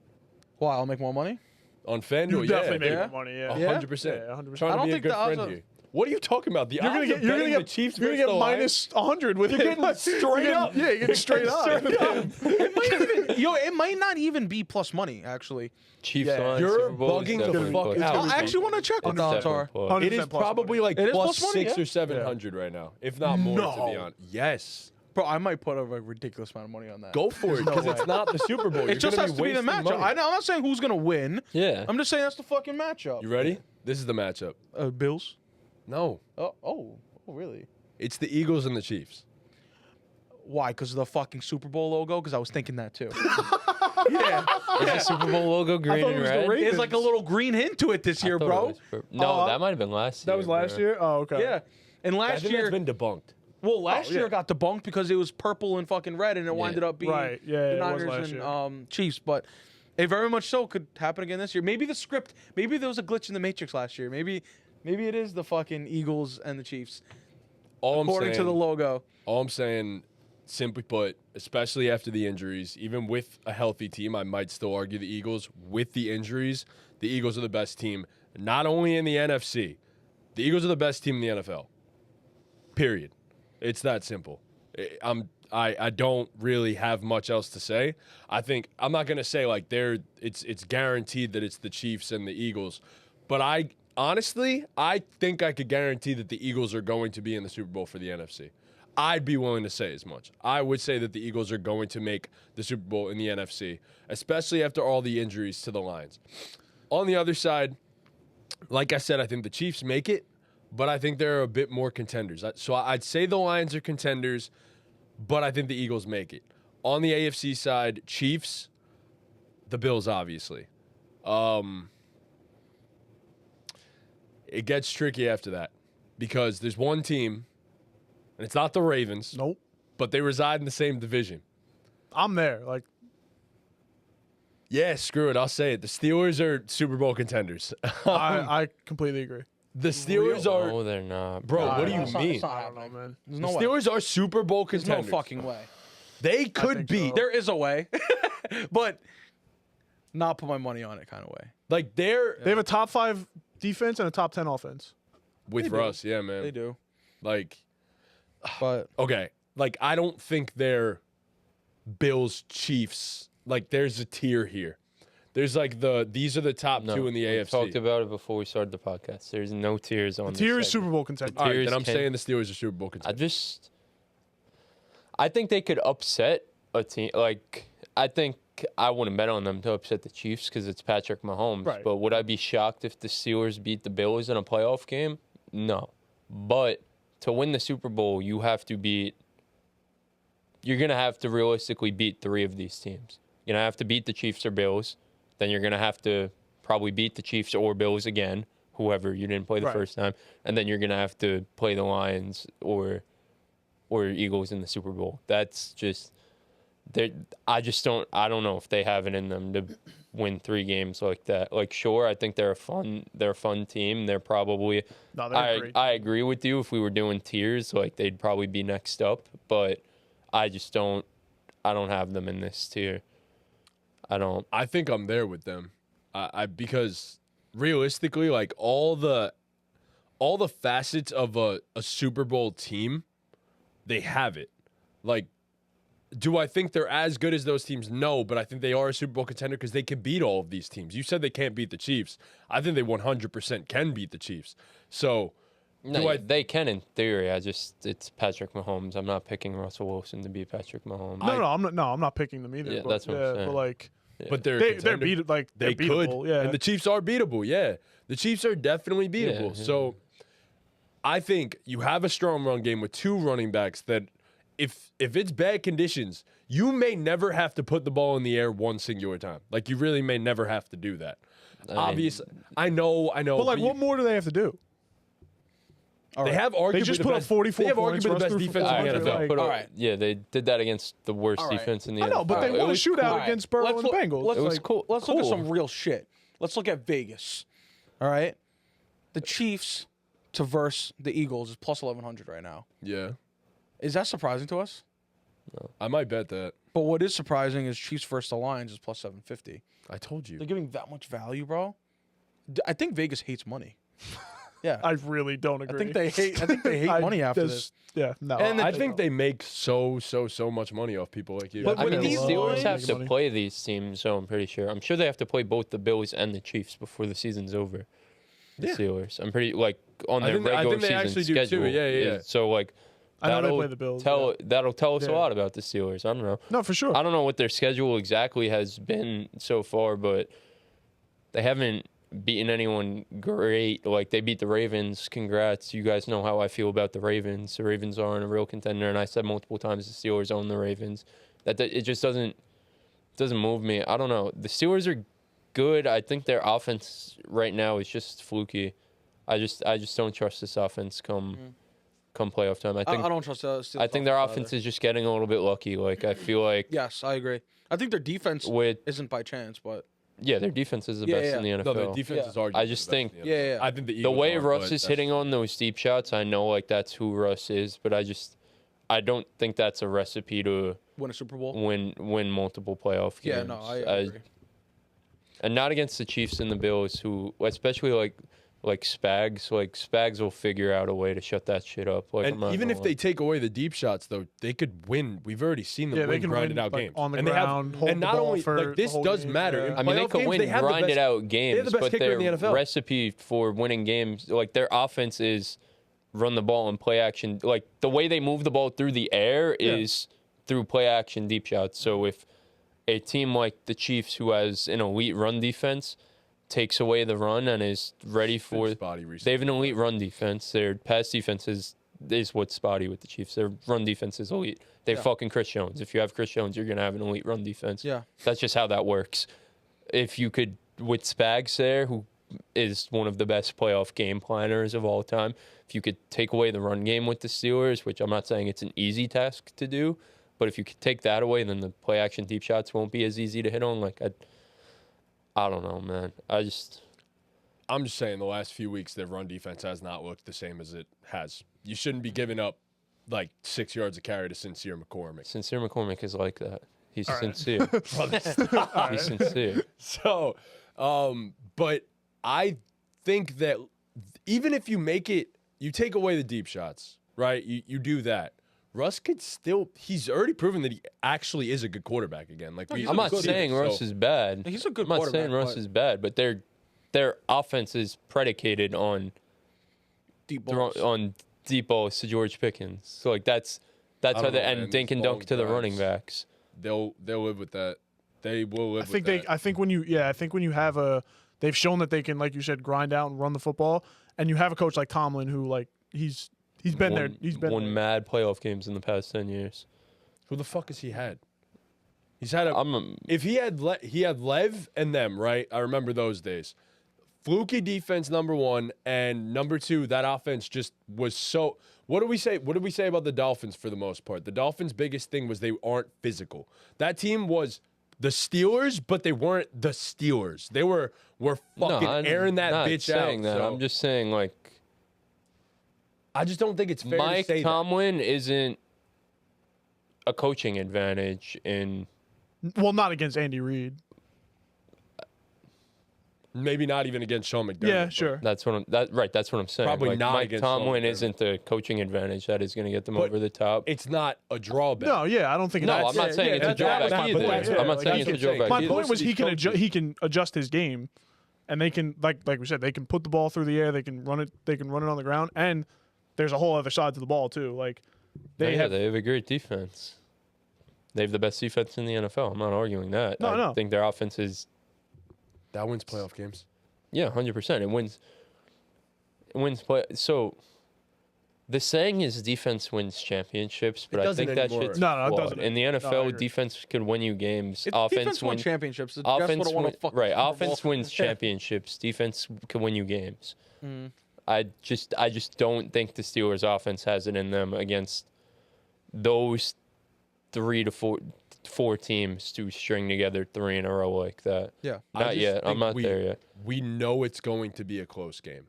Why? I'll make more money. On FanDuel, You definitely yeah. make more money. Yeah. 100%. Yeah, 100%. Trying I to don't be a think good the odds friend are- here. What are you talking about? The You're gonna odds get. of You're gonna betting get. the Chiefs You're gonna versus get the Lions? minus 100 with You're it. getting straight up. Yeah, you're getting straight up. It might not even be plus money actually. Chiefs Yeah. Lions You're Super Bowl is bugging the definitely fuck plus. out. I actually want to check what the odds are. Plus. 100% It is plus probably money. like It is plus plus money, 6 yeah. or 700 right now, if not more. To be No. honest, yes. Bro, I might put a ridiculous amount of money on that. Go for it because No it's way. not the Super Bowl. It You're just gonna has to be the wasting matchup. money. I'm not saying who's gonna win. Yeah. I'm just saying that's the fucking matchup. You ready? This is the matchup. Bills. No, Oh, really? it's the Eagles and the Chiefs. Why? Because of the fucking Super Bowl logo? Because I was thinking that too. Yeah. Is the Super Bowl logo green thought it and was the red? Ravens. It's like a little green hint to it this I year, thought it bro. was no, Oh, that might have been last year. That was last bro. year. Oh, okay. Yeah. And I last think year, that's been debunked. well, last yeah. year it got debunked because it was purple and fucking red, and it winded up being Right. Yeah, the it was Niners last and year. Chiefs. But it very much so could happen again this year. Maybe the script, maybe there was a glitch in the Matrix last year. Maybe it is the fucking Eagles and the Chiefs All according to the logo. All I'm saying, simply put, especially after the injuries, even with a healthy team, I might still argue the Eagles. With the injuries, the Eagles are the best team, not only in the NFC. The Eagles are the best team in the NFL. Period. It's that simple. I don't really have much else to say. I think I'm not gonna say like it's guaranteed that it's the Chiefs and the Eagles, but I honestly think I could guarantee that the Eagles are going to be in the Super Bowl for the NFC. I'd be willing to say as much. I would say that the Eagles are going to make the Super Bowl in the NFC, especially after all the injuries to the Lions. On the other side, like I said, I think the Chiefs make it, but I think there are a bit more contenders. So I'd say the Lions are contenders, but I think the Eagles make it. On the AFC side, Chiefs, the Bills, obviously. It gets tricky after that because there's one team, and it's not the Ravens, Nope. but they reside in the same division. I'm there. Like, Yeah, screw it. I'll say it. The Steelers are Super Bowl contenders. I completely agree. The Steelers are. No, they're not. Bro, what do No, you it's not- mean? it's not I don't know, happening. man. There's The no way. Steelers are Super Bowl There's no contenders. fucking way. They could think be. so. There is a way, but not put my money on it kind of way. Like they're They have a top 5 defense and a top 10 offense. with They do. Russ, yeah, man. They do, Like, but okay, like I don't think they're Bills Chiefs. Like, there's a tier here. There's like these are the top No, two in the we AFC. talked about it before we started the podcast. There's no tiers on Tier this is segment. Super Bowl contender. All right, tiers then I'm can- saying the Steelers are Super Bowl contenders. I think they could upset a team. Like, I think I wouldn't bet on them to upset the Chiefs because it's Patrick Mahomes. Right. But would I be shocked if the Steelers beat the Bills in a playoff game? No. But to win the Super Bowl, you're going to have to realistically beat 3 of these teams. You're going to have to beat the Chiefs or Bills. Then you're going to have to probably beat the Chiefs or Bills again, whoever you didn't play the Right. first time. And then you're going to have to play the Lions or Eagles in the Super Bowl. That's just I don't know if they have it in them to win 3 games like that. Like, sure, I think they're a fun team. They're probably No, they're great. I agree with you. If we were doing tiers, like they'd probably be next up, but I don't have them in this tier. I don't. I think I'm there with them. Because realistically, like all the facets of a Super Bowl team, they have it. Like, do I think they're as good as those teams? No, but I think they are a Super Bowl contender because they can beat all of these teams. You said they can't beat the Chiefs. I think they 100% can beat the Chiefs. So, No, they can in theory. It's Patrick Mahomes. I'm not picking Russell Wilson to beat Patrick Mahomes. I'm not picking them either. Yeah, but, that's what I'm saying. But like, but they're they're beatable. Yeah, and the Chiefs are beatable. Yeah, the Chiefs are definitely beatable. Yeah. So, I think you have a strong run game with 2 running backs that, if it's bad conditions, you may never have to put the ball in the air one singular time. Like, you really may never have to do that. Obviously, I know. But like, what more do they have to do? They have arguably They just put up 44 They have points, arguably the rushed best through defense for in the 400, NFL. like- All right. Yeah, they did that against the worst All right. defense in the I know, NFL. but they It won a was shootout cool. against Burrow and the Bengals. Let's, It was like, cool. Let's look at Cool. some real shit. Let's look at Vegas. All right, the Chiefs to verse the Eagles is plus 1100 right now. Yeah, Is that surprising to us? I might bet that. But what is surprising is Chiefs versus the Lions is plus 750. I told you. They're giving that much value, bro. I think Vegas hates money. Yeah, I really don't agree. I think they hate money after this. Yeah, no. And I think they make so much money off people like you. But I mean, with the these Steelers lines- have to money. play these teams, so I'm pretty sure. I'm sure they have to play both the Bills and the Chiefs before the season's over. The Yeah. Steelers. I'm pretty on I their think they regular season actually do too. schedule. Yeah. So like, I know they that'll play the Bills, That'll tell us a Yeah. lot about the Steelers. I don't know. no, for sure. I don't know what their schedule exactly has been so far, but they haven't beaten anyone great. Like, they beat the Ravens. Congrats. You guys know how I feel about the Ravens. The Ravens aren't a real contender, and I said multiple times the Steelers own the Ravens. That it just doesn't move me. I don't know. The Steelers are good. I think their offense right now is just fluky. I just don't trust this offense come playoff time. I don't trust the Steelers. I think their offense is just getting a little bit lucky. Like, I feel like Yes, I agree. I think their defense with isn't by chance, but their defense is the Yeah, best yeah. in the No, NFL. the defense Yeah. is arguably I just the best think- in the Yeah, NFL. yeah. I think the The Eagles way are, Russ but is that's- hitting on those deep shots, I know like that's who Russ is, but I don't think that's a recipe to win a Super Bowl. win multiple playoff games. Yeah, no, I agree. And not against the Chiefs and the Bills, who especially like Spags. Like, Spags will figure out a way to shut that shit up. Like, I'm And not even gonna if lie. they take away the deep shots, though, they could win. We've already seen them Yeah, they win can grinded win, out like, games on the and ground, hold and the not ball only for like this the whole does game, matter. yeah. In I mean, they playoff could games, win they have the grinded best- out games, have the best but kicker their in the NFL. recipe for winning games, like their offense is run the ball and play action. Like, the way they move the ball through the air is through play action deep shots. So if a team like the Chiefs, who has an elite run defense, takes away the run and is ready for, Spotty recently. they have an elite run defense. Their pass defense is what's spotty with the Chiefs. Their run defense is elite. They have fucking Chris Jones. If you have Chris Jones, you're gonna have an elite run defense. Yeah. That's just how that works. If you could, with Spags there, who is one of the best playoff game planners of all time, if you could take away the run game with the Steelers, which I'm not saying it's an easy task to do, but if you could take that away, then the play action deep shots won't be as easy to hit on. Like, I don't know, man. I'm just saying the last few weeks their run defense has not looked the same as it has. You shouldn't be giving up like 6 yards of carry to Sincere McCormick. Sincere McCormick is like that. He's sincere. Brother, He's sincere. So, but I think that even if you make it, you take away the deep shots, right? You do that. Russ could still, he's already proven that he actually is a good quarterback again. Like, he's I'm not good saying so- Russ is bad. He's a good I'm not saying quarterback, Russ but- is bad, but their offense is predicated on deep balls. on deep balls to George Pickens. So like that's I how don't they know, and man. dink and These dunk to the long running drives. backs. They'll live with that. They will live I think with that. I think when you have they've shown that they can, like you said, grind out and run the football, and you have a coach like Tomlin who, like, he's been there. He's been won there. mad playoff games in the past 10 years. Who the fuck has he had? He's had I'm if he had Lev and them, right? I remember those days. Fluky defense, number one, and number two, that offense just was so. What do we say? What did we say about the Dolphins for the most part? The Dolphins' biggest thing was they aren't physical. That team was the Steelers, but they weren't the Steelers. They were fucking I'm airing that not bitch saying out. that. So I'm just saying, like, I just don't think it's fair Mike to say Tomlin isn't a coaching advantage in Well, not against Andy Reid. that. Maybe not even against Sean McDermott. Yeah, but- sure. That's what I'm saying. Probably like, not Mike against Sean Tomlin McDermott. isn't the coaching advantage that is going to get them But over the top. It's not a drawback. No, yeah, I don't think. No, that's- I'm not saying it's a that was drawback my either. point. Yeah, I'm not like, saying that's it's a what I'm drawback My either. point was Most of these he can adjust his game, and they can like we said they can put the ball through the air, they can run it on the ground, and there's a whole other side to the ball too. Like they have a great defense. They have the best defense in the NFL. I'm not arguing that. No, I no. think their offense is That wins playoff games. 100%. It wins play. So the saying is defense wins championships, but I doesn't think that anymore. shit's No, it flawed. doesn't. In the I NFL, agree. defense can win you games. It's Offense defense won wins championships. It's offense just what I want to fuck right. Super Bowl. Offense wins championships. Defense can win you games. Mm. I just don't think the Steelers' offense has it in them against those 3 to 4 teams to string together 3 in a row like that. Yeah. I Not just yet. I'm think not there yet. We know it's going to be a close game.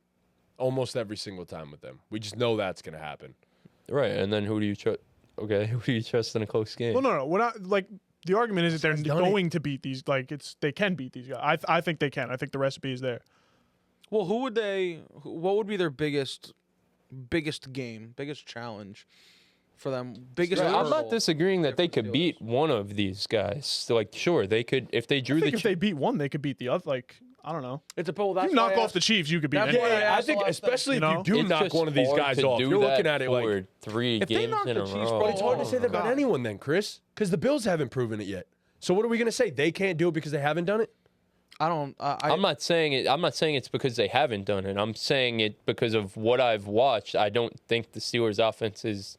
Almost every single time with them. We just know that's going to happen. Right, and then who do you trust? Okay, who do you trust in a close game? Well, no, we're not like the argument is that they're done it. going to beat these. Like they can beat these guys. I think they can. I think the recipe is there. Well, what would be their biggest game, biggest challenge for them? Biggest Right, I'm hurdle? not disagreeing that they could Steelers. beat one of these guys. So, like, sure, they could if they drew I the. think if they beat one, they could beat the other. Like I don't know. It's a pull. If That's you knock why I off the asked- Chiefs, you could beat. That's anyone. why I Yeah, I asked think the last especially time. if you do It's knock just one of these hard guys to off, do you're looking that at it like. for 3 If they games knock in the a Chiefs, row. bro, But it's hard to say that about God. anyone then, Chris, because the Bills haven't proven it yet. So what are we going to say? They can't do it because they haven't done it? I don't. I'm not saying it. I'm not saying it's because they haven't done it. I'm saying it because of what I've watched. I don't think the Steelers' offense is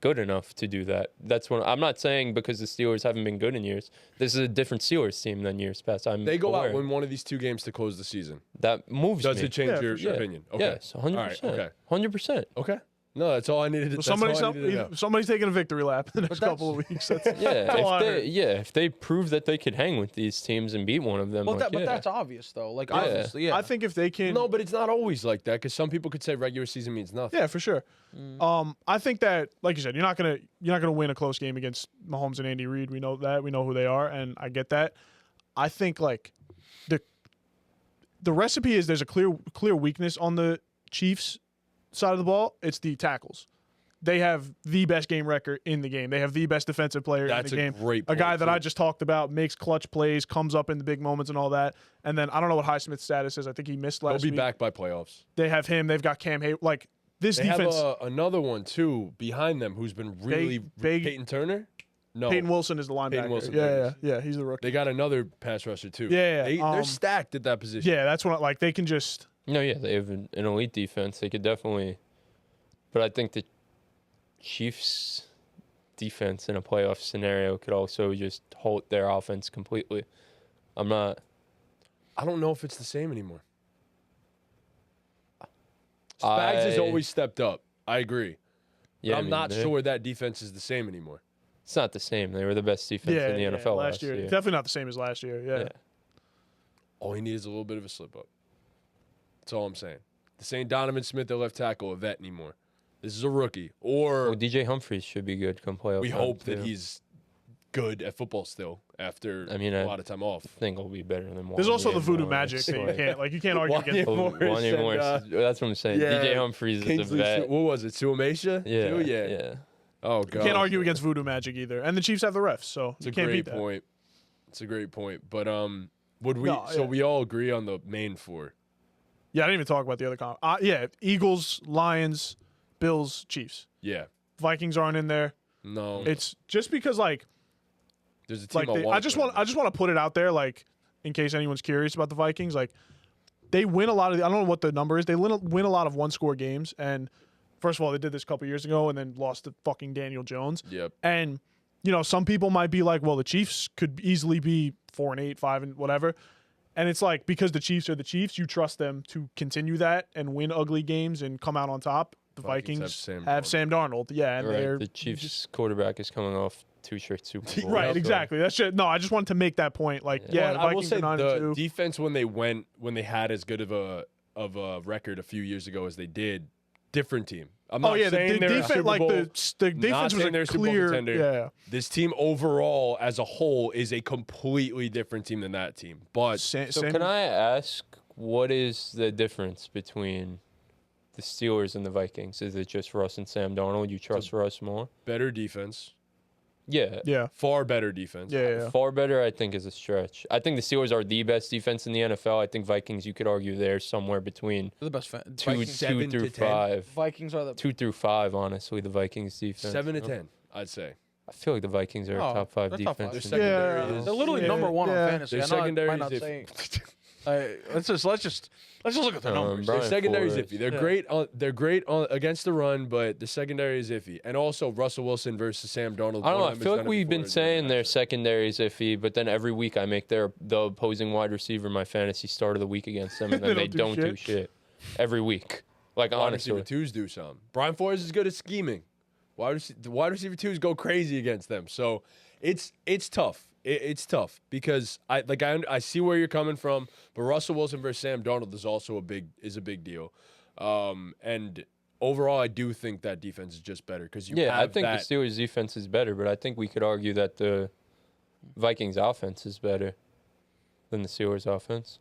good enough to do that. That's what I'm not saying because the Steelers haven't been good in years. This is a different Steelers team than years past. They go aware. out win one of these 2 games to close the season. That moves Does me. it change Yeah, your yeah. opinion? Okay. Yes, 100%. All right, okay. 100%. Okay. No, that's all I needed to, that's all I needed to know. Somebody's taking a victory lap in the next that's- couple of weeks. That's, Yeah, that's all I heard. if they prove that they could hang with these teams and beat one of them, Well, like, but yeah. that's obvious though. Like Yeah. obviously, yeah. I think if they can, No, but it's not always like that because some people could say regular season means nothing. yeah, for sure. I think that, like you said, you're not gonna win a close game against Mahomes and Andy Reid. We know that. We know who they are, and I get that. I think like the recipe is there's a clear weakness on the Chiefs side of the ball. It's the tackles. They have the best game record in the game. They have the best defensive player That's in the a game. great A guy point, that too. I just talked about, makes clutch plays, comes up in the big moments and all that. And then I don't know what Highsmith's status is. I think he missed They'll last be week. back by playoffs. They have him. They've got Cam Hayward. Like this They defense. have another one too behind them who's been really Peyton Turner. No, Peyton Wilson is the linebacker. Peyton Wilson, yeah, there yeah, it yeah. He's the rookie. they got another pass rusher too. Yeah, they're um, stacked at that position. Yeah, that's what like they can just. No, yeah, they have an elite defense. They could definitely, but I think the Chiefs' defense in a playoff scenario could also just halt their offense completely. I'm not. I don't know if it's the same anymore. Spags has always stepped up. I agree. Yeah, But I'm not they- sure that defense is the same anymore. It's not the same. They were the best defense Yeah, in the yeah, NFL last year. Definitely not the same as last year. Yeah. Yeah. All he needs is a little bit of a slip up. That's all I'm saying. This ain't Donovan Smith, their left tackle, a vet anymore. This is a rookie. Or Well, DJ Humphries should be good come playoff. we time, hope that too. he's good at football still after I mean, a I lot of time off. think he'll be better than. There's also the Wanye voodoo Morris. magic that you Like, can't argue against. Wanye Morris Wanye and, Morris. That's what I'm saying. yeah, DJ Humphries is a Kingsley, vet. what was it? Suamisha? Yeah, Too? yeah. Oh You god. can't argue against voodoo magic either. And the Chiefs have the refs, so It's you a can't great beat that. point. It's a great point. But would we? No, so yeah. we all agree on the main 4. Yeah, I didn't even talk about the other yeah, Eagles, Lions, Bills, Chiefs. Yeah. Vikings aren't in there. No. It's just because like There's a team I just want to put it out there like in case anyone's curious about the Vikings, like they win a lot of I don't know what the number is. They win a lot of one-score games, and first of all, they did this a couple years ago and then lost to fucking Daniel Jones. Yep. And some people might be like, well, the Chiefs could easily be 4-8, 5 and whatever. And it's like because the Chiefs are the Chiefs, you trust them to continue that and win ugly games and come out on top. The Vikings Vikings have have Sam Darnold. Yeah, and they're Right. The Chiefs quarterback is coming off 2 straight Super Bowls. right, so- exactly. That's just, no, I just wanted to make that point. Like, yeah, the I will Vikings say are 9-2. the defense when they had as good of a record a few years ago as they did different team. I'm not Oh yeah, saying the they're a defense, Super like Bowl, the defense was saying a they're a Super Bowl clear. contender. Yeah, This team overall, as a whole, is a completely different team than that team. But Sam, So can I ask, what is the difference between the Steelers and the Vikings? Is it just Russ and Sam Darnold? You trust Russ more? better defense, Yeah. Yeah, far better defense. yeah. Far better, I think, is a stretch. I think the Steelers are the best defense in the NFL. I think Vikings, you could argue they're somewhere between They're the best. two, Vikings, 7 through to 10. 5. Vikings are the. 2 through 5, honestly, the Vikings defense. 7 to 10, I'd say. I feel like the Vikings are a Oh, top 5 they're top defense. five. Their in the secondary NFL. is- They're literally Yeah, number one yeah. on fantasy. Their I know I secondary might not is say. iffy. Let's just look at the numbers. Brian Their secondary is Flores. iffy. They're Yeah. great. They're great against the run, but the secondary is iffy. And also Russell Wilson versus Sam Darnold. I don't know. One I of them feel has like done it we've before, been it's saying an their asset. secondary is iffy, but then every week I make the opposing wide receiver my fantasy start of the week against them, and then they don't do shit every week. Like, Wide honestly. receiver twos do some. Brian Flores is good at scheming. The wide receiver twos go crazy against them. So it's tough. It's tough because I see where you're coming from, but Russell Wilson versus Sam Darnold is also a big deal. And overall, I do think that defense is just better because you Yeah, I have think that. the Steelers' defense is better, but I think we could argue that the Vikings' offense is better than the Steelers' offense.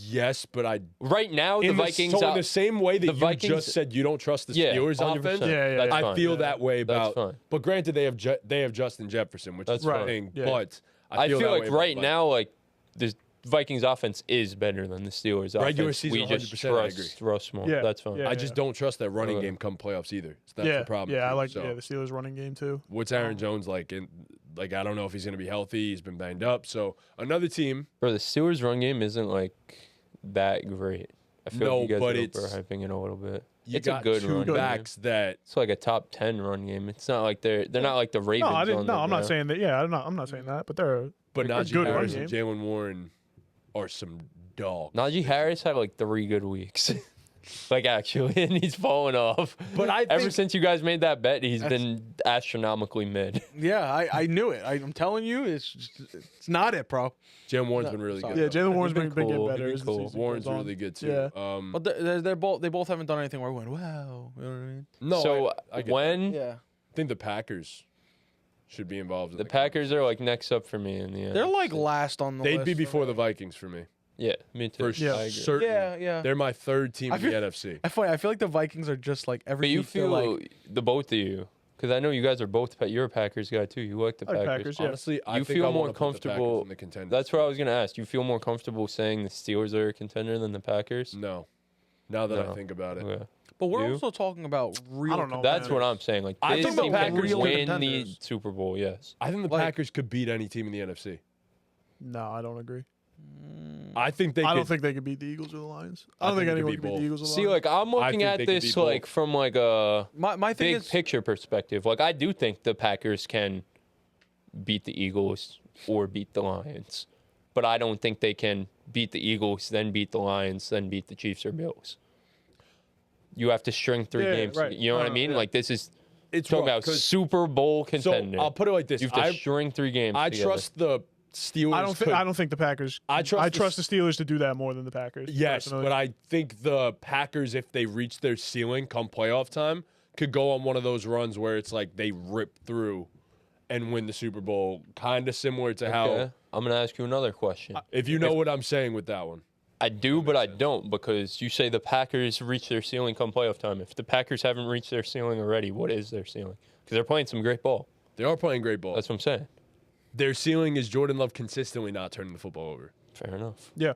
Yes, but Right now, the Vikings. in the same way that the you Vikings- just said you don't trust the Yeah, Steelers 100%. offense. Yeah, That's I fine. feel that way That's about. fine. But granted, they have Justin Jefferson, which That's is fine. one thing. Yeah. But I feel that way like about right the now, like the Vikings' offense is better than the Steelers' Regular offense. season, we just 100%, I trust Russ more. Yeah, That's fine. yeah. I just don't trust that running Okay. game come playoffs either. So that's Yeah, the problem. yeah. I too. like So, the Steelers running game too. what's Aaron Jones like? I don't know if he's going to be healthy. He's been banged up. So another team. Bro, the Steelers' run game isn't like that great. I feel No, like you guys but are it's- overhyping it a little bit. You It's got a good two run game. backs that It's like a top 10 run game. It's not like they're not like the Ravens. No, I didn't. on No, the I'm not ground. saying that. Yeah, I'm not saying that. But they're but They're Najee good run Harris and game. Jalen Warren are some dogs. Najee Harris had like 3 good weeks. Like, actually, and he's fallen off. But I Ever think- since you guys made that bet, he's been astronomically mid. Yeah, I knew it. I'm telling you, it's not it, bro. Jalen Warren's been really sorry. good. yeah. though. Jalen Warren's been been getting cool. better. He's as the been cool. season Warren's goes on. really good too. Yeah. But they both haven't done anything where I went, wow. You know what I mean? No, So I get when Yeah. I think the Packers should be involved. In the Packers are like next up for me in the end. They're like last on the They'd list. be for before me. the Vikings for me. Yeah, me too. For Yeah. I agree. certain. Yeah. They're my third team I in the feel- NFC. I feel like the Vikings are just like every But you week they're feel like, the both of you, because I know you guys are both. You're a Packers guy too. You like the I like Packers. Packers, yeah. Honestly, I You think feel I more wanna put the Packers comfortable- in the contenders. That's what I was gonna ask. You feel more comfortable saying the Steelers are a contender than the Packers? No. Now that I No. think about it. Okay. but we're You? also talking about real. I don't know. That's man. what I'm saying. Like, I this think the team can Packers real win the contenders. Super Bowl. Yes. I think the Like- Packers could beat any team in the NFC. No, I don't agree. I think they I could. don't think they could beat the Eagles or the Lions. I I don't think think they could anyone beat could beat both. the Eagles or the See, Lions. like I'm looking think at they could this beat both. like from like a My thing big is picture perspective. Like I do think the Packers can beat the Eagles or beat the Lions, but I don't think they can beat the Eagles, then beat the Lions, then beat the Chiefs or Bills. You have to string 3 Yeah, games. right. You know what I mean? Yeah. Like this is it's talking rough, about 'cause- Super Bowl So contender. I'll put it like this. you have to string 3 games. I together. trust the Steelers. I don't think the Packers. I trust the Steelers to do that more than the Packers. Yes, personally. but I think the Packers, if they reach their ceiling come playoff time, could go on one of those runs where it's like they rip through and win the Super Bowl, kind of similar to how. Okay. I'm gonna ask you another question. If you know what I'm saying with that one. I do, but I don't, because you say the Packers reach their ceiling come playoff time. If the Packers haven't reached their ceiling already, what is their ceiling? Because they're playing some great ball. They are playing great ball. That's what I'm saying. Their ceiling is Jordan Love consistently not turning the football over. Fair enough. yeah,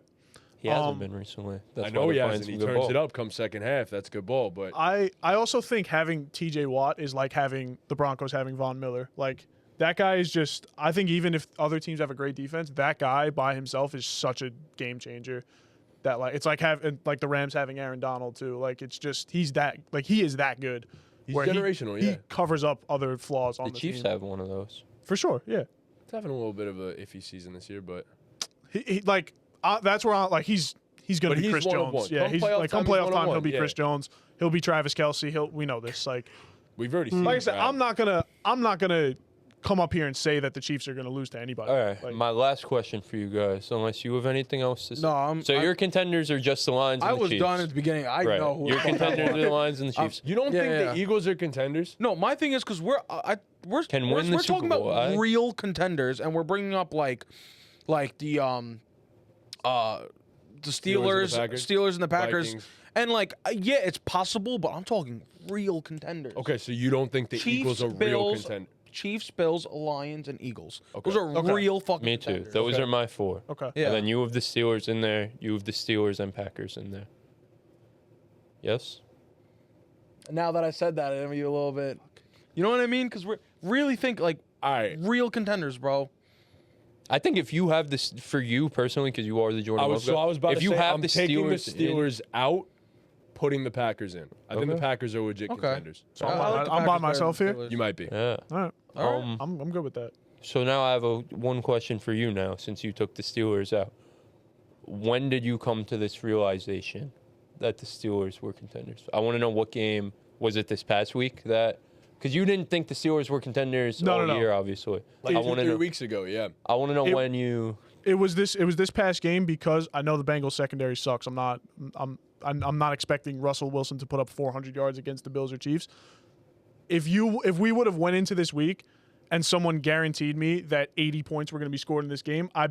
He hasn't Um, been recently. That's I why know they're he playing hasn't. some He good turns ball. it up come second half. That's good ball. But I also think having T.J. Watt is like having the Broncos having Von Miller. Like that guy is just. I think even if other teams have a great defense, that guy by himself is such a game changer. That like it's like having like the Rams having Aaron Donald too. Like it's just he is that good. he's where generational. He Yeah, covers up other flaws on The the Chiefs team. have one of those. For sure. Yeah. he's having a little bit of a iffy season this year, but He that's where he's gonna But be he's Chris one of Jones. one. Yeah, Come he's playoff like come time, he's playoff one of time he'll one, be yeah. Chris Jones. He'll be Travis Kelce. We know this. Like we've already seen. like I said, that. I'm not gonna come up here and say that the Chiefs are going to lose to anybody. All right, Like, my last question for you guys, unless you have anything else to say. No, So your contenders are just the Lions and I the was Chiefs. done at the beginning. I Right. know who Your the fuck I contenders are want. the Lions and the Chiefs. You don't Yeah, think yeah. the Eagles are contenders? No, my thing is because we're Can win the we're Super talking Bowl, about aye? real contenders, and we're bringing up like the Steelers, Packers? Steelers and the Packers, Vikings. and like yeah, it's possible, but I'm talking real contenders. Okay, so you don't think the Eagles are real Bills, contenders? Chiefs, Bills, Lions, and Eagles. Okay. Those are Okay. real fucking Me too. contenders. Those Okay. are my 4. okay. Yeah. And then you have the Steelers in there. You have the Steelers and Packers in there. Yes? Now that I said that, I'm a little bit. You know what I mean? Because we really think like All right. real contenders, bro. I think if you have this, for you personally, because you are the Jordan I was Love guy, about if to you say, have I'm the taking the Steelers, in- Steelers out, putting the Packers in. I think the Okay. Packers are legit Okay. contenders. So I like the I'm by Packers better myself than here. Steelers. You might be. yeah. All right. All right. I'm good with that. So now I have one question for you now, since you took the Steelers out. When did you come to this realization that the Steelers were contenders? I want to know what game was it this past week that, because you didn't think the Steelers were contenders No, all no, no. year, obviously. Like I 2 want to 3 know. weeks ago, yeah. I want to know It- when you. It was this past game because I know the Bengals secondary sucks. I'm not expecting Russell Wilson to put up 400 yards against the Bills or Chiefs. If we would have went into this week and someone guaranteed me that 80 points were going to be scored in this game, I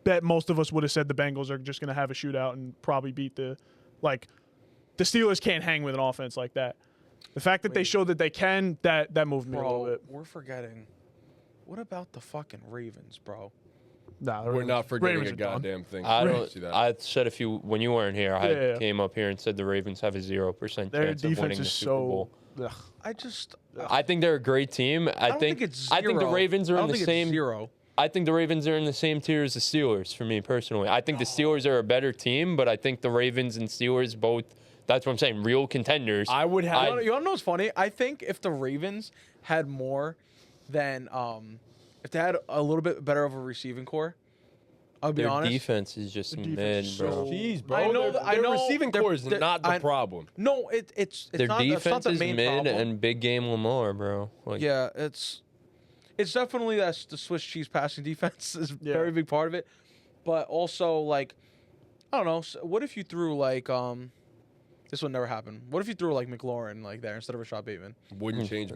bet most of us would have said the Bengals are just going to have a shootout and probably beat the Steelers can't hang with an offense like that. The fact that they showed that they can, that moved me a little Bro, bit. we're forgetting. What about the fucking Ravens, bro? Nah, We're not forgetting Ravens a are done. goddamn thing. I See don't. that. I said when you weren't here, I Yeah. came up here and said the Ravens have a 0% Their chance of winning defense the is Super Bowl. so. Ugh. I just. I think they're a great team. I don't think it's zero. I think the Ravens are I in don't the think same. It's 0. I think the Ravens are in the same tier as the Steelers for me personally. I think the Steelers are a better team, but I think the Ravens and Steelers both. That's what I'm saying. Real contenders. I would have. You want to know what's funny? I think if the Ravens had more than if they had a little bit better of a receiving core, I'll be Their honest. defense is just defense mid, is bro. so- Jeez, bro. I know Their- that- I their know receiving they're- core is they're- not the I- problem. No, it's Their not, that's not defense the is main mid problem. and big game Lamar, bro. Like, Yeah, it's definitely that's the Swiss cheese passing defense is a Yeah. very big part of it, but also like I don't know. What if you threw like this would never happen. What if you threw like McLaurin like there instead of Rashad Bateman? Wouldn't change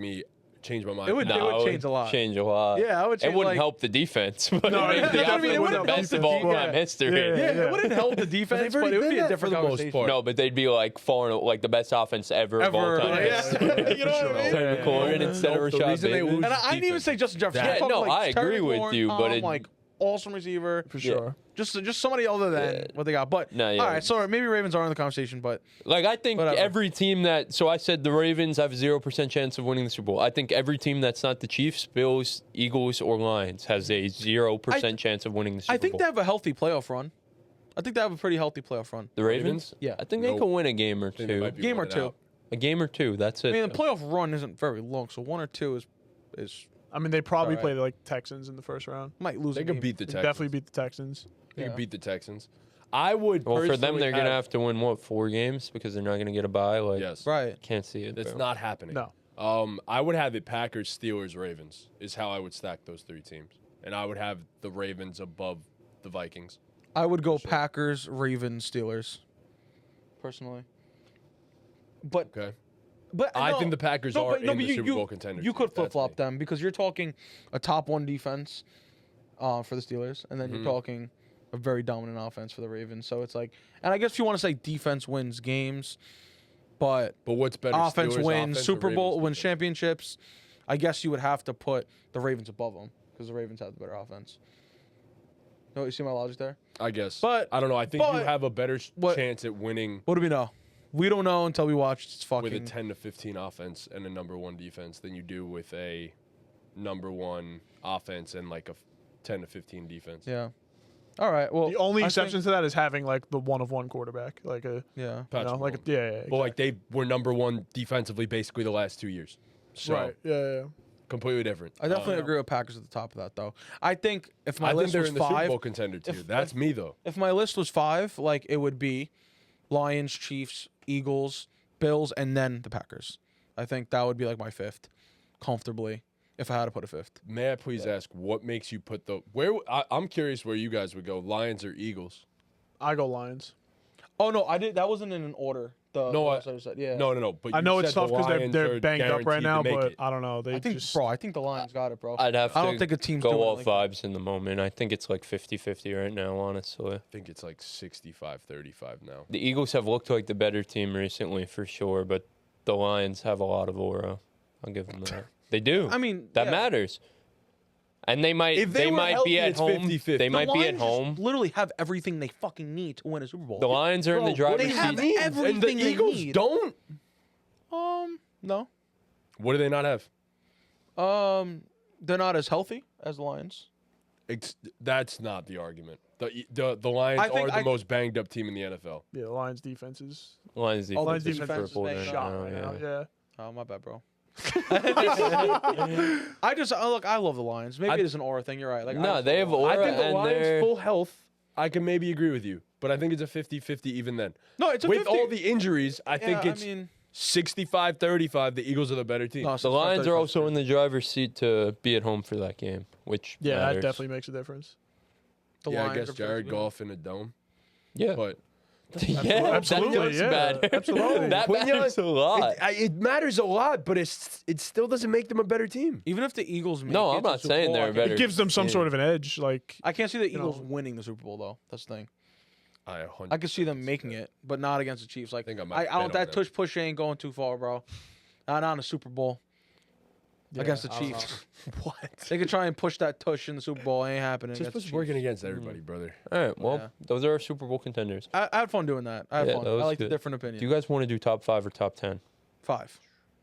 my mind. It would- no, change a lot. Change a lot. Yeah, I would It change, wouldn't like- help the defense, but No, it yeah, makes the I mean, offense it wouldn't the help best the of all defense. time Yeah. history. Yeah. Yeah, it wouldn't help the defense, but already it would did be a that different for the most conversation. part. No, but they'd be like far like the best offense ever of all Ever, time. like, yeah. You know what I mean? Terry McLaurin instead of Nope, the Rashad reason they Bateman. lose- And I didn't even defense. say Justin Jefferson. Yeah, I'm talking, no, like, I Terry agree with McLaurin, you, but it- like awesome receiver For sure. Just somebody other than Yeah. what they got. But No, yeah. all right, sorry, maybe Ravens are in the conversation, but Like, I think Whatever. every team that. So I said the Ravens have a 0% chance of winning the Super Bowl. I think every team that's not the Chiefs, Bills, Eagles, or Lions has a 0% chance of winning the Super Bowl. I think they have a healthy playoff run. I think they have a pretty healthy playoff run. The Ravens? Yeah. I think they Nope. can win a game or I think they two. might be Game or winning two. out. A game or two. That's it. I mean, the playoff run isn't very long, so 1 or 2 is I mean, they probably All right. play like Texans in the first round. might lose. They a could game. beat the They Texans. definitely beat the Texans. They Yeah. could beat the Texans. I would. Well, for them, personally they're going to have to win, what, 4 games? Because they're not going to get a bye? Like, Yes. Right. Can't see it. It's bro. not happening. No. I would have it Packers, Steelers, Ravens is how I would stack those 3 teams, and I would have the Ravens above the Vikings. I would go Packers, Ravens, Steelers. Personally. But Okay. I think the Packers are in the Super Bowl contenders. You could That's flip flop me. them because you're talking a top 1 defense for the Steelers, and then you're talking a very dominant offense for the Ravens. So it's like, and I guess if you want to say defense wins games, but But what's better? offense Steelers wins offense or Super Bowl, Ravens wins defense? championships, I guess you would have to put the Ravens above them because the Ravens have the better offense. No, you see my logic there? I guess. But- I don't know. I think you but- have a better what- chance at winning What do we know? We don't know until we watch this with a fucking. 10 to 15 offense and a number 1 defense than you do with a number 1 offense and like a 10 to 15 defense. Yeah. All right. Well, The only I exception think- to that is having like the 1-of-1 quarterback, like a Yeah. Patrick like a, Mahomes. yeah, But like they were number 1 defensively basically the last 2 years. So right, yeah. completely different. I definitely agree with Packers at the top of that, though. I think if my I think list they're was in the Super 5, Bowl contender too. if- That's me though. if my list was 5, like it would be Lions, Chiefs, Eagles, Bills, and then the Packers. I think that would be like my 5th, comfortably. if I had to put a fifth. May I please ask what makes you put the I'm curious where you guys would go, Lions or Eagles? I go Lions. Oh no, I did. That wasn't in an order. No, the ones I just said. Yeah. No. But I you know it's said the tough because Lions they're are banged up right guaranteed to now, make but it. I don't know. They I think, just, bro. I think the Lions got it, bro. I'd have to I don't think a team's go doing it off like vibes in the moment. I think it's like 50-50 right now, honestly. I think it's like 65-35 now. The Eagles have looked like the better team recently for sure, but the Lions have a lot of aura. I'll give them that. They do. I mean, that yeah. matters. And they might If they were might healthy, be at it's home. 50-50. They might be at Lions home. just literally have everything they fucking need to win a Super Bowl. The Lions are in the What driver's do have you seat. need? And the everything they Eagles need. don't. No. What do they not have? They're not as healthy as the Lions. That's not the argument. The Lions I think are the most banged up team in the NFL. yeah, the Lions defense is Lions defense, Lions is defense is triple banged right up. shot now, right yeah. now. Yeah. Oh, my bad, bro. Look, I love the Lions. Maybe it is an aura thing. You're right. Like, No, I they have aura I think the and Lions they're full health. I can maybe agree with you, but I think it's a 50-50 even then. No, it's a With 50. all the injuries, I think Yeah, it's I mean, 65-35. The Eagles are the better team. no, the Lions are also in the driver's seat to be at home for that game, which Yeah, matters. that definitely makes a difference. The yeah, I Lions guess are Jared pretty Goff in a dome, Yeah, but yeah, Absolutely, that does yeah. matter. Absolutely. that Quinyon- matters a lot. it matters a lot. But it still doesn't make them a better team. Even if the Eagles make No, it I'm to not Super saying Bowl, they're I can't- better. It gives them some Yeah. sort of an edge. Like, I can't see the you Eagles know. winning the Super Bowl though. That's the thing. I I could see them making it, but not against the Chiefs. Like think I I might bet don't. on That them. tush push ain't going too far, bro. Not on a Super Bowl against the I don't Chiefs. What? They could try and push that tush in the Super Bowl. It ain't happening. Just against the working Chiefs. against everybody, brother. All right, well, Yeah. those are our Super Bowl contenders. I had fun doing that. I had Yeah, fun. that I was like the good. different opinions. Do you guys want to do top 5 or top 10? 5.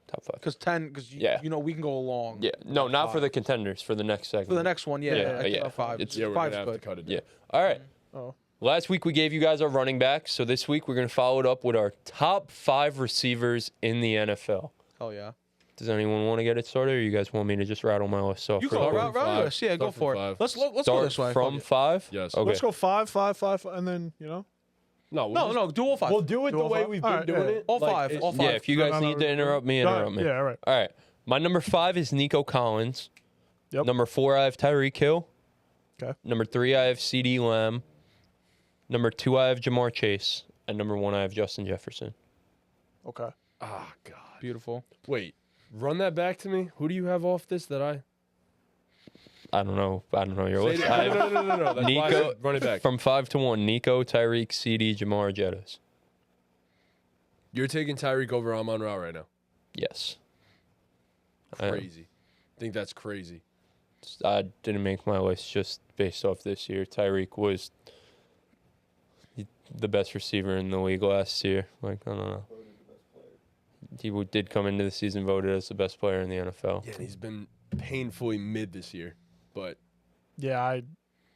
Top 5. Because 10. Because Yeah. you know we can go long. Yeah, no, not for Five. the contenders. For the next segment. For the next one, yeah. Yeah, I think yeah. 5. It's- Yeah, we're 5's gonna have to good. cut it. Yeah. Down. All right. oh, Last week we gave you guys our running backs, so this week we're gonna follow it up with our top 5 receivers in the NFL. Hell yeah. Does anyone want to get it started, or you guys want me to just rattle my list off? You real go quick? from route five. this. Yeah, go Start from for it. five. Let's go Start this way. from Fuck it. 5. Yes. Okay. let's go 5, and then No, No, do all 5. We'll do it Do the all way five? we've All been right, doing yeah. it. All Like, five, it's- all Yeah, five. if you guys No, no, need no, to no. interrupt me, interrupt me. Yeah, all right. All right. My number 5 is Nico Collins. Yep. Number 4, I have Tyreek Hill. Okay. Number 3, I have CD Lamb. Number 2, I have Jamar Chase. And number 1, I have Justin Jefferson. Okay. Ah, God. Beautiful. Wait, run that back to me. Who do you have off this that I? I don't know your Say list. it- I No, have no, no, no. That's why I Nico said run it back. from 5 to 1. Nico, Tyreek, CD, Jamar, Jettis. You're taking Tyreek over Amon-Ra right now. Yes. I am. Crazy. I think that's crazy. I didn't make my list just based off this year. Tyreek was the best receiver in the league last year. Like, I don't know. He did come into the season voted as the best player in the NFL. Yeah, and he's been painfully mid this year. But Yeah, I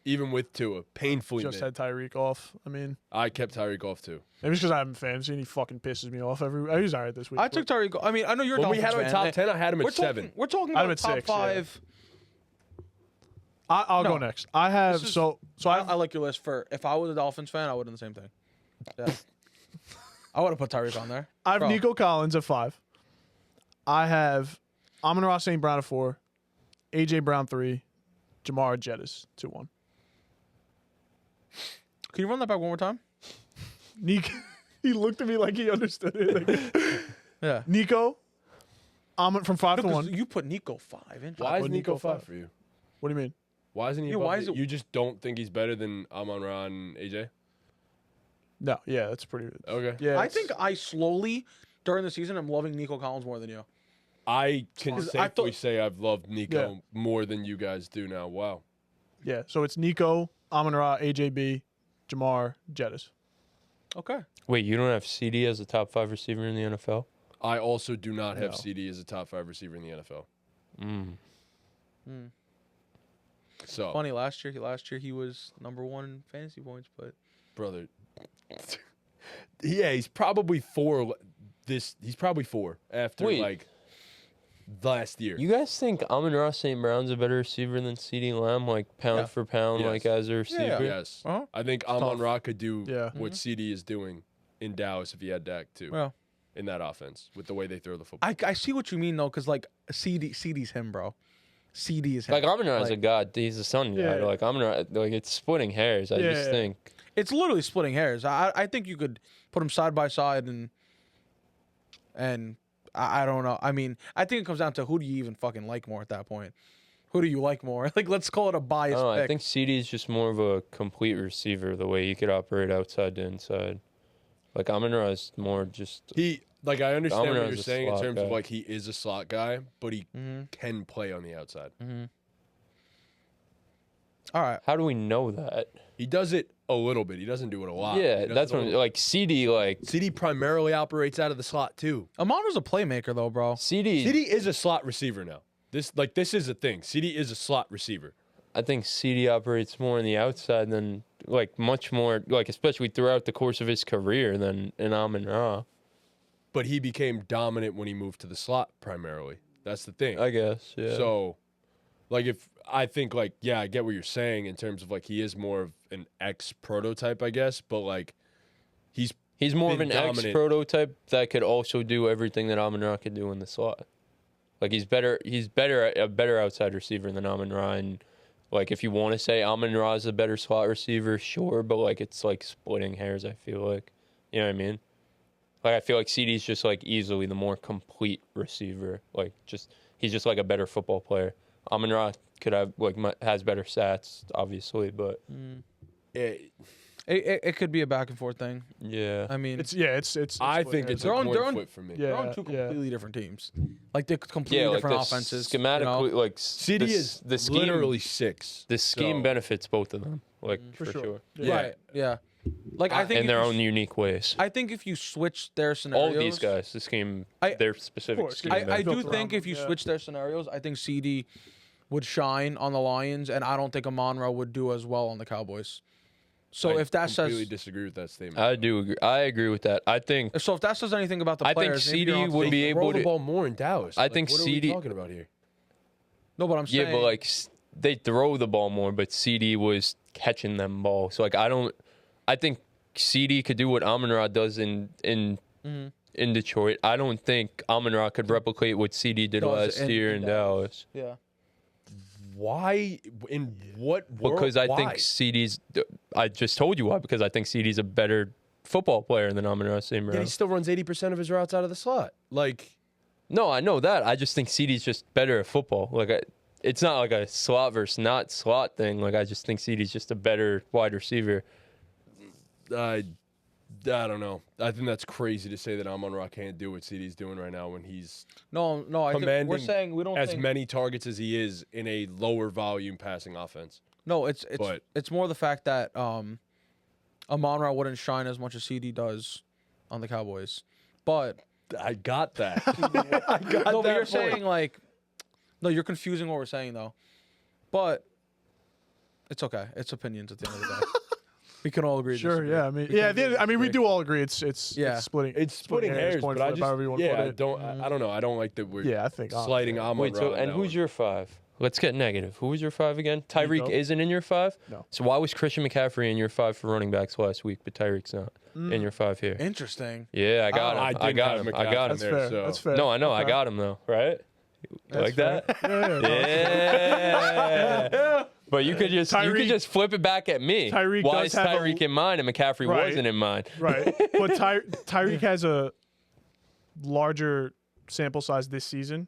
even with Tua, painfully just mid. had Tyreek off. I mean, I kept Tyreek off too. maybe it's because I haven't fantasy and he fucking pisses me off he's all right this week. I but took Tyreek. I mean, I know you're a When we Dolphins had our fan. top 10, I had him We're at 7. talking, we're talking I had him about at top 6, yeah. 5. I'll No. go next. I have This is- so I I like your list for. If I was a Dolphins fan, I would have done the same thing. Yeah. I would have put Tyreek on there. I have Bro. Nico Collins at 5. I have Amon-Ra St. Brown at 4, AJ Brown 3, Jamar Jettis 2-1. Can you run that back one more time? Nico, he looked at me like he understood it. Like, Yeah. Nico, from 5 to 'Cause 1. you put Nico 5 in. Why is put Nico Nico 5 5. for you? What do you mean? Why isn't he Yeah, above why it? is it- You just don't think he's better than Amon-Ra and AJ? No, yeah, that's pretty. Okay. Yeah, I it's- think I slowly during the season I'm loving Nico Collins more than you. I can 'Cause safely I thought- say I've loved Nico Yeah. more than you guys do now. Wow. Yeah, so it's Nico, Amon-Ra, AJB, Jamar, Jettis. Okay. Wait, you don't have CD as a top 5 receiver in the NFL? I also do not have No. CD as a top 5 receiver in the NFL. Mm. So, Funny last year he was number 1 in fantasy points, but brother, yeah, he's probably 4. He's probably 4 after Wait. like last year. You guys think Amon-Ra St. Brown's a better receiver than CD Lamb, like pound Yeah. for pound, Yes. like as a receiver? Yes, Uh-huh. I think tough. Amon-Ra could do Yeah. what CD is doing in Dallas if he had Dak too. well, In that offense with the way they throw the football. I see what you mean though, because like CD's him, bro. CD is Like him. Amon-Ra's a god. He's a sun god. Yeah. Like Amon-Ra, like it's splitting hairs. I just Yeah. think. It's literally splitting hairs. I think you could put them side by side and I don't know. I mean, I think it comes down to who do you even fucking like more at that point. Who do you like more? Like, let's call it a biased Oh, pick. I think CD is just more of a complete receiver. The way he could operate outside to inside. Like Amon-Ra is more just. Like I understand what Amon-Ra's you're a saying in slot terms of guy. like he is a slot guy, but he Mm-hmm. can play on the outside. All right. How do we know that? He does it a little bit. He doesn't do it a lot. Yeah, He does that's it a what little- like CD. Like CD primarily operates out of the slot too. Amonra's a playmaker though, bro. CD. CD is a slot receiver now. This is a thing. CD is a slot receiver. I think CD operates more on the outside than like much more like especially throughout the course of his career than an Amon-Ra. But he became dominant when he moved to the slot primarily. That's the thing. I guess. Yeah. So, like, if I think, like, yeah, I get what you're saying in terms of, like, he is more of an X prototype, I guess, but, like, he's he's more of been an X dominant. prototype that could also do everything that Amon-Ra could do in the slot. Like he's a better outside receiver than Amon-Ra, and like if you want to say Amon-Ra is a better slot receiver, sure, but like it's like splitting hairs. I feel like, you know what I mean? Like I feel like CD's just like easily the more complete receiver. Like he's just like a better football player. Amon-Ra could have has better stats, obviously, but It could be a back and forth thing. yeah, I mean, It's I split think hairs. it's a They're on- coin they're on- flip for me. they're on Yeah, two yeah. completely different teams. Like they're completely like different the offenses. schematically, you know? like CD is the scheme, literally 6. the scheme so- benefits both of them, like For for sure. sure. Yeah. Right. Yeah. Like I think In if their you own unique ways. I think if you switch their scenarios, All of these guys, the scheme, I- their specific course, scheme. yeah. I benefits. do built think around if you them, yeah. switch their scenarios, I think CD would shine on the Lions, and I don't think Amon-Ra would do as well on the Cowboys. So I if that completely says disagree with that statement. I do agree. I agree with that. I think if that says anything about the I think players, maybe you're CD onto would something. be They able throw the to- ball more in Dallas. I Like, think what CD are we talking about here? No, but I'm saying yeah, but like they throw the ball more, but CD was catching them ball. So like I think CD could do what Amon-Ra does in Detroit. I don't think Amon-Ra could replicate what CD did Does last in- year in in Dallas. yeah. Why? In what world? Because I Why? think CD's. I just told you why. Because I think CD's a better football player than Amon-Ra. Same Yeah, route. he still runs 80% of his routes out of the slot. Like, No, I know that. I just think CD's just better at football. Like, it's not like a slot versus not slot thing. Like, I just think CD's just a better wide receiver. I don't know. I think that's crazy to say that Amon-Ra can't do what CD's doing right now when he's No. I think we're commanding saying we don't as think. many targets as he is in a lower volume passing offense. No, it's But- it's more the fact that Amon-Ra wouldn't shine as much as CD does on the Cowboys, but I got that. I got no, but that you're point. saying like, no, you're confusing what we're saying though, but it's okay. It's opinions at the end of the day. We can all agree. to Sure, disagree. yeah. I mean, We yeah. can I mean, we disagree. do all agree. It's Yeah. splitting. It's splitting hairs, point but I flip, however you just wanna put I it. don't I don't know. I don't like that we're Yeah, I think slighting Amon-Ra. Wait, so on and that who's one. your 5? Let's get negative. Who was your 5 again? Tyreek Nico. isn't in your 5? No. So why was Christian McCaffrey in your 5 for running backs last week, but Tyreek's not in your 5 here? Interesting. Yeah, I got him. I I didn't got have him. McCaffrey I got him. That's there, fair. so- That's fair. No, I know. I Okay. got him though, right? You like that? Yeah. Yeah. But you could Tyreek- just flip it back at me. Tyreek Why does is have a- Tyreek in mine and McCaffrey Right. wasn't in mine? Right. But Tyreek has a larger sample size this season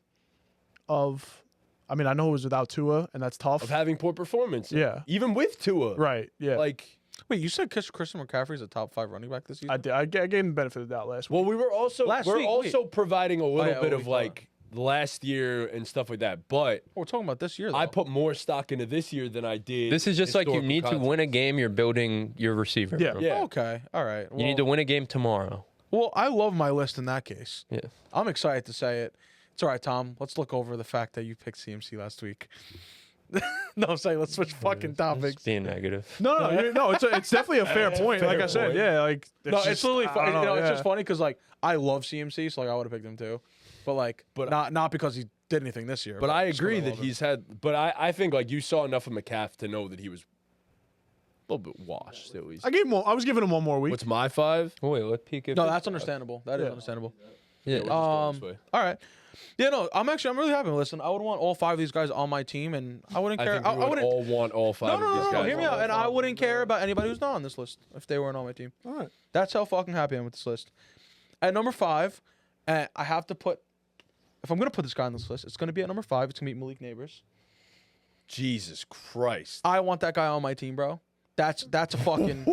of, I mean, I know it was without Tua, and that's tough. of having poor performance? Yeah. Even with Tua. Right. Yeah. Like, Wait, you said Christian McCaffrey's a top 5 running back this season? I did. I gave him the benefit of the doubt last week. well, we were also Last week, providing a little yeah, bit what of we like last year and stuff like that. But We're talking about this year. Though. I put more stock into this year than I did. This is just like you historical need to context. win a game. You're building your receiver. Yeah. bro. Yeah. Okay. All right. You need to win a game tomorrow. Well, I love my list in that case. Yeah. I'm excited to say it. It's all right, Tom. Let's look over the fact that you picked CMC last week. No, I'm saying let's switch fucking topics. Just being negative. No, it's definitely a fair point. Like I said, point. yeah, like No, it's just- literally I funny. don't know, It's yeah. just funny because like I love CMC, so like I would have picked him too, but like, But- not because he did anything this year. But I just 'cause agree that love him. he's had. But I think like you saw enough of McCaff to know that he was a little bit washed at least. I gave him. I was giving him one more week. What's my 5? Oh, wait, let Pete get No, his that's five. understandable. That is Yeah. understandable. Yeah. we'll just go this way. All right. Yeah, no, I'm really happy. Listen, I would want all 5 of these guys on my team, and I wouldn't I care. think we would wouldn't. all want all 5 of these No, guys. hear me out. And I wouldn't care about anybody who's not on this list if they weren't on my team. All right. That's how fucking happy I am with this list. At number 5, I have to put. If I'm gonna put this guy on this list, it's gonna be at number 5. It's gonna be Malik Neighbors. Jesus Christ. I want that guy on my team, bro. That's a fucking.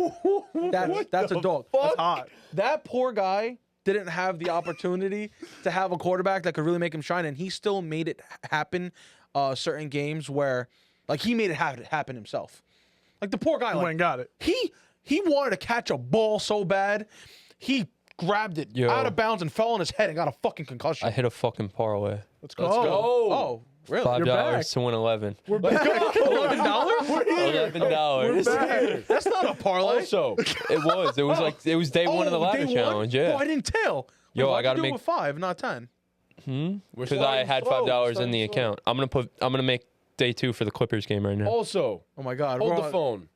that's a dog. That's hot. That poor guy didn't have the opportunity to have a quarterback that could really make him shine, and he still made it happen. Certain games where, like, he made it happen himself. Like the poor guy, Went and got it. he wanted to catch a ball so bad, he grabbed it Yo. out of bounds and fell on his head and got a fucking concussion. I hit a fucking parlay. Let's go. Let's go. Oh, really? $5 back. to win 11. We're back. $11? $11. That's not a parlay. Also, It was. It was like it was day one of the ladder day one? challenge. Yeah. Oh, I didn't tell. Yo, Why'd I you gotta do it make- with 5, not 10. we're Because I starting had slow. $5 in the Starting slow. account. I'm gonna make day 2 for the Clippers game right now. Also, Oh my God. hold we're the on- phone.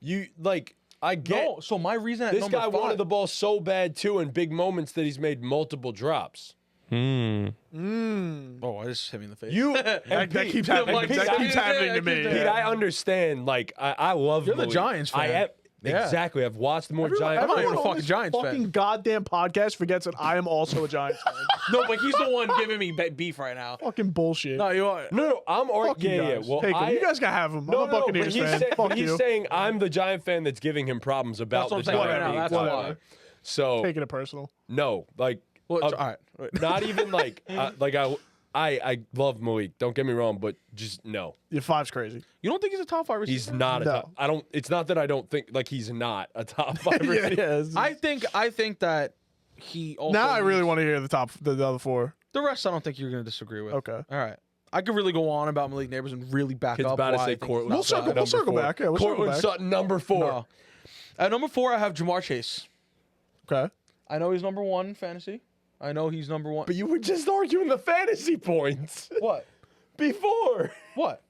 You like I get No, so my reason at this number guy 5, wanted the ball so bad too in big moments that he's made multiple drops. Oh, I just hit me in the face. You That and Pete, keeps happening. Mike, That keeps happening to me. Pete, I understand. Like I love. You're the Malik. Giants fan. I am Yeah. exactly. I've watched more Everyone, Giants. not even everyone a on fucking this Giants fan. fucking goddamn podcast forgets that I am also a Giants fan. No, but he's the one giving me beef right now. Fucking bullshit. No, you are. No, I'm Fuck you arguing. guys. Well, Take 'em. You guys can have him. I'm a Buccaneers fan. Fuck he's you. saying I'm the Giant fan that's giving him problems about That's what I'm the saying right Giant now. being That's top. why. So Taking it personal. no, like Well, all right. Wait. not even like I love Malik. Don't get me wrong, but just no. Your 5's crazy. You don't think he's a top 5 receiver? He's not a No. top. I don't. It's not that I don't think like he's not a top 5 receiver. it's- I think that he also. now I really needs- want to hear the other 4. The rest, I don't think you're going to disagree with. Okay. All right. I could really go on about Malik Neighbors and really back Kid's up about to why I say think he's Cortland. We'll top circle- five. we'll circle back. Yeah, we'll circle Cortland back. Sutton, number 4. No. At number 4, I have Jamar Chase. Okay. I know he's number 1 in fantasy. I know he's number 1. But you were just arguing the fantasy points What? before. What?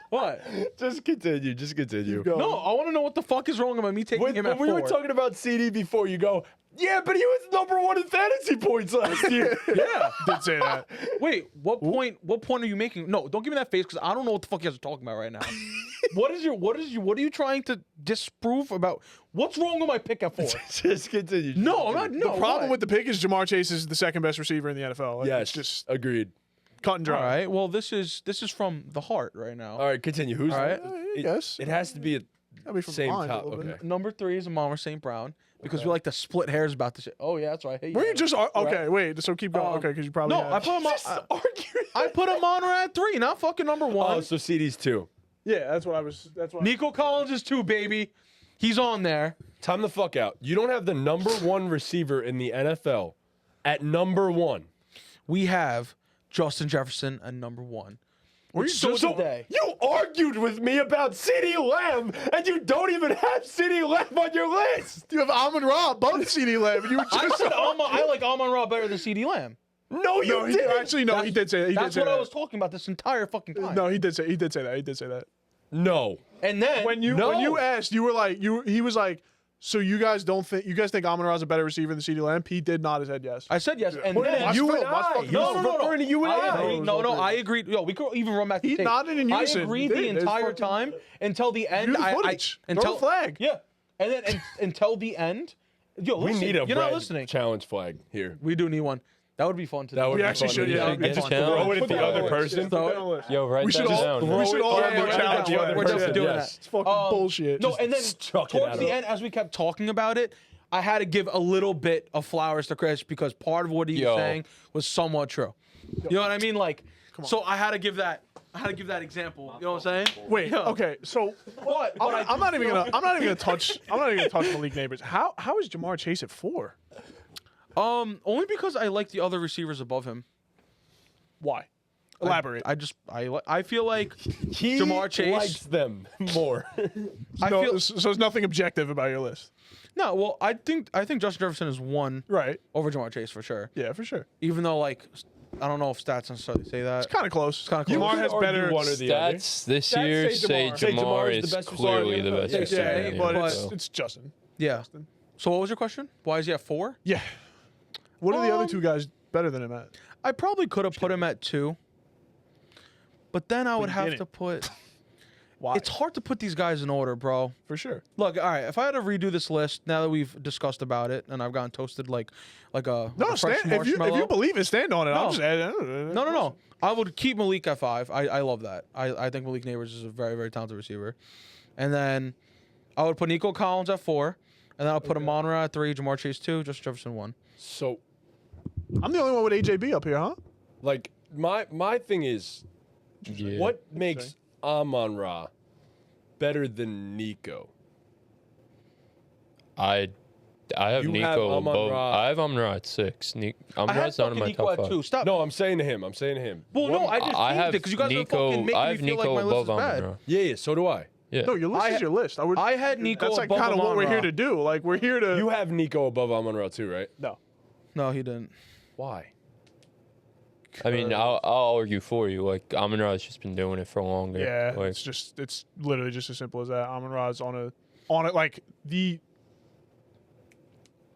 What? Just continue. Just continue. Go. No, I want to know what the fuck is wrong about me taking him When at we 4. were talking about CD before, you go, yeah, but he was number 1 in fantasy points last year. Yeah. Did say that. Wait, what point are you making? No, don't give me that face because I don't know what the fuck you guys are talking about right now. What are you trying to disprove about? What's wrong with my pick at 4? Just continue. No, I'm not. No, The problem with the pick is Jamar Chase is the second best receiver in the NFL. Like, Yes, It's just agreed. cut and dry. All right. Well, this is from the heart right now. All right, continue. Who's All right. I guess. It has to be a That'd be from same behind a top. little bit. Okay. Number 3 is Amon St. Brown because we like to split hairs about this shit. Oh yeah, that's right. Hey, Were yeah. you just okay? Wait, so keep going. Um, Okay, because you probably No, have- I put him on. Arguing. I put him on at 3, not fucking number 1. Oh, so CD's 2. Yeah, that's what I was. That's what. Nico Collins is 2, baby. He's on there. Time the fuck out. You don't have the number 1 receiver in the NFL at number 1. We have Justin Jefferson at number 1. Were you just today? You argued with me about CeeDee Lamb, and you don't even have CeeDee Lamb on your list. You have Amon Ra above CeeDee Lamb. And you were I just said I like Amon-Ra better than CeeDee Lamb. No, you no, he didn't. actually no. He did say that. He did That's say what that. I was talking about this entire fucking time. No, he did say that. He did say that. No. And then When you asked, you were like he was like, so you guys think Amon Ra is a better receiver than CeeDee Lamb? He did nod his head yes. I said yes, and Put it in then my You phone. and Watch I. fucking No, phone. no, no. Referring to you and I I. agreed. No, I agreed. Yo, we could even run back the He tape. nodded in unison. I agreed He the did. It's entire fucking- time until the end. View the footage. Throw until the flag. Yeah, and then until the end. Yo, We listen, need a you're not red listening. challenge flag here. We do need one. That would be fun to That do. would We be actually fun should. to Yeah, do. that'd be Get fun. challenge. Throw it at the other Throw it. person. Throw it. Yo, write We that should all down. we should all Yeah, have we're a challenge. doing flag. that. We're definitely doing Yes. that. It's fucking bullshit. No, Just and then chuck it towards at the him. end, as we kept talking about it, I had to give a little bit of flowers to Chris because part of what he was Yo. saying was somewhat true. You know what I mean? Like, so I had to give that. I had to give that example. You know what I'm saying? Wait. Yeah. Okay. So But I'm not even gonna touch Malik Neighbors. How is Jamar Chase at 4? only because I like the other receivers above him. Why? Elaborate. I feel like He Jamar Chase- likes them more. I no, feel so there's nothing objective about your list. no. Well, I think Justin Jefferson is 1 Right. over Jamar Chase for sure. Yeah, for sure. Even though I don't know if stats necessarily say that. Kind of close. kinda close. Jamar You has could argue better one or the other. Stats this Stats year say say Jamar. Say Jamar Jamar is the is best receiver clearly in the the best NFL. receiver. Yeah, in the but NFL. it's Justin. Yeah. So what was your question? Why is he at 4? Yeah. What are the other two guys better than him at? I probably could have put him at 2. But then I would you have didn't. to put... Why? It's hard to put these guys in order, bro. For sure. Look, all right, if I had to redo this list, now that we've discussed about it, and I've gotten toasted like a No, fresh stand, if you marshmallow. believe it, stand on it. No. I'm just saying. No. I would keep Malik at 5. I love that. I think Malik Neighbors is a very, very talented receiver. And then I would put Nico Collins at 4. And then I'll put Amon-Ra at 3, Jamar Chase 2, Justin Jefferson 1. So, I'm the only one with AJB up here, huh? like, my thing is, Yeah. what makes Amon-Ra better than Nico? I have You Nico have above. Amon-Ra. I have Amon-Ra at 6. I had Amon-Ra's not in fucking my Nico top at 5. 2. Stop. No, I'm saying to him. Well, no, I just I changed have it because you guys Nico. are fucking I making have me feel Nico like my list above is bad. Amon-Ra. Yeah, so do I. Yeah. No, your list is your list. I had Nico That's like above kind of what we're Amon-Ra. here to do. Like, we're here to. You have Nico above Amon-Ra too, right? No. No, he didn't. Why? I mean, I'll argue for you. Like, Amon-Ra's just been doing it for longer. Yeah, Like, it's literally just as simple as that. Amon-Ra's on it, like the.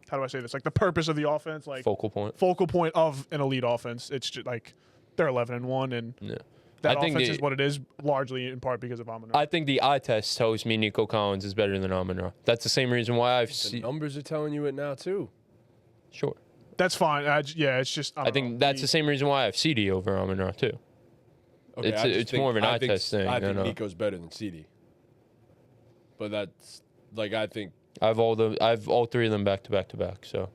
How do I say this? Like the purpose of the offense, like focal point. focal point of an elite offense. It's just like they're 11-1, and Yeah. that I think offense the- is what it is, largely in part because of Amon-Ra. I think the eye test tells me Nico Collins is better than Amon-Ra. That's the same reason why I've The seen. numbers are telling you it now too. Sure. That's fine. Yeah, it's just. I think that's the same reason why I have CD over Amon-Ra too. Okay, It's- I just it's think- more of an I eye think- test thing, I I think know. Nico's better than CD. But that's like I think I have all 3 of them back to back to back. So,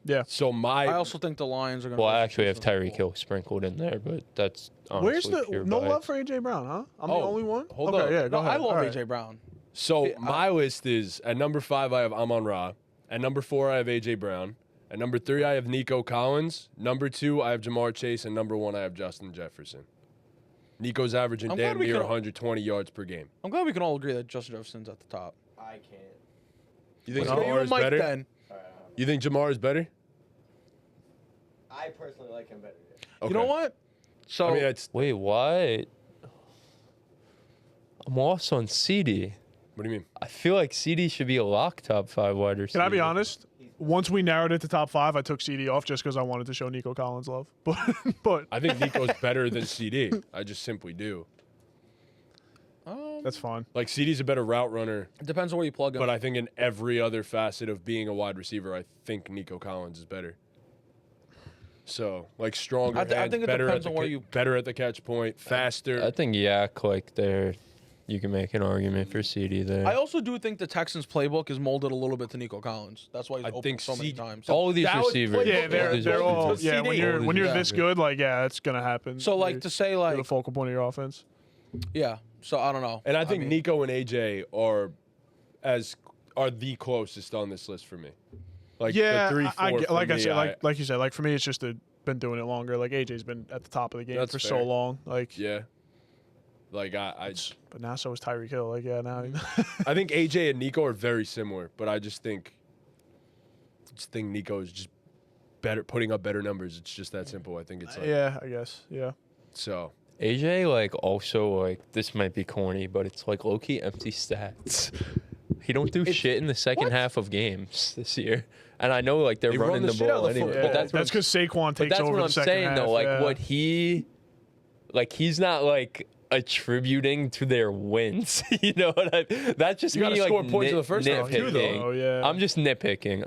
Yeah. so. I also think the Lions are going to. well, I actually have Tyreek Hill sprinkled in there, but that's honestly Where's the pure no bias. love for AJ Brown? Huh? I'm Oh, the only one. hold okay, up. yeah, go No, ahead. I love All right. AJ Brown. So Yeah, my list is at number 5 I have Amon-Ra. At number 4 I have AJ Brown. At number 3 I have Nico Collins. Number 2 I have Jamar Chase, and number 1 I have Justin Jefferson. Nico's averaging I'm glad damn we near could- 120 yards per game. I'm glad we can all agree that Justin Jefferson's at the top. I can't. You think Let's go you Jamar and is Mike better? then. You think Jamar is better? I personally like him better. Yeah. You know Okay. what? So I mean, it's Wait, what? I'm lost on CD. what do you mean? I feel like CD should be a lock top 5 wide receiver. Can I be honest? Once we narrowed it to top 5, I took CD off just because I wanted to show Nico Collins love. But I think Nico's better than CD. I just simply do. that's fine. Like CD's a better route runner, it depends on where you plug him. but I think in every other facet of being a wide receiver, I think Nico Collins is better. So, like stronger, I hands, think it better depends at on the where you- better at the catch point, faster. I think Yak, like, there, you can make an argument for CD there. I also do think the Texans playbook is molded a little bit to Nico Collins. That's why he's I open think so many CD times. all of these That was receivers. playbook Yeah, Yeah, they're these they're all receivers. yeah. When CD. you're Yeah. this good, like it's gonna happen. So like You're- to say you're like the focal point of your offense. yeah. So I don't know. and I think mean, Nico and AJ are the closest on this list for me. Like Yeah, the 3, 4 I get, for like I me, said, like you said, like for me, it's just been doing it longer. Like AJ's been at the top of the game That's for fair. so long. Like, yeah. Like but now so is Tyreek Hill. Like, yeah, now. I think AJ and Nico are very similar, but I just think Nico is just better, putting up better numbers. It's just that simple. I think it's like yeah, I guess. Yeah. so. AJ, like, also, like, this might be corny, but it's like low-key empty stats. He don't do shit in the second half of games this year. And I know, like, they're They run running the the shit out ball of the anyway. football. But that's what I'm because Saquon But takes that's over what the I'm second saying, half. though. Like, yeah. what he's not, like, attributing to their wins. You know what I That's just You gotta me, score like, points in the first half, too, though. nitpicking. Oh, yeah. I'm just nitpicking.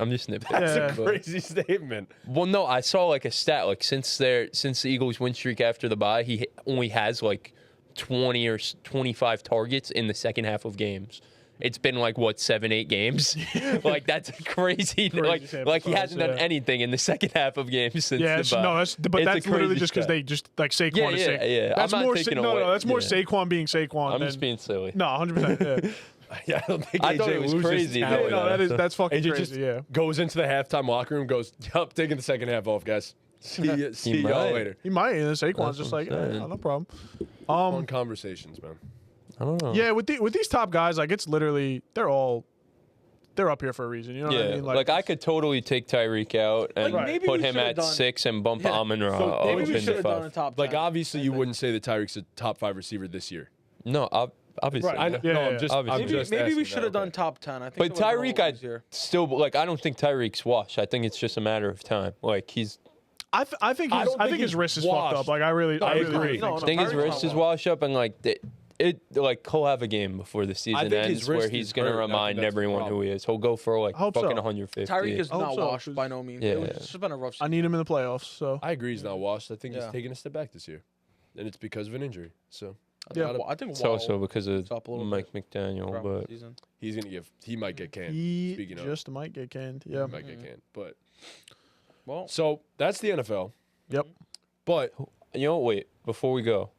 That's Yeah. a crazy statement. Well, no, I saw, like, a stat. Like, since the Eagles' win streak after the bye, he only has, like, 20 or 25 targets in the second half of games. It's been like what 7-8 games, like that's crazy. sample Like he size, hasn't done yeah. anything in the second half of games since Yeah, the it's, bye. no, that's but It's a that's literally crazy just because stat. they just like Saquon Yeah, is yeah, Saquon. yeah. That's I'm not more taking no, away- no, that's more yeah. Saquon being Saquon. I'm than, just being silly. no, 100%. Yeah. Yeah, I don't think I AJ thought it was loses crazy, talent. though, no, that's fucking AJ crazy. just Yeah. goes into the halftime locker room, goes, yup, taking the second half off, guys. See y'all might. later. He might, and then Saquon's That's just what like, I'm saying. no problem. Fun conversations, man. I don't know. Yeah, with these top guys, like it's literally they're up here for a reason. You know what Yeah, I mean? like I could totally take Tyreek out and Like, maybe put we him should've at done- 6 and bump Yeah. Amon-Ra So up Maybe we into should have done a 5. top. Like 10. obviously you wouldn't say that Tyreek's a top 5 receiver this year. No, Obviously. Right. I know. Yeah, no, yeah, I'm just. obviously. I'm Maybe, just maybe we asking should that, have done okay. top 10. I think. But it would've been a Tyreek, little I easier. still like. I don't think Tyreek's washed. I think it's just a matter of time. Like he's. I think I his, don't I think think his he's wrist is fucked washed. up. Like I really agree. think No, so. I think his Tyreek's wrist not is washed up, and like like he'll have a game before the season think his ends where wrist he's is gonna hurt, and I think remind that's the everyone who problem. he is. He'll go for like I hope fucking so. 150. Tyreek is I hope not so, washed 'cause- by no means. Yeah. It's just been a rough I season. need him in the playoffs. So I agree he's not washed. I think he's Yeah. taking a step back this year, and it's because of an injury. So Yeah. I think It's Waddle also because of picks up a little Mike bit McDaniel, throughout the but season. he's gonna get. He might get canned. he Speaking of, just might get canned. Yeah. he might get canned. But Well, so that's the NFL. Yep. But you know, wait, before we go,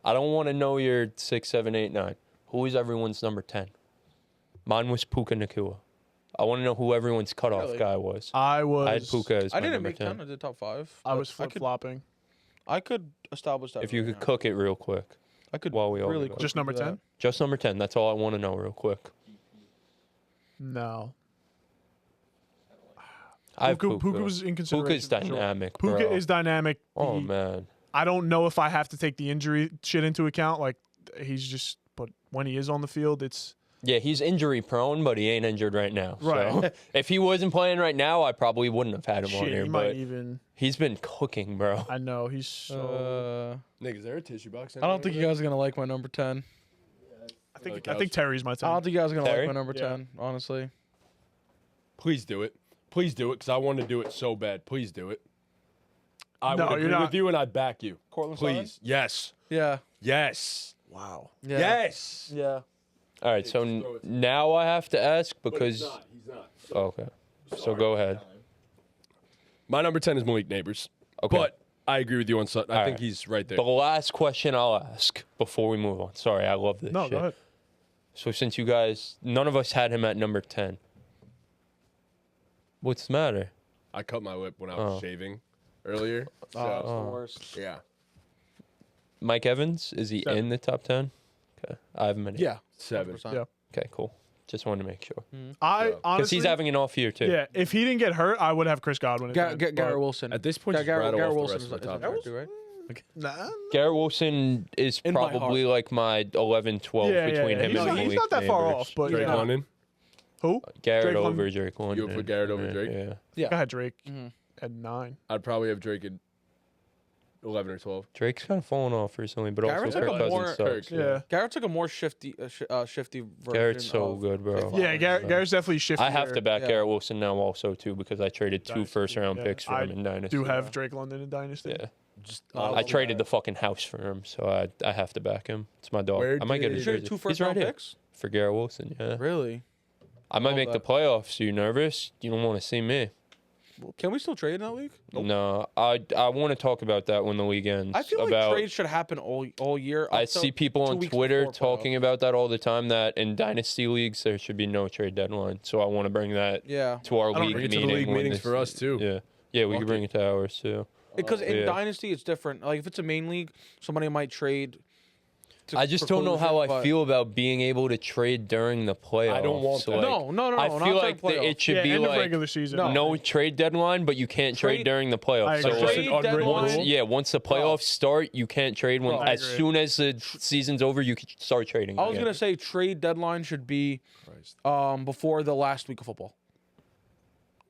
I don't want to know your 6, 7, 8, 9. Who is everyone's number 10? Mine was Puka Nacua. I want to know who everyone's cutoff Really? guy was. I I had was. Puka as I my didn't number make 10. 10. I did top 5. I but was flip flopping. I could establish that. If you right could now. cook it real quick. I could while we all really go. Just quickly number do that. 10? Just number 10. That's all I want to know real quick. No. I have Puka Puka. was in consideration. Puka's for sure. dynamic, Puka bro. is dynamic. Oh, He- man. I don't know if I have to take the injury shit into account. Like he's just, but when he is on the field, it's Yeah, he's injury prone, but he ain't injured right now. Right. So if he wasn't playing right now, I probably wouldn't have had him on shit. here. He But might even. he's been cooking, bro. I know he's so. Nick, is there a tissue box? I don't think you guys are gonna like my number 10. I think Terry's my I 10. don't think you guys are gonna Terry? like my number Yeah. 10. Honestly, Please do it. Please do it, because I want to do it so bad. Please do it. I No, would you're agree not. with you, and I'd back you. Cortland Please. Yes. Yeah. Yes. Wow. Yeah. Yes. Yeah. All right, so now I have to ask because. He's not. Oh, okay. So go ahead. My number 10 is Malik Neighbors. Okay. But I agree with you on Sutton. I All think right. he's right there. The last question I'll ask before we move on. Sorry, I love this No, shit. go ahead. So since you guys, none of us had him at number 10. What's the matter? I cut my lip when I was Oh. shaving earlier. So, Oh, it's the worst. yeah. Mike Evans, is he 7. in the top 10? Okay. I have him in. Yeah. 7. 100%. Yeah. Okay, cool. Just wanted to make sure. I So- Because honestly. he's having an off year, too. Yeah. If he didn't get hurt, I would have Chris Godwin. at 10, Garrett but- Wilson. At this point, just Garrett rattle off the Wilson rest is of the top number ten. 2, right? Nah. Garrett Wilson is In my probably like my 11, 12 Yeah, between him he's and not, Malik he's not that far Neighbors. off, but Drake he's not. London. Who? Garrett Drake over London. Drake London. would put Garrett over Drake? Yeah. Yeah. I had Drake Mhm. at 9. I'd probably have Drake at 11 or 12. Drake's kind of fallen off recently, but Garrett's also like Kirk a more- Cousins sucks. Yeah. Garrett took a more shifty version. Garrett's so of good, bro. Drake Yeah, London. Garrett's definitely shifty. I have to back Yeah. Garrett Wilson now also, too, because I traded 2 Dynasty, first-round yeah. picks for I him in Dynasty. do have Drake London in Dynasty. Yeah. Just I traded the fucking house for him, so I have to back him. It's my dog. Where I might get did- a You traded jersey. 2 He's first right round here. picks? For Garrett Wilson, yeah. Really? I might All make the that. playoffs. You nervous? You don't want to see me? Can we still trade in that league? No, I want to talk about that when the league ends. I feel about, like trades should happen all year. I up to see people 2 on weeks Twitter before talking playoffs. about that all the time, that in dynasty leagues there should be no trade deadline. So I want to bring that Yeah. to our don't league bring it to meeting. the league when meetings this- for us, too. Yeah, yeah, we Fuck can bring it. it to ours too. Because in Yeah. Dynasty, it's different. Like, if it's a main league, somebody might trade. I just don't know how I feel about being able to trade during the playoffs. I don't want that. Like, No. I not feel during like playoffs. it should Yeah, be end of like regular season. No. trade deadline, but you can't trade Trade- during the I playoffs. agree. So Just like, an Trade unwritten deadline- rule? yeah, once the playoffs start, you can't trade. When I as agree. soon as the season's over, you can start trading. I was again. gonna say trade deadline should be before the last week of football.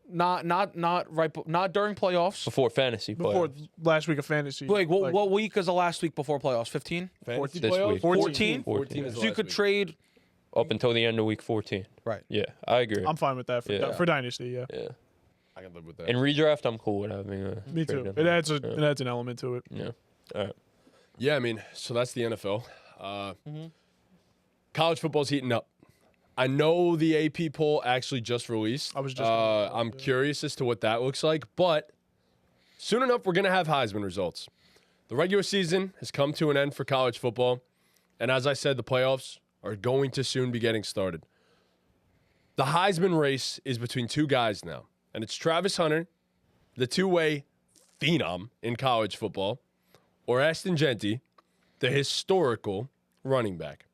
Not during playoffs. before fantasy Before playoffs. last week of fantasy. Like, what week is the last week before playoffs? 15. Fantasy This playoffs? week. 14? 14 is the So you last could week. trade. Up until the end of week 14. Right. Yeah, I agree. I'm fine with that for, Yeah. for Dynasty, yeah. yeah. I can live with that. In redraft, I'm cool with having a Me trade too. deadline. It adds an element to it. Yeah. All right. Yeah, I mean, so that's the NFL. College football's heating up. I know the AP poll actually just released. I was just gonna- I'm curious as to what that looks like, but soon enough, we're going to have Heisman results. The regular season has come to an end for college football, and as I said, the playoffs are going to soon be getting started. The Heisman race is between 2 guys now, and it's Travis Hunter, the 2-way phenom in college football, or Aston Genty, the historical running back.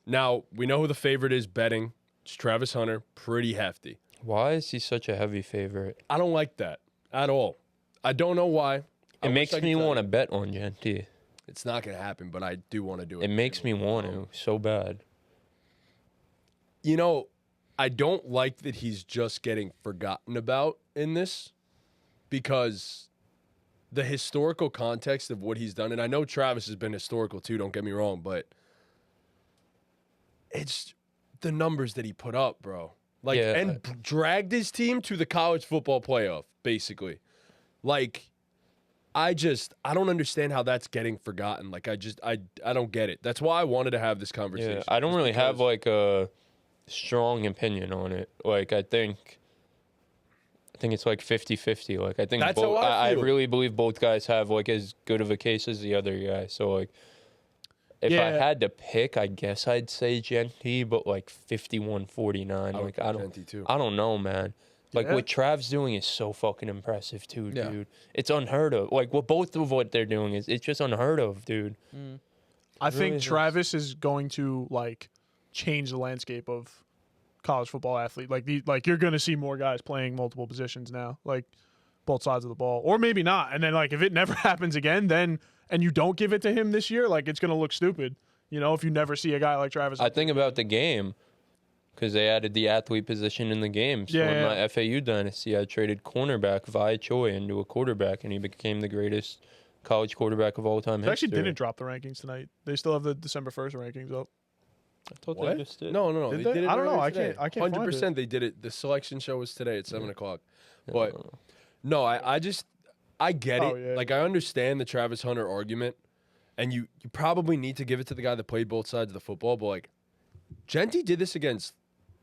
Now, we know who the favorite is betting. It's Travis Hunter, pretty hefty. Why is he such a heavy favorite? I don't like that at all. I don't know why. It makes me want to bet on Genty. It's not going to happen, but I do want to do it. It makes me want to so bad. You know, I don't like that he's just getting forgotten about in this because the historical context of what he's done, and I know Travis has been historical too, don't get me wrong, but it's the numbers that he put up, bro. Like, Yeah. and dragged his team to the college football playoff, basically. Like, I don't understand how that's getting forgotten. Like, I don't get it. That's why I wanted to have this conversation. Yeah, I don't just really have because- like a strong opinion on it. Like, I think it's like 50-50. Like, I think That's how both, I I feel. really believe both guys have like as good of a case as the other guy. So like, if I Yeah. had to pick, I guess I'd say Genty, but like 51-49. I would Like, pick I don't, Genty, too. I don't know, man. Like Yeah. what Trav's doing is so fucking impressive too, Yeah. dude. It's unheard of. Like both of what they're doing it's just unheard of, dude. I think really is. Travis is going to like change the landscape of college football athlete. Like you're going to see more guys playing multiple positions now, like both sides of the ball, or maybe not. And then like if it never happens again, then and you don't give it to him this year, like it's going to look stupid. You know, if you never see a guy like Travis. I think about the game because they added the athlete position in the game. So Yeah, in yeah. my FAU dynasty, I traded cornerback Vi Choi into a quarterback, and he became the greatest college quarterback of all time. They actually history. didn't drop the rankings tonight. They still have the December 1st rankings up. I thought What? they just did. No. Did They they? did it I don't know. earlier I today. can't find it. 100% they did it. The selection show was today at 7 o'clock. But no, I get Oh, it. yeah. Like I understand the Travis Hunter argument, and you probably need to give it to the guy that played both sides of the football. But like, Genty did this against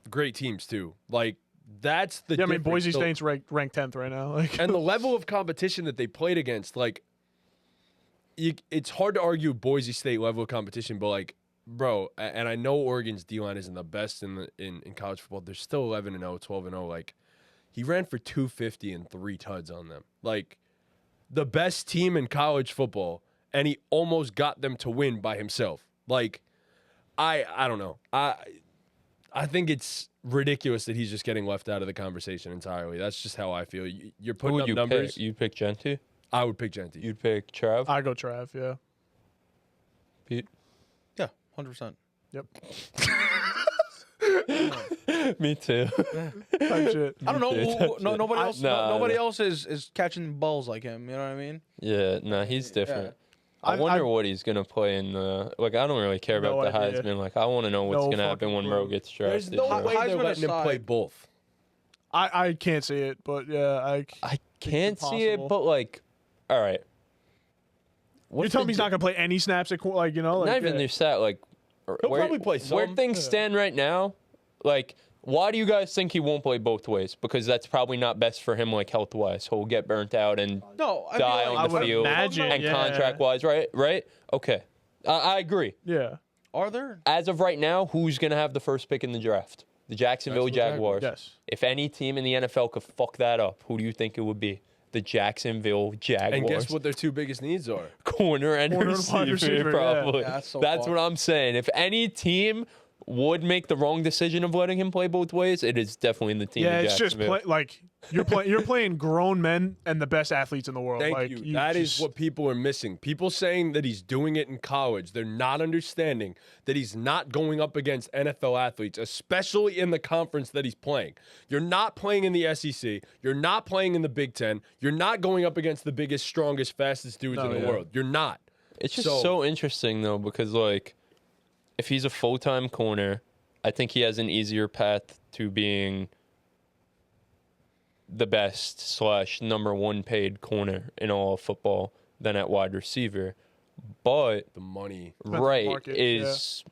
great teams too. Like that's the Yeah, I mean difference. Boise So- State's ranked 10th right now. Like and the level of competition that they played against, like, it's hard to argue Boise State level of competition, but like, bro, and I know Oregon's D-line isn't the best in college football. They're still 11-0, 12-0. Like, he ran for 250 and 3 tuds on them. Like, the best team in college football, and he almost got them to win by himself. Like, I don't know. I think it's ridiculous that he's just getting left out of the conversation entirely. That's just how I feel. You're Who putting would up you numbers. pick? You'd pick Genty? I would pick Genty. You'd pick Trav? I go Trav. Yeah. Pete? Yeah, 100%. Yep. Me too. Type shit. I don't know. Nobody else. Nah, nobody nah. else is catching balls like him. You know what I mean? Yeah, no, he's different. I I- wonder I- what he's gonna play in the. Like, I don't really care No about the idea. Heisman. Like, I want to know what's No gonna happen fucking when clue. Bro gets There's drafted. no you know? way they're Heisman letting him play aside. both. I can't see it, but yeah, I can't see it, impossible. but like, all right. you're telling me he's not gonna play any snaps at like like Not even yeah. their stat. Like, He'll probably play Where some. things stand right now, like, why do you guys think he won't play both ways? Because that's probably not best for him, like health wise. He'll get burnt out and No, I die feel on like the would field imagine, and yeah. contract wise, right? Right? Okay, I agree. Yeah. Are there? As of right now, who's gonna have the first pick in the draft? The Jacksonville Jacksonville Jaguars. Yes. If any team in the NFL could fuck that up, who do you think it would be? The Jacksonville Jaguars. And guess what their 2 biggest needs are? Corner and Corner and wide receiver, receiver, yeah. probably. Yeah, that's so That's far. what I'm saying. If any team would make the wrong decision of letting him play both ways, it is definitely the team. Yeah, in it's just Jacksonville. like you're playing grown men and the best athletes in the world. Thank like, you. That is just- what people are missing. People saying that he's doing it in college. They're not understanding that he's not going up against NFL athletes, especially in the conference that he's playing. You're not playing in the SEC. You're not playing in the Big Ten. You're not going up against the biggest, strongest, fastest dudes No, in the yeah. world. You're not. It's just so interesting though, because like, if he's a full-time corner, I think he has an easier path to being the best / number 1 paid corner in all of football than at wide receiver. But the money. on the right market, is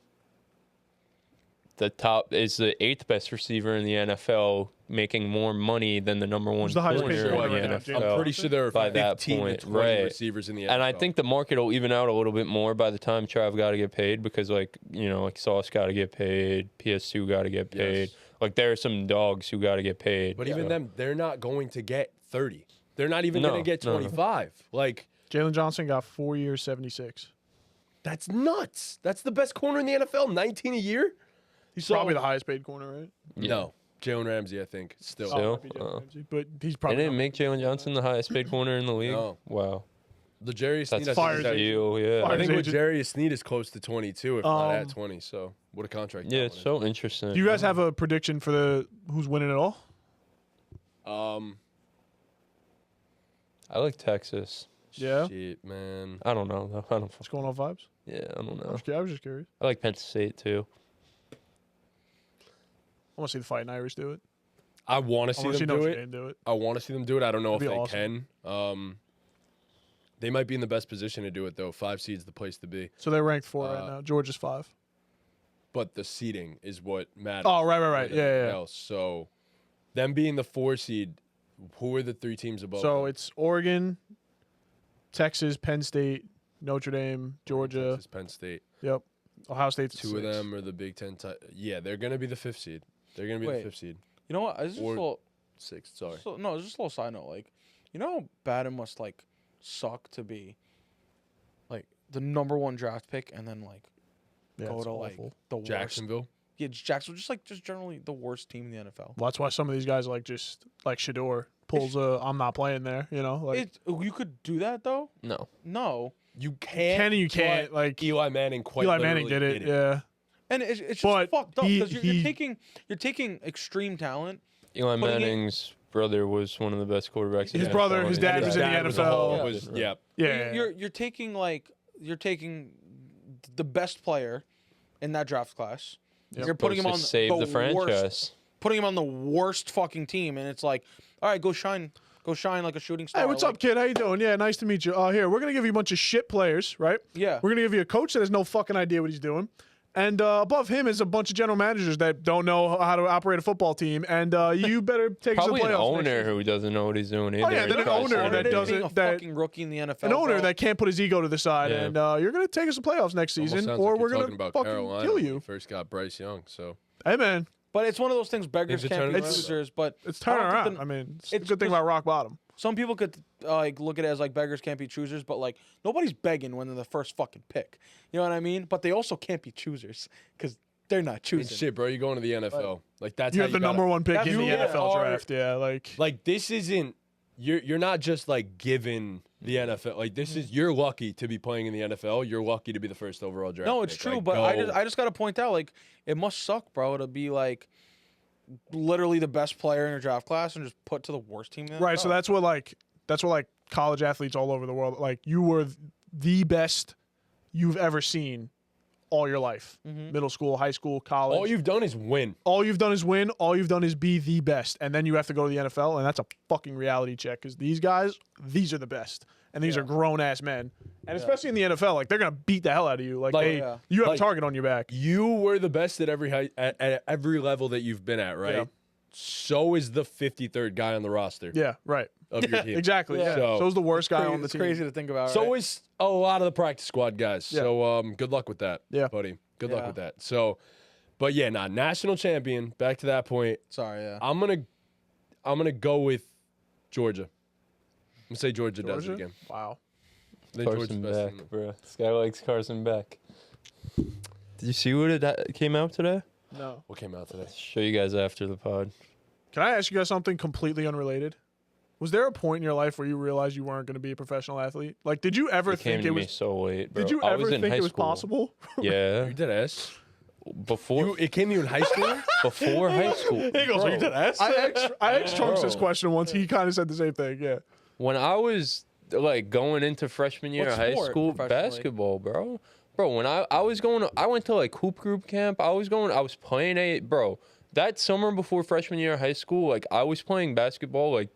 the 8th best receiver in the NFL, making more money than the number 1 Who's the highest paid corner corner in the right now? NFL. I'm pretty sure there are By that 15 point, to 20 right. receivers in the NFL. And I think the market will even out a little bit more by the time Trav got to get paid because, like, you know, like Sauce got to get paid, PS2 got to get paid. Yes. Like, there are some dogs who got to get paid. But even them, they're not going to get 30. They're not even No, going to get no, no. 25. Like, Jalen Johnson got 4 years, 76. that's nuts. That's the best corner in the NFL, 19 a year? He's So- probably the highest paid corner, right? No. Jalen Ramsey, I think, still. Still? might be Jalen Oh. Ramsey, but he's They probably didn't not- make Jalen Johnson the highest paid corner in the league? No. Wow. The Jarius Sneed, I fire think, his is deal, yeah. I think with agent. Jarius Sneed is close to 22, if not at 20. So what a contract. Yeah, that it's one so interesting. Do you guys have a prediction for who's winning it all? is. I like Texas. Yeah. Shit, man. I don't know. Though. I don't. What's going on, vibes? Yeah, I don't know. I was just curious. I like Penn State too. I want to see the Fighting Irish do it. I want to I see want to see them do Notre it. Dame do it. I want to see them do it. I don't know That'd if be they awesome. can. They might be in the best position to do it though. 5 seed's the place to be. So they're ranked 4 right now. Georgia's 5. But the seeding is what matters. Oh, right. more than Yeah, anything yeah. else. So them being the 4 seed, who are the 3 teams above? So them? it's Oregon, Texas, Penn State, Notre Dame, Georgia. Texas, Penn State. Yep. Ohio State's 2 of them are the Big Ten. Yeah, they're gonna be the 5th seed. They're gonna be Wait. the 5th seed. You know what? It's just a Or- little, 6th. Sorry. no, it's just a little side note. Like, you know how bad it must like suck to be like the number 1 draft pick and then like Yeah, go it's to like awful. the worst. Jacksonville. Yeah, Jacksonville, just generally the worst team in the NFL. Well, that's why some of these guys like Shador pulls I'm not playing there, you know? Like You could do that though. No. No, You can't. can and you can't. but Like Eli Manning quite Eli Manning literally did it, yeah. and it's just But fucked up he- because he- you're taking extreme talent. Eli Putting it- Manning's brother was one of the best quarterbacks. in His the brother, NFL. his His dad was in the Dad was a NFL. whole- Yeah. was- yeah. Yeah. You're taking the best player in that draft class. Yep. You're putting him on to save the worst, franchise. putting him on the worst fucking team, and it's like, all right, go shine like a shooting star. Hey, what's like, up, kid? How you doing? Yeah, nice to meet you. Here, we're gonna give you a bunch of shit players, right? Yeah. We're gonna give you a coach that has no fucking idea what he's doing, and above him is a bunch of general managers that don't know how to operate a football team, and you better take us to the Probably an playoffs next owner year. who doesn't know what he's doing either. yeah, then an owner that Being doesn't- a that- fucking rookie in the NFL. An owner bro. that can't put his ego to the side, Yeah. and you're gonna take us to playoffs next Almost season, sounds or like we're you're gonna talking about fucking Carolina kill when you. we first got Bryce Young. So Hey, man, But it's one of those things beggars Things are can't be turning around. choosers. But it's I turning don't think around. the- I mean, it's it's a good thing just- about rock bottom. some people could like look at it as like beggars can't be choosers, but like nobody's begging when they're the first fucking pick. You know what I mean? But they also can't be choosers because they're not it's choosing. shit, bro. You're going to the NFL. Like that's You how have the gotta- number 1 pick That's in the you NFL are- draft. Yeah, Like this isn't. You're not just like given the NFL. Like this is you're lucky to be playing in the NFL. You're lucky to be the first overall draft. No, it's pick. true, Like, but go. I just got to point out like it must suck, bro, to be like literally the best player in your draft class and just put to the worst team in the right. So NFL. that's what college athletes all over the world, like you were the best you've ever seen all your life, middle school, high school, college. all you've done is win. All you've done is win. All you've done is be the best, and then you have to go to the NFL, and that's a fucking reality check. Because these guys, these are the best, and these are grown ass men, and especially in the NFL, like they're gonna beat the hell out of you. Like, Like, you have like- a target on your back. You were the best at at every level that you've been at, right? Yeah. So is the 53rd guy on the roster Yeah, right. of your team. Exactly. Yeah. So- So's the worst guy on the it's team. crazy to think about. So right? is a lot of the practice squad guys. Yeah. So good luck with that, Yeah. buddy. Good luck Yeah. with that. So, but yeah, national champion. Back to that point. Sorry, yeah. I'm gonna go with Georgia. I'm gonna say Georgia does it Georgia? again. Wow. I think Georgia's Carson best Beck, in the- bro. This guy likes Carson Beck. Did you see what it came out today? No. What came out today? Show you guys after the pod. Can I ask you guys something completely unrelated? Was there a point in your life where you realized you weren't going to be a professional athlite? Like, did you ever It came think to it me was? so late, bro. Did you I ever was in think high it was school. possible? Yeah. You did ass. Before It came to you in high school. before high school. ass. I asked Trunks this Bro. question once. He kind of said the same thing. Yeah. When I was like going into freshman year What of high sport school, professionally? basketball, bro. Bro, when I went to like hoop group camp. I was playing that summer before freshman year of high school, like I was playing basketball like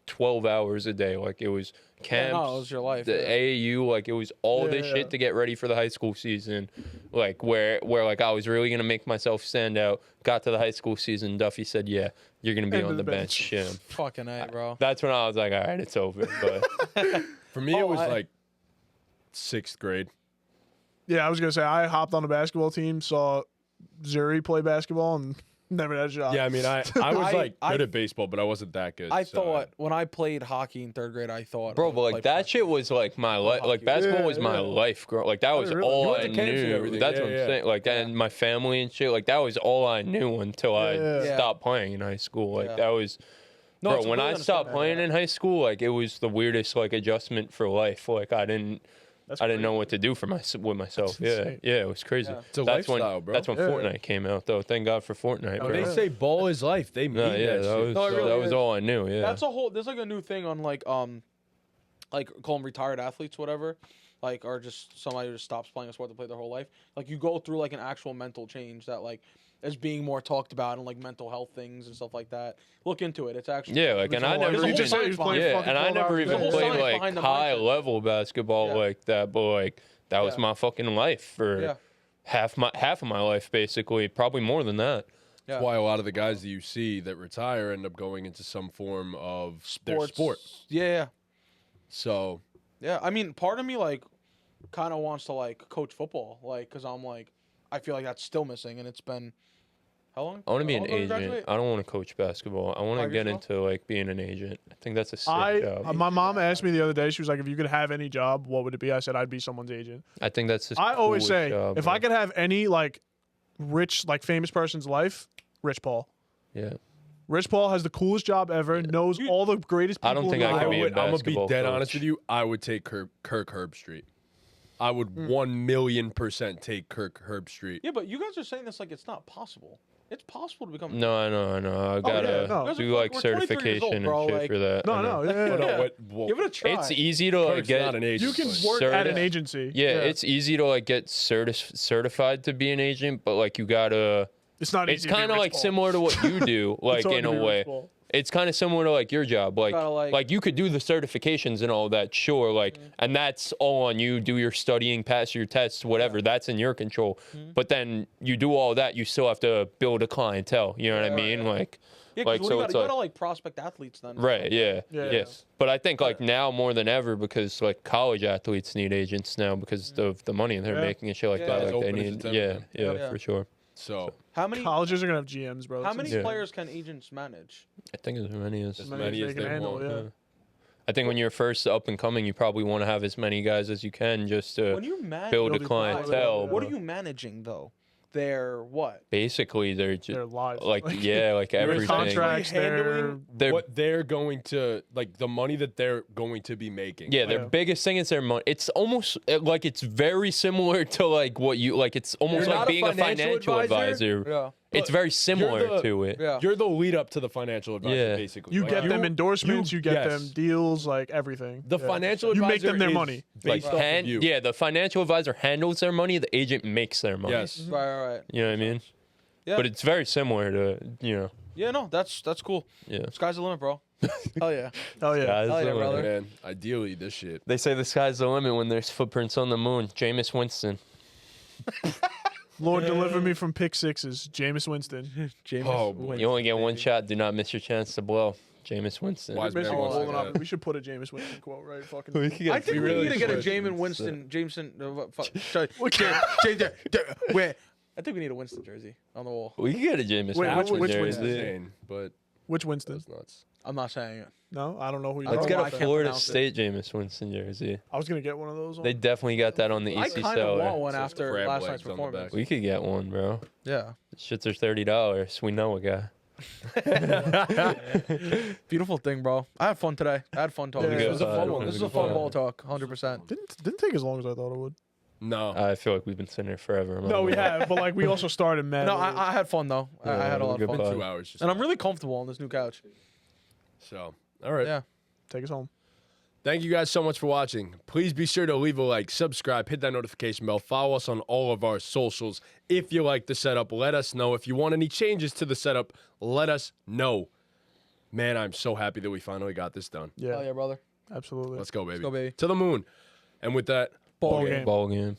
12 hours a day. Like it was camps, no, it was your life, the yeah. AAU, like it was all this Yeah. shit to get ready for the high school season. Like where like I was really gonna make myself stand out. Got to the high school season, Duffy said, "Yeah, you're gonna be End of on the the bench." Yeah. Fucking A, bro. That's when I was like, all right, it's over. But For me, it was I- like 6th grade. Yeah, I was gonna say I hopped on the basketball team, saw Zuri play basketball, and never had a shot. Yeah, I mean, I was like I- good at baseball, but I wasn't that good. I so thought when I played hockey in 3rd grade, I thought, bro, I would but like play that shit was like my life. Like hockey. basketball was Yeah, my yeah. life, girl. Like that was really? all You went I to camps and knew. everything. That's Yeah, what I'm yeah. saying. Like and my family and shit. Like that was all I knew until I Yeah. Yeah. stopped playing in high school. Like Yeah. that was No, Bro, it's when I completely stopped understandable, playing in high school, like it was the weirdest like adjustment for life. Like I didn't know what to do for with myself. Yeah, insane. yeah, it was crazy. Yeah. It's a that's lifestyle, when bro. that's when Yeah. Fortnite came out, though. Thank God for Fortnite, Oh, bro. When they say ball is life, they mean No, yeah, that that shit. was No, it really that was is. all I knew. Yeah, That's a whole. There's like a new thing on like call them retired athletes, whatever. Like, or just somebody who just stops playing a sport they play their whole life. Like, you go through like an actual mental change that like is being more talked about and like mental health things and stuff like that. Look into it. It's actually yeah. Like, and I There's never a whole even science even behind yeah, fucking and I 12 never hours a even day. whole played science like behind the high mindset. level basketball Yeah. like that, but like that was Yeah. my fucking life for Yeah. half of my life, basically, probably more than that. Yeah. That's why a lot of the guys that you see that retire end up going into some form of their Sports. sport. Yeah. So Yeah. I mean, part of me like kind of wants to like coach football, like, cause I'm like, I feel like that's still missing, and it's been how long? I want to be How an long ago did you agent. graduate? I don't want to coach basketball. I want to 5 years get ago? into like being an agent. I think that's a sick job. My mom asked me the other day. She was like, "If you could have any job, what would it be?" I said, "I'd be someone's agent." I think that's the I always coolest say, job, if bro. I could have any like rich, like famous person's life, Rich Paul. Yeah. Rich Paul has the coolest job ever. Knows all the greatest people. I don't think in I the could world. be a I'm gonna be basketball dead coach. honest with you. I would take Kirk Herbstreit. I would 1,000,000% take Kirk Herbstreit. Yeah, but you guys are saying this like it's not possible. It's possible to become. No, I know. I gotta yeah, no. You guys are do like fuck- we're 23 years old, certification bro, and shit like- for that. No, I know. no, yeah, Well, yeah. well, Give it a try. It's easy to like Kirk's get. not an agent. You can but- work at an Certi- agency. Yeah, it's easy to like get certified to be an agent, but like you gotta. It's not. It's easy to be kind of Rich like Paul. similar to what you do, like It's hard in to a be Rich way. Paul. It's kind of similar to like your job, like Gotta, like- you could do the certifications and all that, sure, like, and that's all on you. Do your studying, pass your tests, whatever. That's in your control. But then you do all that, you still have to build a clientele. You know what I mean? Like, Yeah, like because so you it's gotta like like prospect athletes then. right, yeah, Yeah. yes. But I think like now more than ever because like college athletes need agents now because of the money they're Yeah. making and shit like Yeah. that. It's Like they open as need, it's ever yeah, been. yeah, Yeah. for sure. So How many? Colleges are gonna have GMs, bro. How It's many insane. players can agents manage? I think as many as As many as they can they handle. want, Yeah. I think when you're first up and coming, you probably want to have as many guys as you can just to When you manage, build a Build a clientele. what but are you managing though? They're what? Basically, they're just Their lives. like yeah, like Their everything. contracts, handling They're- what they're going to like the money that they're going to be making. Yeah, their Yeah. biggest thing is their money. It's almost like it's very similar to like what you like. It's almost You're like not a being a financial financial advisor? advisor. Yeah. It's very similar the- to it. Yeah. You're the lead up to the financial advisor, Yeah. basically. You Like, get them endorsements. You get yes. them deals, like everything. The Yeah. financial You advisor make them their is money. based off of you. yeah, the financial advisor handles their money. The agent makes their money. Yes. Right. You know what I mean? Yeah. But it's very similar to Yeah, no, that's cool. yeah. Sky's the limit, bro. Hell yeah. Oh yeah. Guys, Hell yeah, brother. Man, ideally this shit. They say the sky's the limit when there's footprints on the moon. Jameis Winston. Lord deliver me from pick sixes. Jameis Winston. James. Oh, boy. You only get one shot. Do not miss your chance to blow. Jameis Winston. Wise man Basically wants to rolling do up. that. We should put a Jameis Winston quote, right? Fucking. I think we really need to get a should. Jameis Winston. Jameson. Sorry. Wait. I think we need a Winston jersey on the wall. We can get a Jameis Wait, Winston which jersey. Winston? Insane, but Which Winston? that's nuts. I'm not saying it. No, I don't know who you're Let's talking get I a about. can't Florida pronounce it. State Jameis Winston jersey. I was gonna get one of those. They definitely got that on the I Easy kind of want Seller. one So it's after crab last legs night's on the performance. back. We could get one, bro. Yeah. Shits are $30. We know a guy. Beautiful thing, bro. I had fun today. I had fun talking. Yeah, This it was a was fun a one. good This is a fun. fun ball talk. 100%. Didn't take as long as I thought it would. No. I feel like we've been sitting here forever. I'm No, not we gonna lie. have, but like we also started mad. No, early. I had fun though. I Yeah, had a lot good of fun. pod. Been 2 hours just And I'm really comfortable on this new couch. so all right. Yeah. Take us home. Thank you guys so much for watching. Please be sure to leave a like, subscribe, hit that notification bell, follow us on all of our socials. If you like the setup, let us know. If you want any changes to the setup, let us know. Man, I'm so happy that we finally got this done. Yeah, Hell yeah, brother. absolutely. Let's go, baby. go, baby. To the moon. And with that, Ball game. Ball game.